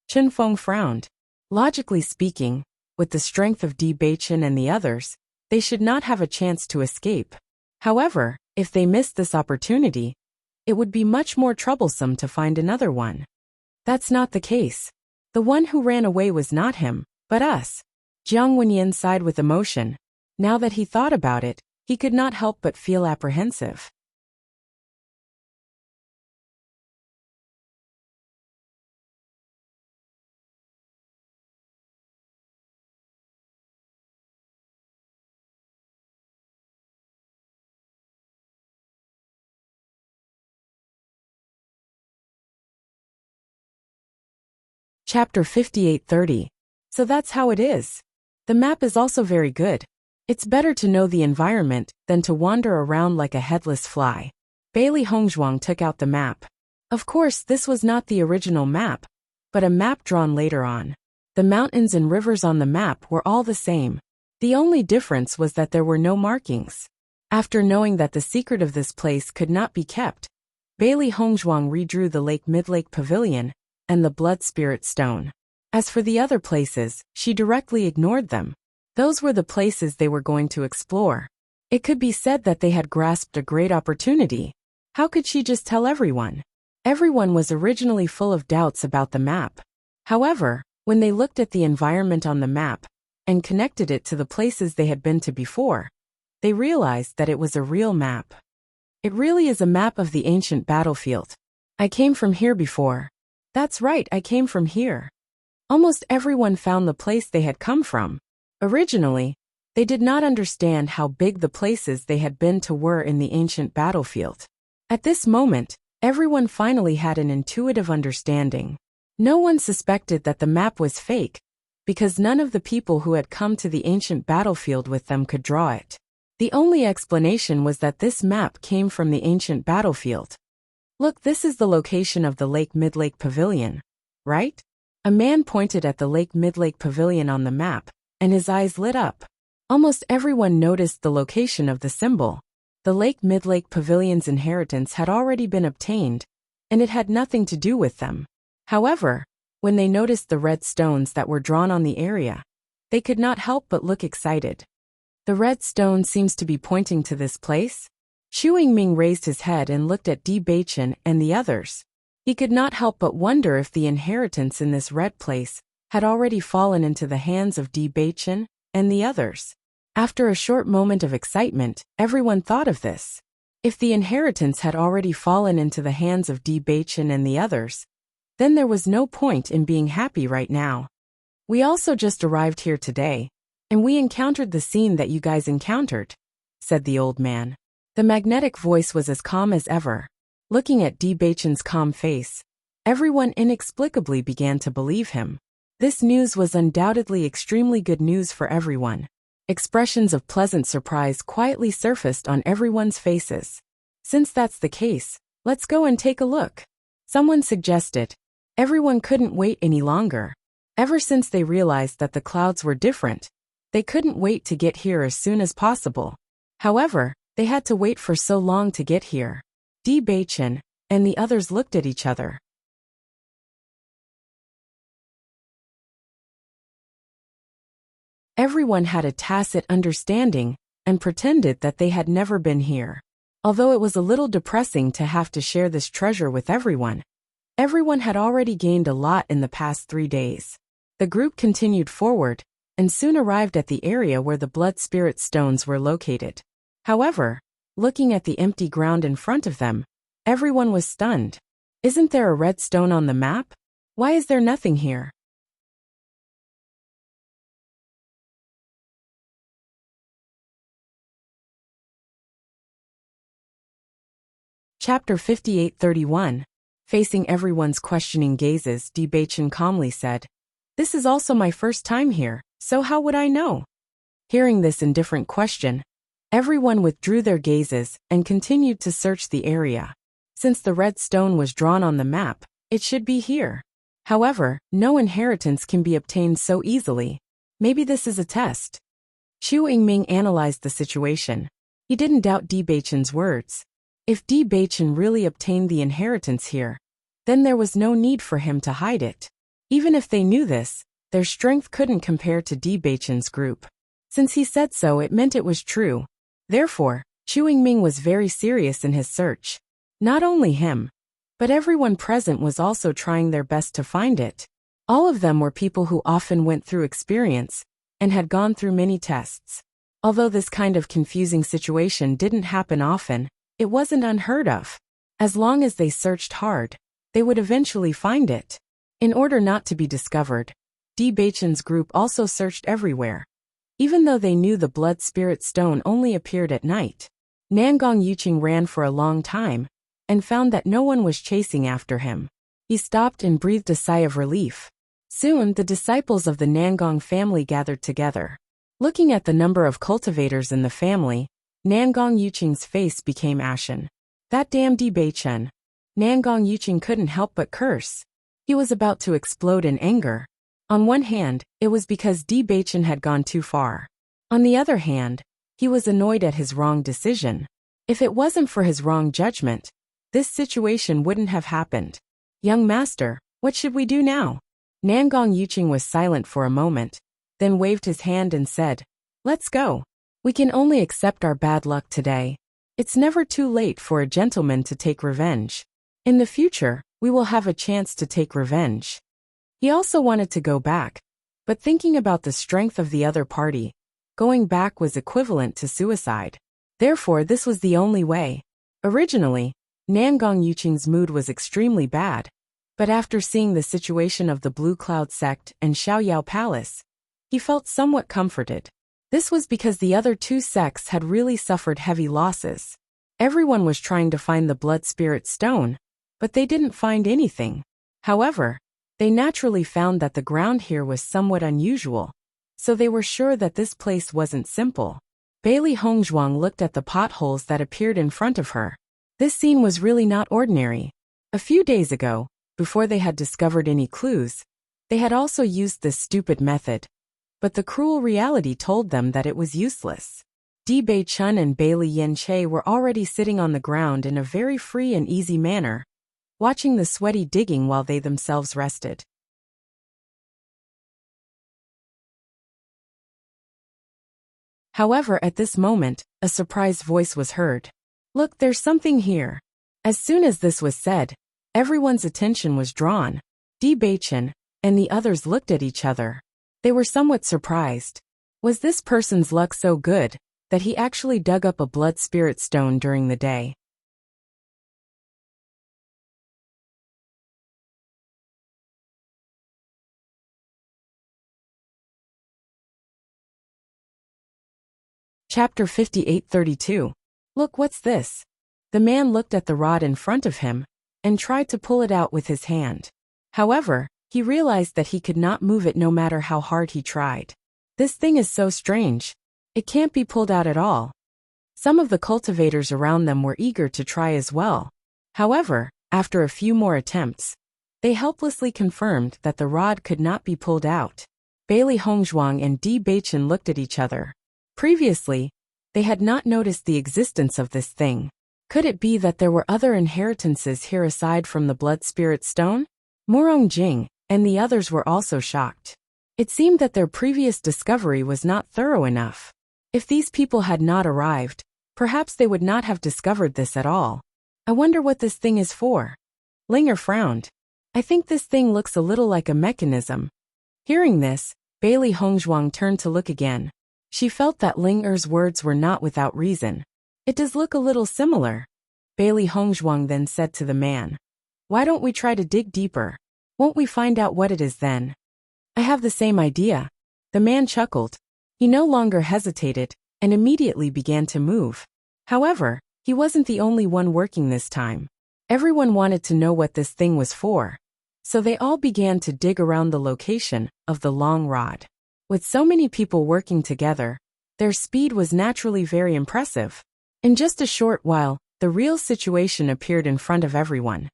Chen Feng frowned. Logically speaking, with the strength of Di Beichen and the others, they should not have a chance to escape. However, if they missed this opportunity, it would be much more troublesome to find another one. That's not the case. The one who ran away was not him, but us. Jiang Wenyin sighed with emotion. Now that he thought about it, he could not help but feel apprehensive. Chapter 5830. So that's how it is. The map is also very good. It's better to know the environment than to wander around like a headless fly. Bailey Hongzhuang took out the map. Of course, this was not the original map, but a map drawn later on. The mountains and rivers on the map were all the same. The only difference was that there were no markings. After knowing that the secret of this place could not be kept, Bailey Hongzhuang redrew the Lake Midlake Pavilion and the Blood Spirit Stone. As for the other places, she directly ignored them. Those were the places they were going to explore. It could be said that they had grasped a great opportunity. How could she just tell everyone? Everyone was originally full of doubts about the map. However, when they looked at the environment on the map and connected it to the places they had been to before, they realized that it was a real map. It really is a map of the ancient battlefield. I came from here before. That's right, I came from here. Almost everyone found the place they had come from. Originally, they did not understand how big the places they had been to were in the ancient battlefield. At this moment, everyone finally had an intuitive understanding. No one suspected that the map was fake, because none of the people who had come to the ancient battlefield with them could draw it. The only explanation was that this map came from the ancient battlefield. Look, this is the location of the Lake Midlake Pavilion, right? A man pointed at the Lake Midlake Pavilion on the map, and his eyes lit up. Almost everyone noticed the location of the symbol. The Lake Midlake Pavilion's inheritance had already been obtained, and it had nothing to do with them. However, when they noticed the red stones that were drawn on the area, They could not help but look excited. The red stone seems to be pointing to this place? Xu Yingming raised his head and looked at Di Beichen and the others. He could not help but wonder if the inheritance in this red place had already fallen into the hands of Di Beichen and the others. After a short moment of excitement, everyone thought of this. If the inheritance had already fallen into the hands of Di Beichen and the others, then there was no point in being happy right now. We also just arrived here today, and we encountered the scene that you guys encountered, said the old man. The magnetic voice was as calm as ever. Looking at Di Beichen's calm face, everyone inexplicably began to believe him. This news was undoubtedly extremely good news for everyone. Expressions of pleasant surprise quietly surfaced on everyone's faces. Since that's the case, let's go and take a look, someone suggested. Everyone couldn't wait any longer. Ever since they realized that the clouds were different, they couldn't wait to get here as soon as possible. However, they had to wait for so long to get here. Di Beichen and the others looked at each other. Everyone had a tacit understanding and pretended that they had never been here. Although it was a little depressing to have to share this treasure with everyone had already gained a lot in the past 3 days. The group continued forward and soon arrived at the area where the blood spirit stones were located. However, looking at the empty ground in front of them, everyone was stunned. Isn't there a red stone on the map? Why is there nothing here? Chapter 58:31. Facing everyone's questioning gazes, Di Beichen calmly said, "This is also my first time here, so how would I know?" Hearing this indifferent question, everyone withdrew their gazes and continued to search the area. Since the red stone was drawn on the map, it should be here. However, no inheritance can be obtained so easily. Maybe this is a test. Xu Yingming analyzed the situation. He didn't doubt Di Beichen's words. If Di Beichen really obtained the inheritance here, then there was no need for him to hide it. Even if they knew this, their strength couldn't compare to Di Beichen's group. Since he said so, it meant it was true. Therefore, Xu Yingming was very serious in his search. Not only him, but everyone present was also trying their best to find it. All of them were people who often went through experience and had gone through many tests. Although this kind of confusing situation didn't happen often, it wasn't unheard of. As long as they searched hard, they would eventually find it. In order not to be discovered, Di Beichen's group also searched everywhere. Even though they knew the blood spirit stone only appeared at night, Nangong Yuqing ran for a long time and found that no one was chasing after him. He stopped and breathed a sigh of relief. Soon, the disciples of the Nangong family gathered together. Looking at the number of cultivators in the family, Nangong Yuqing's face became ashen. That damn Di Beichen. Nangong Yuqing couldn't help but curse. He was about to explode in anger. On one hand, it was because Di Beichen had gone too far. On the other hand, he was annoyed at his wrong decision. If it wasn't for his wrong judgment, this situation wouldn't have happened. "Young master, what should we do now?" Nangong Yuqing was silent for a moment, then waved his hand and said, "Let's go. We can only accept our bad luck today. It's never too late for a gentleman to take revenge. In the future, we will have a chance to take revenge." He also wanted to go back, but thinking about the strength of the other party, going back was equivalent to suicide. Therefore, this was the only way. Originally, Nangong Yuqing's mood was extremely bad, but after seeing the situation of the Blue Cloud sect and Xiaoyao Palace, he felt somewhat comforted. This was because the other two sects had really suffered heavy losses. Everyone was trying to find the blood spirit stone, but they didn't find anything. However, they naturally found that the ground here was somewhat unusual, so they were sure that this place wasn't simple. Bailey Hongzhuang looked at the potholes that appeared in front of her. This scene was really not ordinary. A few days ago, before they had discovered any clues, they had also used this stupid method. But the cruel reality told them that it was useless. Di Beichen and Bailey Yanche were already sitting on the ground in a very free and easy manner, watching the sweaty digging while they themselves rested. However, at this moment, a surprised voice was heard. "Look, there's something here." As soon as this was said, everyone's attention was drawn. Baichin and the others looked at each other. They were somewhat surprised. Was this person's luck so good that he actually dug up a blood spirit stone during the day? Chapter 58:32. Look, what's this? The man looked at the rod in front of him and tried to pull it out with his hand. However, he realized that he could not move it no matter how hard he tried. This thing is so strange. It can't be pulled out at all. Some of the cultivators around them were eager to try as well. However, after a few more attempts, they helplessly confirmed that the rod could not be pulled out. Bailey Hongzhuang and Baichin looked at each other. Previously, they had not noticed the existence of this thing. Could it be that there were other inheritances here aside from the blood spirit stone? Murong Jing and the others were also shocked. It seemed that their previous discovery was not thorough enough. If these people had not arrived, perhaps they would not have discovered this at all. I wonder what this thing is for. Linger frowned. I think this thing looks a little like a mechanism. Hearing this, Bailey Hongzhuang turned to look again. She felt that Linger's words were not without reason. It does look a little similar. Bailey Hongzhuang then said to the man, "Why don't we try to dig deeper? Won't we find out what it is then?" "I have the same idea." The man chuckled. He no longer hesitated and immediately began to move. However, he wasn't the only one working this time. Everyone wanted to know what this thing was for, so they all began to dig around the location of the long rod. With so many people working together, their speed was naturally very impressive. In just a short while, the real situation appeared in front of everyone.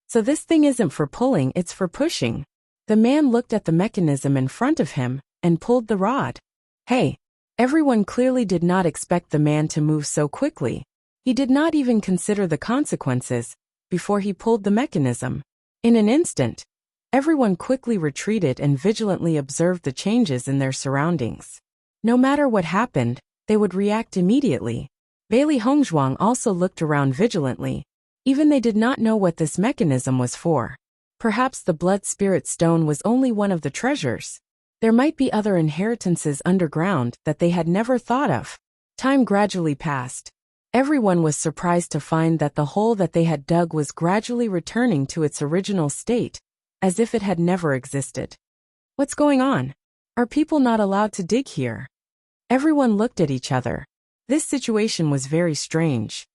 So this thing isn't for pulling, it's for pushing. The man looked at the mechanism in front of him and pulled the rod. Hey! Everyone clearly did not expect the man to move so quickly. He did not even consider the consequences before he pulled the mechanism. In an instant, everyone quickly retreated and vigilantly observed the changes in their surroundings. No matter what happened, they would react immediately. Bailey Hongzhuang also looked around vigilantly. Even they did not know what this mechanism was for. Perhaps the blood spirit stone was only one of the treasures. There might be other inheritances underground that they had never thought of. Time gradually passed. Everyone was surprised to find that the hole that they had dug was gradually returning to its original state, as if it had never existed. What's going on? Are people not allowed to dig here? Everyone looked at each other. This situation was very strange.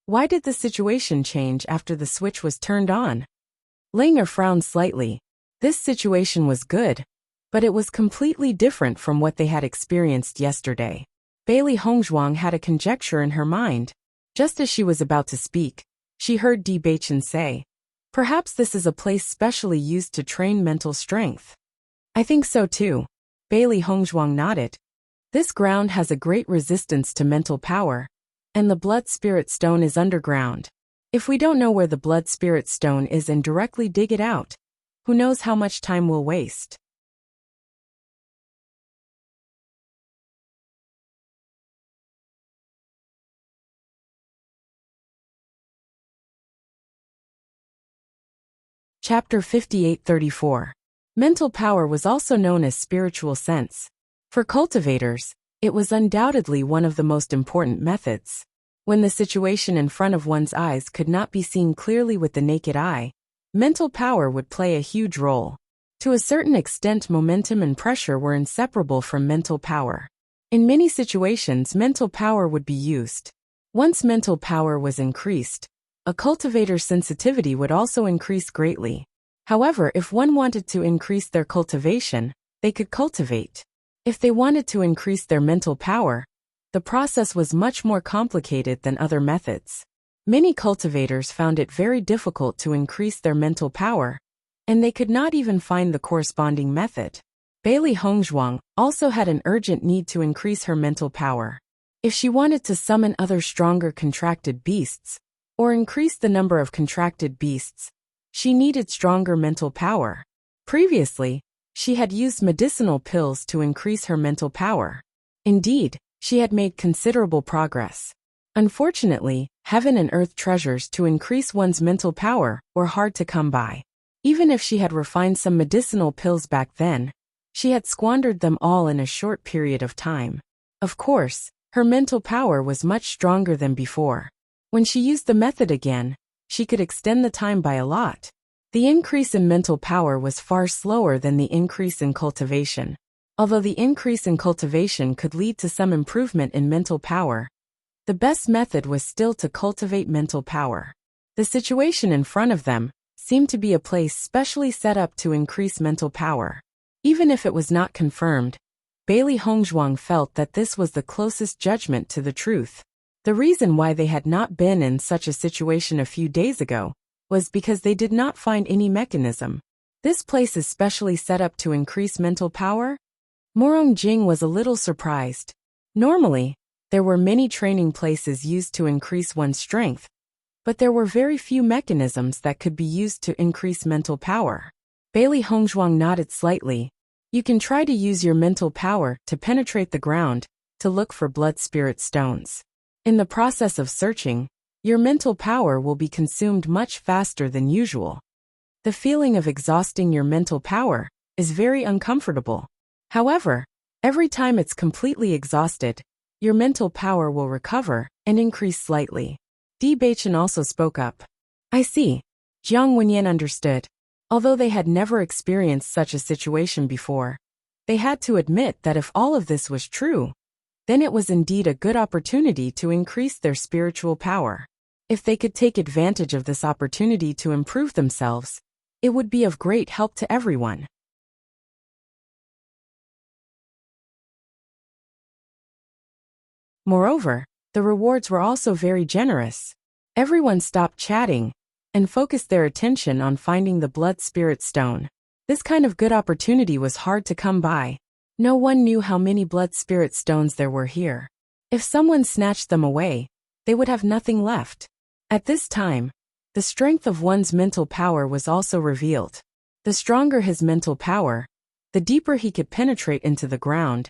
Why did the situation change after the switch was turned on? Langer frowned slightly. This situation was good, but it was completely different from what they had experienced yesterday. Bailey Hongzhuang had a conjecture in her mind. Just as she was about to speak, she heard Baichin say, "Perhaps this is a place specially used to train mental strength." "I think so too." Bailey Hongzhuang nodded. "This ground has a great resistance to mental power, and the blood spirit stone is underground. If we don't know where the blood spirit stone is and directly dig it out, who knows how much time we'll waste." Chapter 58:34. Mental power was also known as spiritual sense. For cultivators, it was undoubtedly one of the most important methods. When the situation in front of one's eyes could not be seen clearly with the naked eye, mental power would play a huge role. To a certain extent, momentum and pressure were inseparable from mental power. In many situations, mental power would be used. Once mental power was increased, a cultivator's sensitivity would also increase greatly. However, if one wanted to increase their cultivation, they could cultivate. If they wanted to increase their mental power, the process was much more complicated than other methods. Many cultivators found it very difficult to increase their mental power, and they could not even find the corresponding method. Bailey Hongzhuang also had an urgent need to increase her mental power. If she wanted to summon other stronger contracted beasts, or increase the number of contracted beasts, she needed stronger mental power. Previously, she had used medicinal pills to increase her mental power. Indeed, she had made considerable progress. Unfortunately, heaven and earth treasures to increase one's mental power were hard to come by. Even if she had refined some medicinal pills back then, she had squandered them all in a short period of time. Of course, her mental power was much stronger than before. When she used the method again, she could extend the time by a lot. The increase in mental power was far slower than the increase in cultivation. Although the increase in cultivation could lead to some improvement in mental power, the best method was still to cultivate mental power. The situation in front of them seemed to be a place specially set up to increase mental power. Even if it was not confirmed, Bailey Hongzhuang felt that this was the closest judgment to the truth. The reason why they had not been in such a situation a few days ago was because they did not find any mechanism. This place is specially set up to increase mental power? Morong Jing was a little surprised. Normally, there were many training places used to increase one's strength, but there were very few mechanisms that could be used to increase mental power. Bailey Hongzhuang nodded slightly. You can try to use your mental power to penetrate the ground to look for blood spirit stones. In the process of searching, your mental power will be consumed much faster than usual. The feeling of exhausting your mental power is very uncomfortable. However, every time it's completely exhausted, your mental power will recover and increase slightly. Di Baichen also spoke up. I see. Jiang Wenyan understood. Although they had never experienced such a situation before, they had to admit that if all of this was true, then it was indeed a good opportunity to increase their spiritual power. If they could take advantage of this opportunity to improve themselves, it would be of great help to everyone. Moreover, the rewards were also very generous. Everyone stopped chatting and focused their attention on finding the blood spirit stone. This kind of good opportunity was hard to come by. No one knew how many blood spirit stones there were here. If someone snatched them away, they would have nothing left. At this time, the strength of one's mental power was also revealed. The stronger his mental power, the deeper he could penetrate into the ground,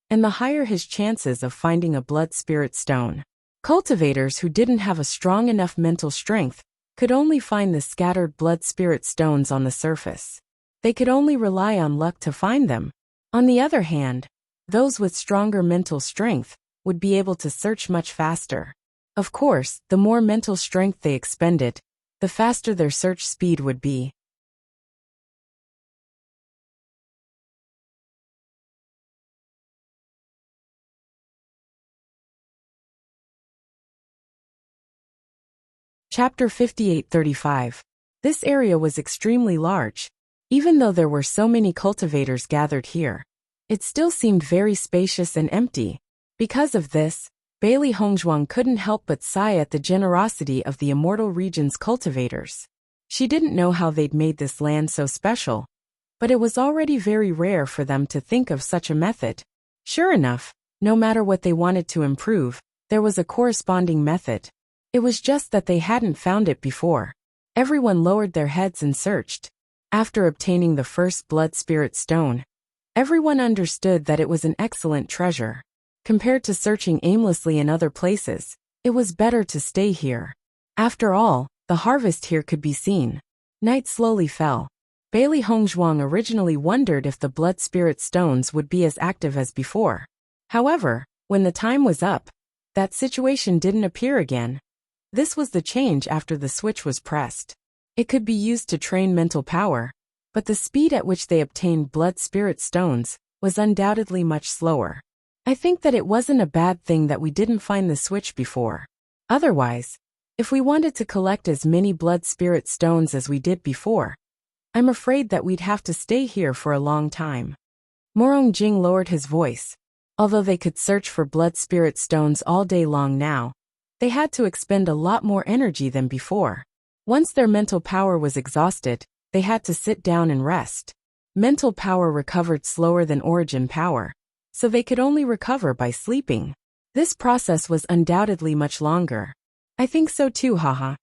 and the higher his chances of finding a blood spirit stone. Cultivators who didn't have a strong enough mental strength could only find the scattered blood spirit stones on the surface. They could only rely on luck to find them. On the other hand, those with stronger mental strength would be able to search much faster. Of course, the more mental strength they expended, the faster their search speed would be. Chapter 58:35. This area was extremely large. Even though there were so many cultivators gathered here, it still seemed very spacious and empty. Because of this, Bailey Hongzhuang couldn't help but sigh at the generosity of the immortal region's cultivators. She didn't know how they'd made this land so special, but it was already very rare for them to think of such a method. Sure enough, no matter what they wanted to improve, there was a corresponding method. It was just that they hadn't found it before. Everyone lowered their heads and searched. After obtaining the first blood spirit stone, everyone understood that it was an excellent treasure. Compared to searching aimlessly in other places, it was better to stay here. After all, the harvest here could be seen. Night slowly fell. Bailey Hongzhuang originally wondered if the blood spirit stones would be as active as before. However, when the time was up, that situation didn't appear again. This was the change after the switch was pressed. It could be used to train mental power, but the speed at which they obtained blood spirit stones was undoubtedly much slower. I think that it wasn't a bad thing that we didn't find the switch before. Otherwise, if we wanted to collect as many blood spirit stones as we did before, I'm afraid that we'd have to stay here for a long time. Morong Jing lowered his voice. Although they could search for blood spirit stones all day long now, they had to expend a lot more energy than before. Once their mental power was exhausted, they had to sit down and rest. Mental power recovered slower than origin power, so they could only recover by sleeping. This process was undoubtedly much longer. I think so too, haha.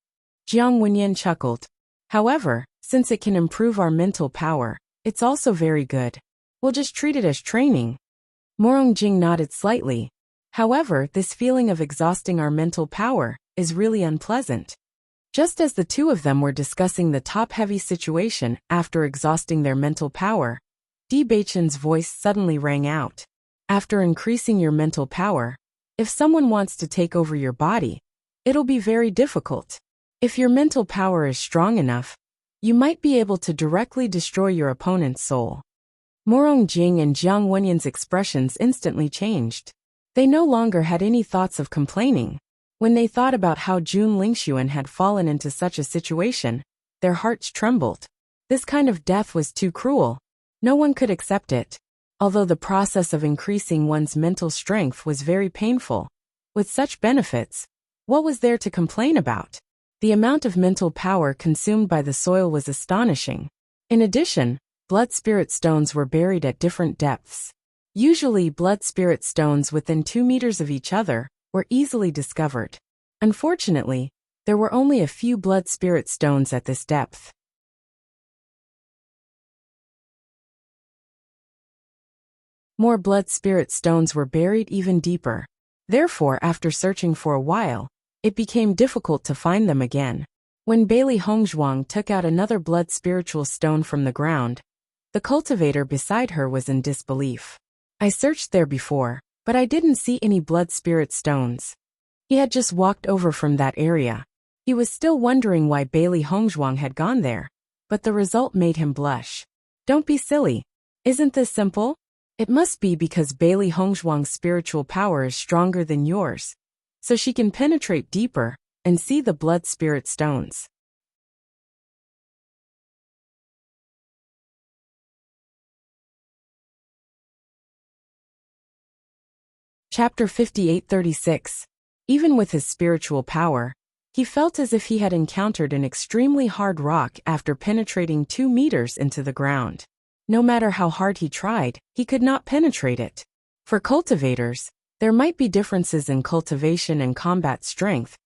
Jiang Wenyan chuckled. However, since it can improve our mental power, it's also very good. We'll just treat it as training. Morong Jing nodded slightly. However, this feeling of exhausting our mental power is really unpleasant. Just as the two of them were discussing the top-heavy situation after exhausting their mental power, Di Beichen's voice suddenly rang out. After increasing your mental power, if someone wants to take over your body, it'll be very difficult. If your mental power is strong enough, you might be able to directly destroy your opponent's soul. Morong Jing and Jiang Wenyan's expressions instantly changed. They no longer had any thoughts of complaining. When they thought about how Jun Lingxuan had fallen into such a situation, their hearts trembled. This kind of death was too cruel. No one could accept it. Although the process of increasing one's mental strength was very painful, with such benefits, what was there to complain about? The amount of mental power consumed by the soil was astonishing. In addition, blood spirit stones were buried at different depths. Usually, blood spirit stones within 2 meters of each other were easily discovered. Unfortunately, there were only a few blood spirit stones at this depth. More blood spirit stones were buried even deeper. Therefore, after searching for a while, it became difficult to find them again. When Bailey Hongzhuang took out another blood spiritual stone from the ground, the cultivator beside her was in disbelief. I searched there before, but I didn't see any blood spirit stones. He had just walked over from that area. He was still wondering why Bailey Hongzhuang had gone there, but the result made him blush. Don't be silly. Isn't this simple? It must be because Bailey Hongzhuang's spiritual power is stronger than yours, so she can penetrate deeper and see the blood spirit stones. Chapter 5836. Even with his spiritual power, he felt as if he had encountered an extremely hard rock after penetrating 2 meters into the ground. No matter how hard he tried, he could not penetrate it. For cultivators, there might be differences in cultivation and combat strength,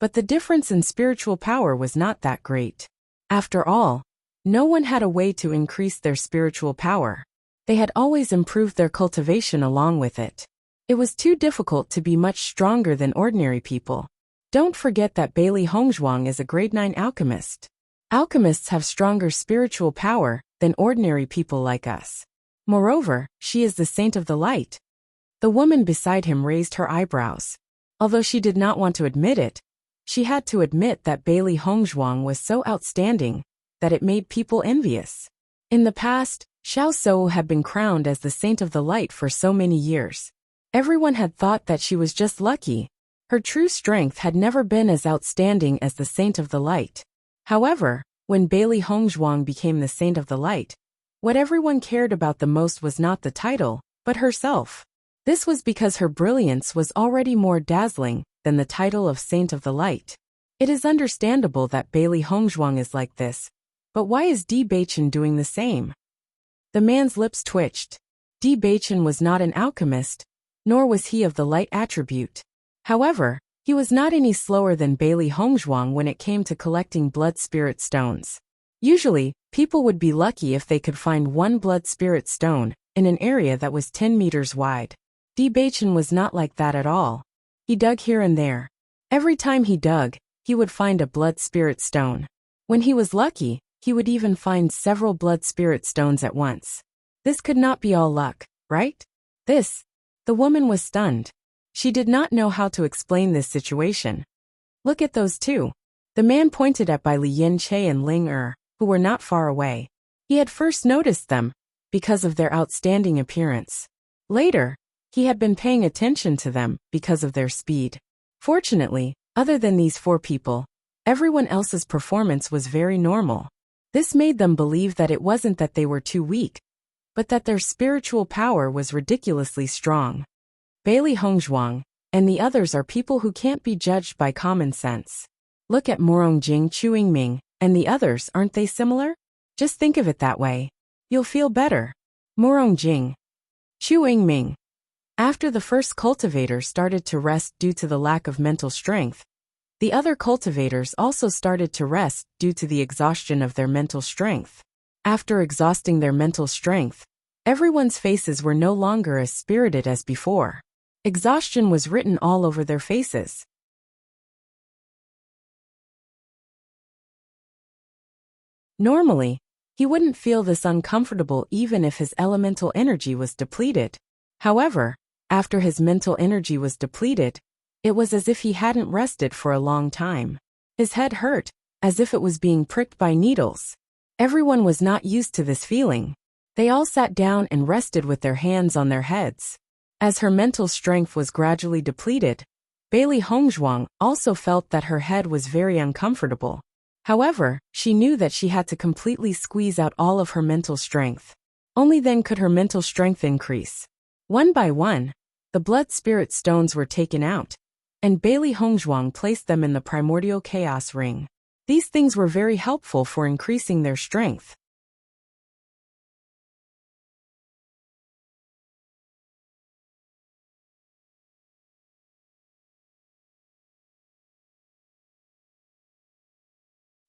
but the difference in spiritual power was not that great. After all, no one had a way to increase their spiritual power. They had always improved their cultivation along with it. It was too difficult to be much stronger than ordinary people. Don't forget that Bailey Hongzhuang is a grade 9 alchemist. Alchemists have stronger spiritual power than ordinary people like us. Moreover, she is the saint of the light. The woman beside him raised her eyebrows. Although she did not want to admit it, she had to admit that Bailey Hongzhuang was so outstanding that it made people envious. In the past, Xiao Sou had been crowned as the saint of the light for so many years. Everyone had thought that she was just lucky. Her true strength had never been as outstanding as the saint of the light. However, when Bailey Hongzhuang became the saint of the light, what everyone cared about the most was not the title, but herself. This was because her brilliance was already more dazzling than the title of saint of the light. It is understandable that Bailey Hongzhuang is like this, but why is Di Beichen doing the same? The man's lips twitched. Di Beichen was not an alchemist, nor was he of the light attribute. However, he was not any slower than Bailey Hongzhuang when it came to collecting blood spirit stones. Usually, people would be lucky if they could find one blood spirit stone in an area that was 10 meters wide. Di Beichen was not like that at all. He dug here and there. Every time he dug, he would find a blood spirit stone. When he was lucky, he would even find several blood spirit stones at once. This could not be all luck, right? The woman was stunned. She did not know how to explain this situation. Look at those two. The man pointed at Bai Liyan Che and Ling who were not far away. He had first noticed them because of their outstanding appearance. Later, he had been paying attention to them because of their speed. Fortunately, other than these 4 people, everyone else's performance was very normal. This made them believe that it wasn't that they were too weak, but that their spiritual power was ridiculously strong. Bailey Hongzhuang and the others are people who can't be judged by common sense. Look at Morong Jing, Chu Yingming, and the others, aren't they similar? Just think of it that way. You'll feel better. Morong Jing. Chu Yingming. After the first cultivator started to rest due to the lack of mental strength, the other cultivators also started to rest due to the exhaustion of their mental strength. After exhausting their mental strength, everyone's faces were no longer as spirited as before. Exhaustion was written all over their faces. Normally, he wouldn't feel this uncomfortable even if his elemental energy was depleted. However, after his mental energy was depleted, it was as if he hadn't rested for a long time. His head hurt, as if it was being pricked by needles. Everyone was not used to this feeling. They all sat down and rested with their hands on their heads. As her mental strength was gradually depleted, Bailey Hongzhuang also felt that her head was very uncomfortable. However, she knew that she had to completely squeeze out all of her mental strength. Only then could her mental strength increase. One by one, the blood spirit stones were taken out, and Bailey Hongzhuang placed them in the primordial chaos ring. These things were very helpful for increasing their strength.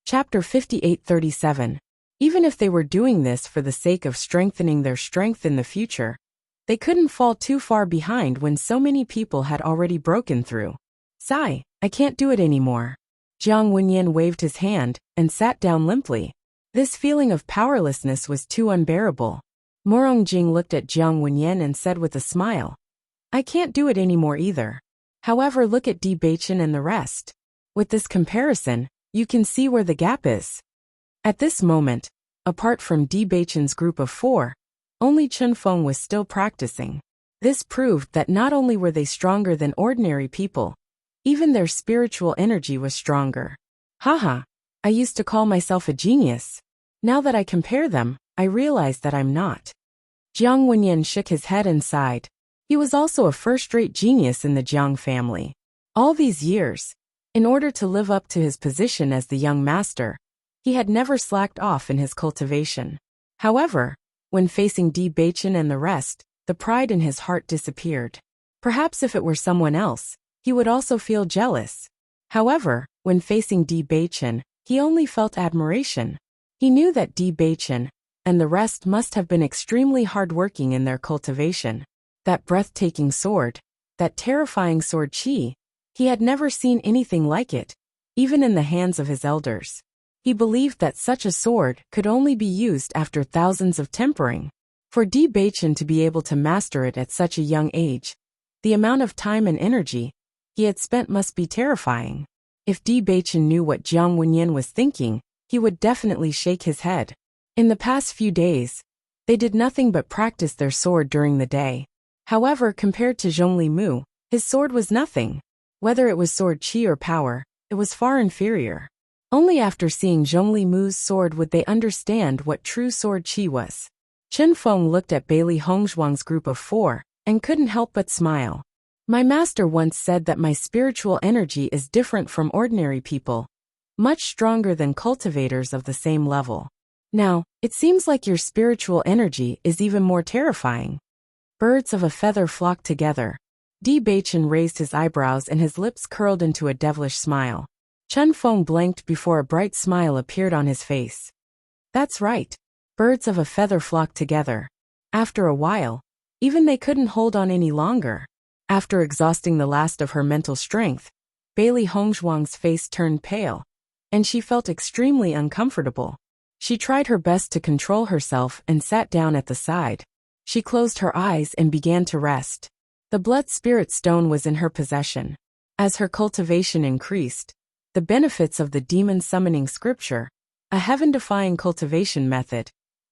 Chapter 58:37. Even if they were doing this for the sake of strengthening their strength in the future, they couldn't fall too far behind when so many people had already broken through. Sigh, I can't do it anymore. Jiang Wenyan waved his hand and sat down limply. This feeling of powerlessness was too unbearable. Morong Jing looked at Jiang Wenyan and said with a smile, I can't do it anymore either. However, look at Di Baichen and the rest. With this comparison, you can see where the gap is. At this moment, apart from Di Baichen's group of 4, only Chen Feng was still practicing. This proved that not only were they stronger than ordinary people, even their spiritual energy was stronger. Haha, I used to call myself a genius. Now that I compare them, I realize that I'm not. Jiang Wenyan shook his head and sighed. He was also a first-rate genius in the Jiang family. All these years, in order to live up to his position as the young master, he had never slacked off in his cultivation. However, when facing Di Baichen and the rest, the pride in his heart disappeared. Perhaps if it were someone else, he would also feel jealous. However, when facing Di Baichen, he only felt admiration. He knew that Di Baichen and the rest must have been extremely hardworking in their cultivation. That breathtaking sword, that terrifying sword qi, he had never seen anything like it, even in the hands of his elders. He believed that such a sword could only be used after thousands of tempering. For Di Baichen to be able to master it at such a young age, the amount of time and energy he had spent must be terrifying. If Di Baichen knew what Jiang Wenyan was thinking, he would definitely shake his head. In the past few days, they did nothing but practice their sword during the day. However, compared to Zhongli Mu, his sword was nothing. Whether it was sword qi or power, it was far inferior. Only after seeing Zhongli Mu's sword would they understand what true sword qi was. Chen Feng looked at Bailey Hongzhuang's group of 4 and couldn't help but smile. My master once said that my spiritual energy is different from ordinary people, much stronger than cultivators of the same level. Now, it seems like your spiritual energy is even more terrifying. Birds of a feather flock together. Di Baichen raised his eyebrows and his lips curled into a devilish smile. Chen Feng blinked before a bright smile appeared on his face. That's right. Birds of a feather flock together. After a while, even they couldn't hold on any longer. After exhausting the last of her mental strength, Bailey Hongzhuang's face turned pale, and she felt extremely uncomfortable. She tried her best to control herself and sat down at the side. She closed her eyes and began to rest. The blood spirit stone was in her possession. As her cultivation increased, the benefits of the demon summoning scripture, a heaven-defying cultivation method,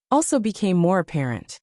also became more apparent.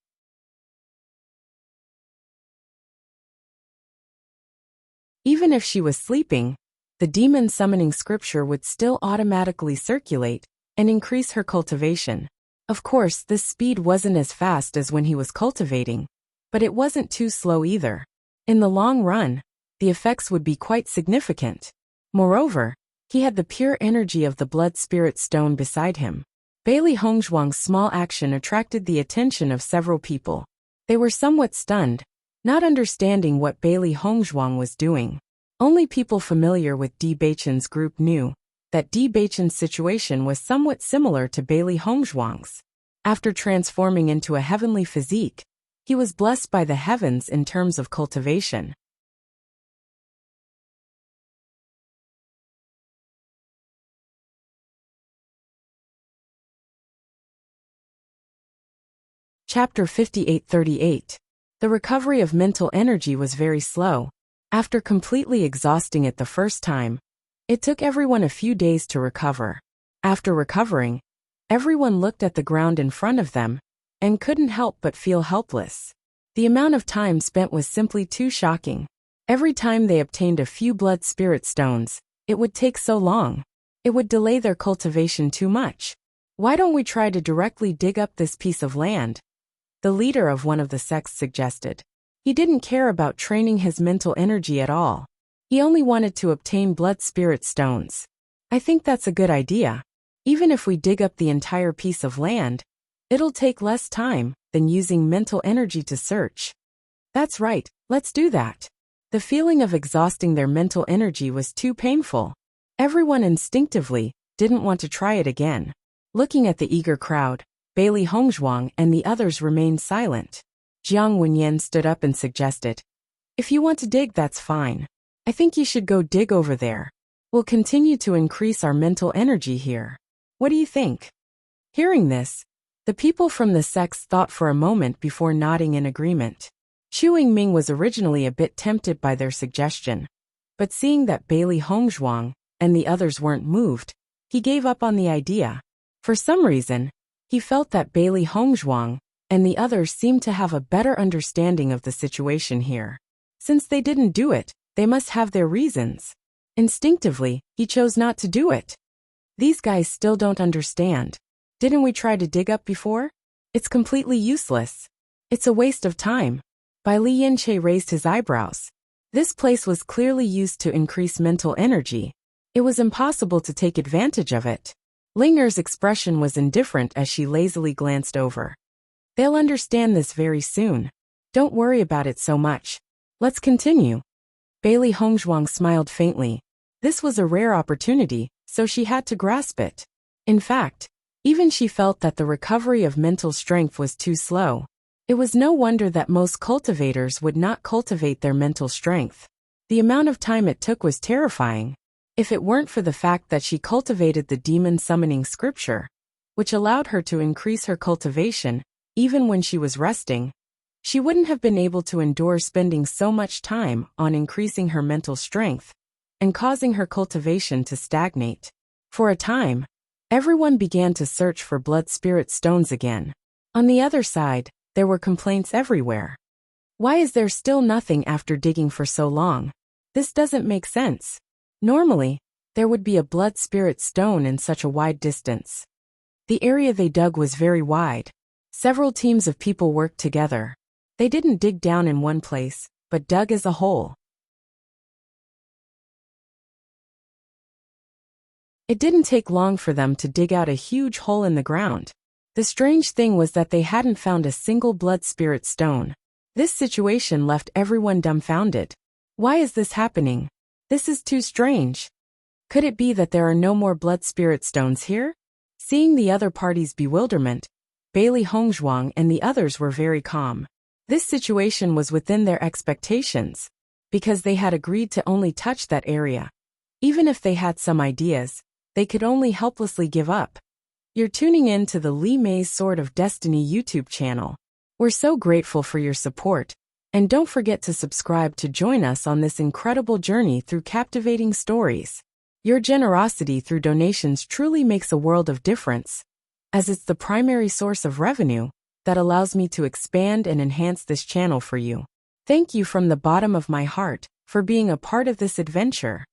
Even if she was sleeping, the demon summoning scripture would still automatically circulate and increase her cultivation. Of course, this speed wasn't as fast as when he was cultivating, but it wasn't too slow either. In the long run, the effects would be quite significant. Moreover, he had the pure energy of the blood spirit stone beside him. Bailey Hongzhuang's small action attracted the attention of several people. They were somewhat stunned, not understanding what Bailey Hongzhuang was doing. Only people familiar with Di Beichen's group knew that Di Beichen's situation was somewhat similar to Bailey Hongzhuang's. After transforming into a heavenly physique, he was blessed by the heavens in terms of cultivation. Chapter 58:38. The recovery of mental energy was very slow. After completely exhausting it the first time, it took everyone a few days to recover. After recovering, everyone looked at the ground in front of them and couldn't help but feel helpless. The amount of time spent was simply too shocking. Every time they obtained a few blood spirit stones, it would take so long. It would delay their cultivation too much. Why don't we try to directly dig up this piece of land? The leader of one of the sects suggested. He didn't care about training his mental energy at all. He only wanted to obtain blood spirit stones. I think that's a good idea. Even if we dig up the entire piece of land, it'll take less time than using mental energy to search. That's right, let's do that. The feeling of exhausting their mental energy was too painful. Everyone instinctively didn't want to try it again. Looking at the eager crowd, Bailey Hongzhuang and the others remained silent. Jiang Wenyan stood up and suggested, "If you want to dig, that's fine. I think you should go dig over there. We'll continue to increase our mental energy here. What do you think?" Hearing this, the people from the sects thought for a moment before nodding in agreement. Chu Yingming was originally a bit tempted by their suggestion, but seeing that Bailey Hongzhuang and the others weren't moved, he gave up on the idea. For some reason, he felt that Bailey Hongzhuang and the others seemed to have a better understanding of the situation here. Since they didn't do it, they must have their reasons. Instinctively, he chose not to do it. These guys still don't understand. Didn't we try to dig up before? It's completely useless. It's a waste of time. Bai Li Yanche raised his eyebrows. This place was clearly used to increase mental energy. It was impossible to take advantage of it. Linger's expression was indifferent as she lazily glanced over. They'll understand this very soon. Don't worry about it so much. Let's continue. Bailey Hongzhuang smiled faintly. This was a rare opportunity, so she had to grasp it. In fact, even she felt that the recovery of mental strength was too slow. It was no wonder that most cultivators would not cultivate their mental strength. The amount of time it took was terrifying. If it weren't for the fact that she cultivated the demon summoning scripture, which allowed her to increase her cultivation, even when she was resting, she wouldn't have been able to endure spending so much time on increasing her mental strength and causing her cultivation to stagnate. For a time, everyone began to search for blood spirit stones again. On the other side, there were complaints everywhere. Why is there still nothing after digging for so long? This doesn't make sense. Normally, there would be a blood spirit stone in such a wide distance. The area they dug was very wide. Several teams of people worked together. They didn't dig down in one place, but dug as a whole. It didn't take long for them to dig out a huge hole in the ground. The strange thing was that they hadn't found a single blood spirit stone. This situation left everyone dumbfounded. Why is this happening? This is too strange. Could it be that there are no more blood spirit stones here? Seeing the other party's bewilderment, Bailey Hongzhuang and the others were very calm. This situation was within their expectations, because they had agreed to only touch that area. Even if they had some ideas, they could only helplessly give up. You're tuning in to the Li Mei's Sword of Destiny YouTube channel. We're so grateful for your support. And don't forget to subscribe to join us on this incredible journey through captivating stories. Your generosity through donations truly makes a world of difference, as it's the primary source of revenue that allows me to expand and enhance this channel for you. Thank you from the bottom of my heart for being a part of this adventure.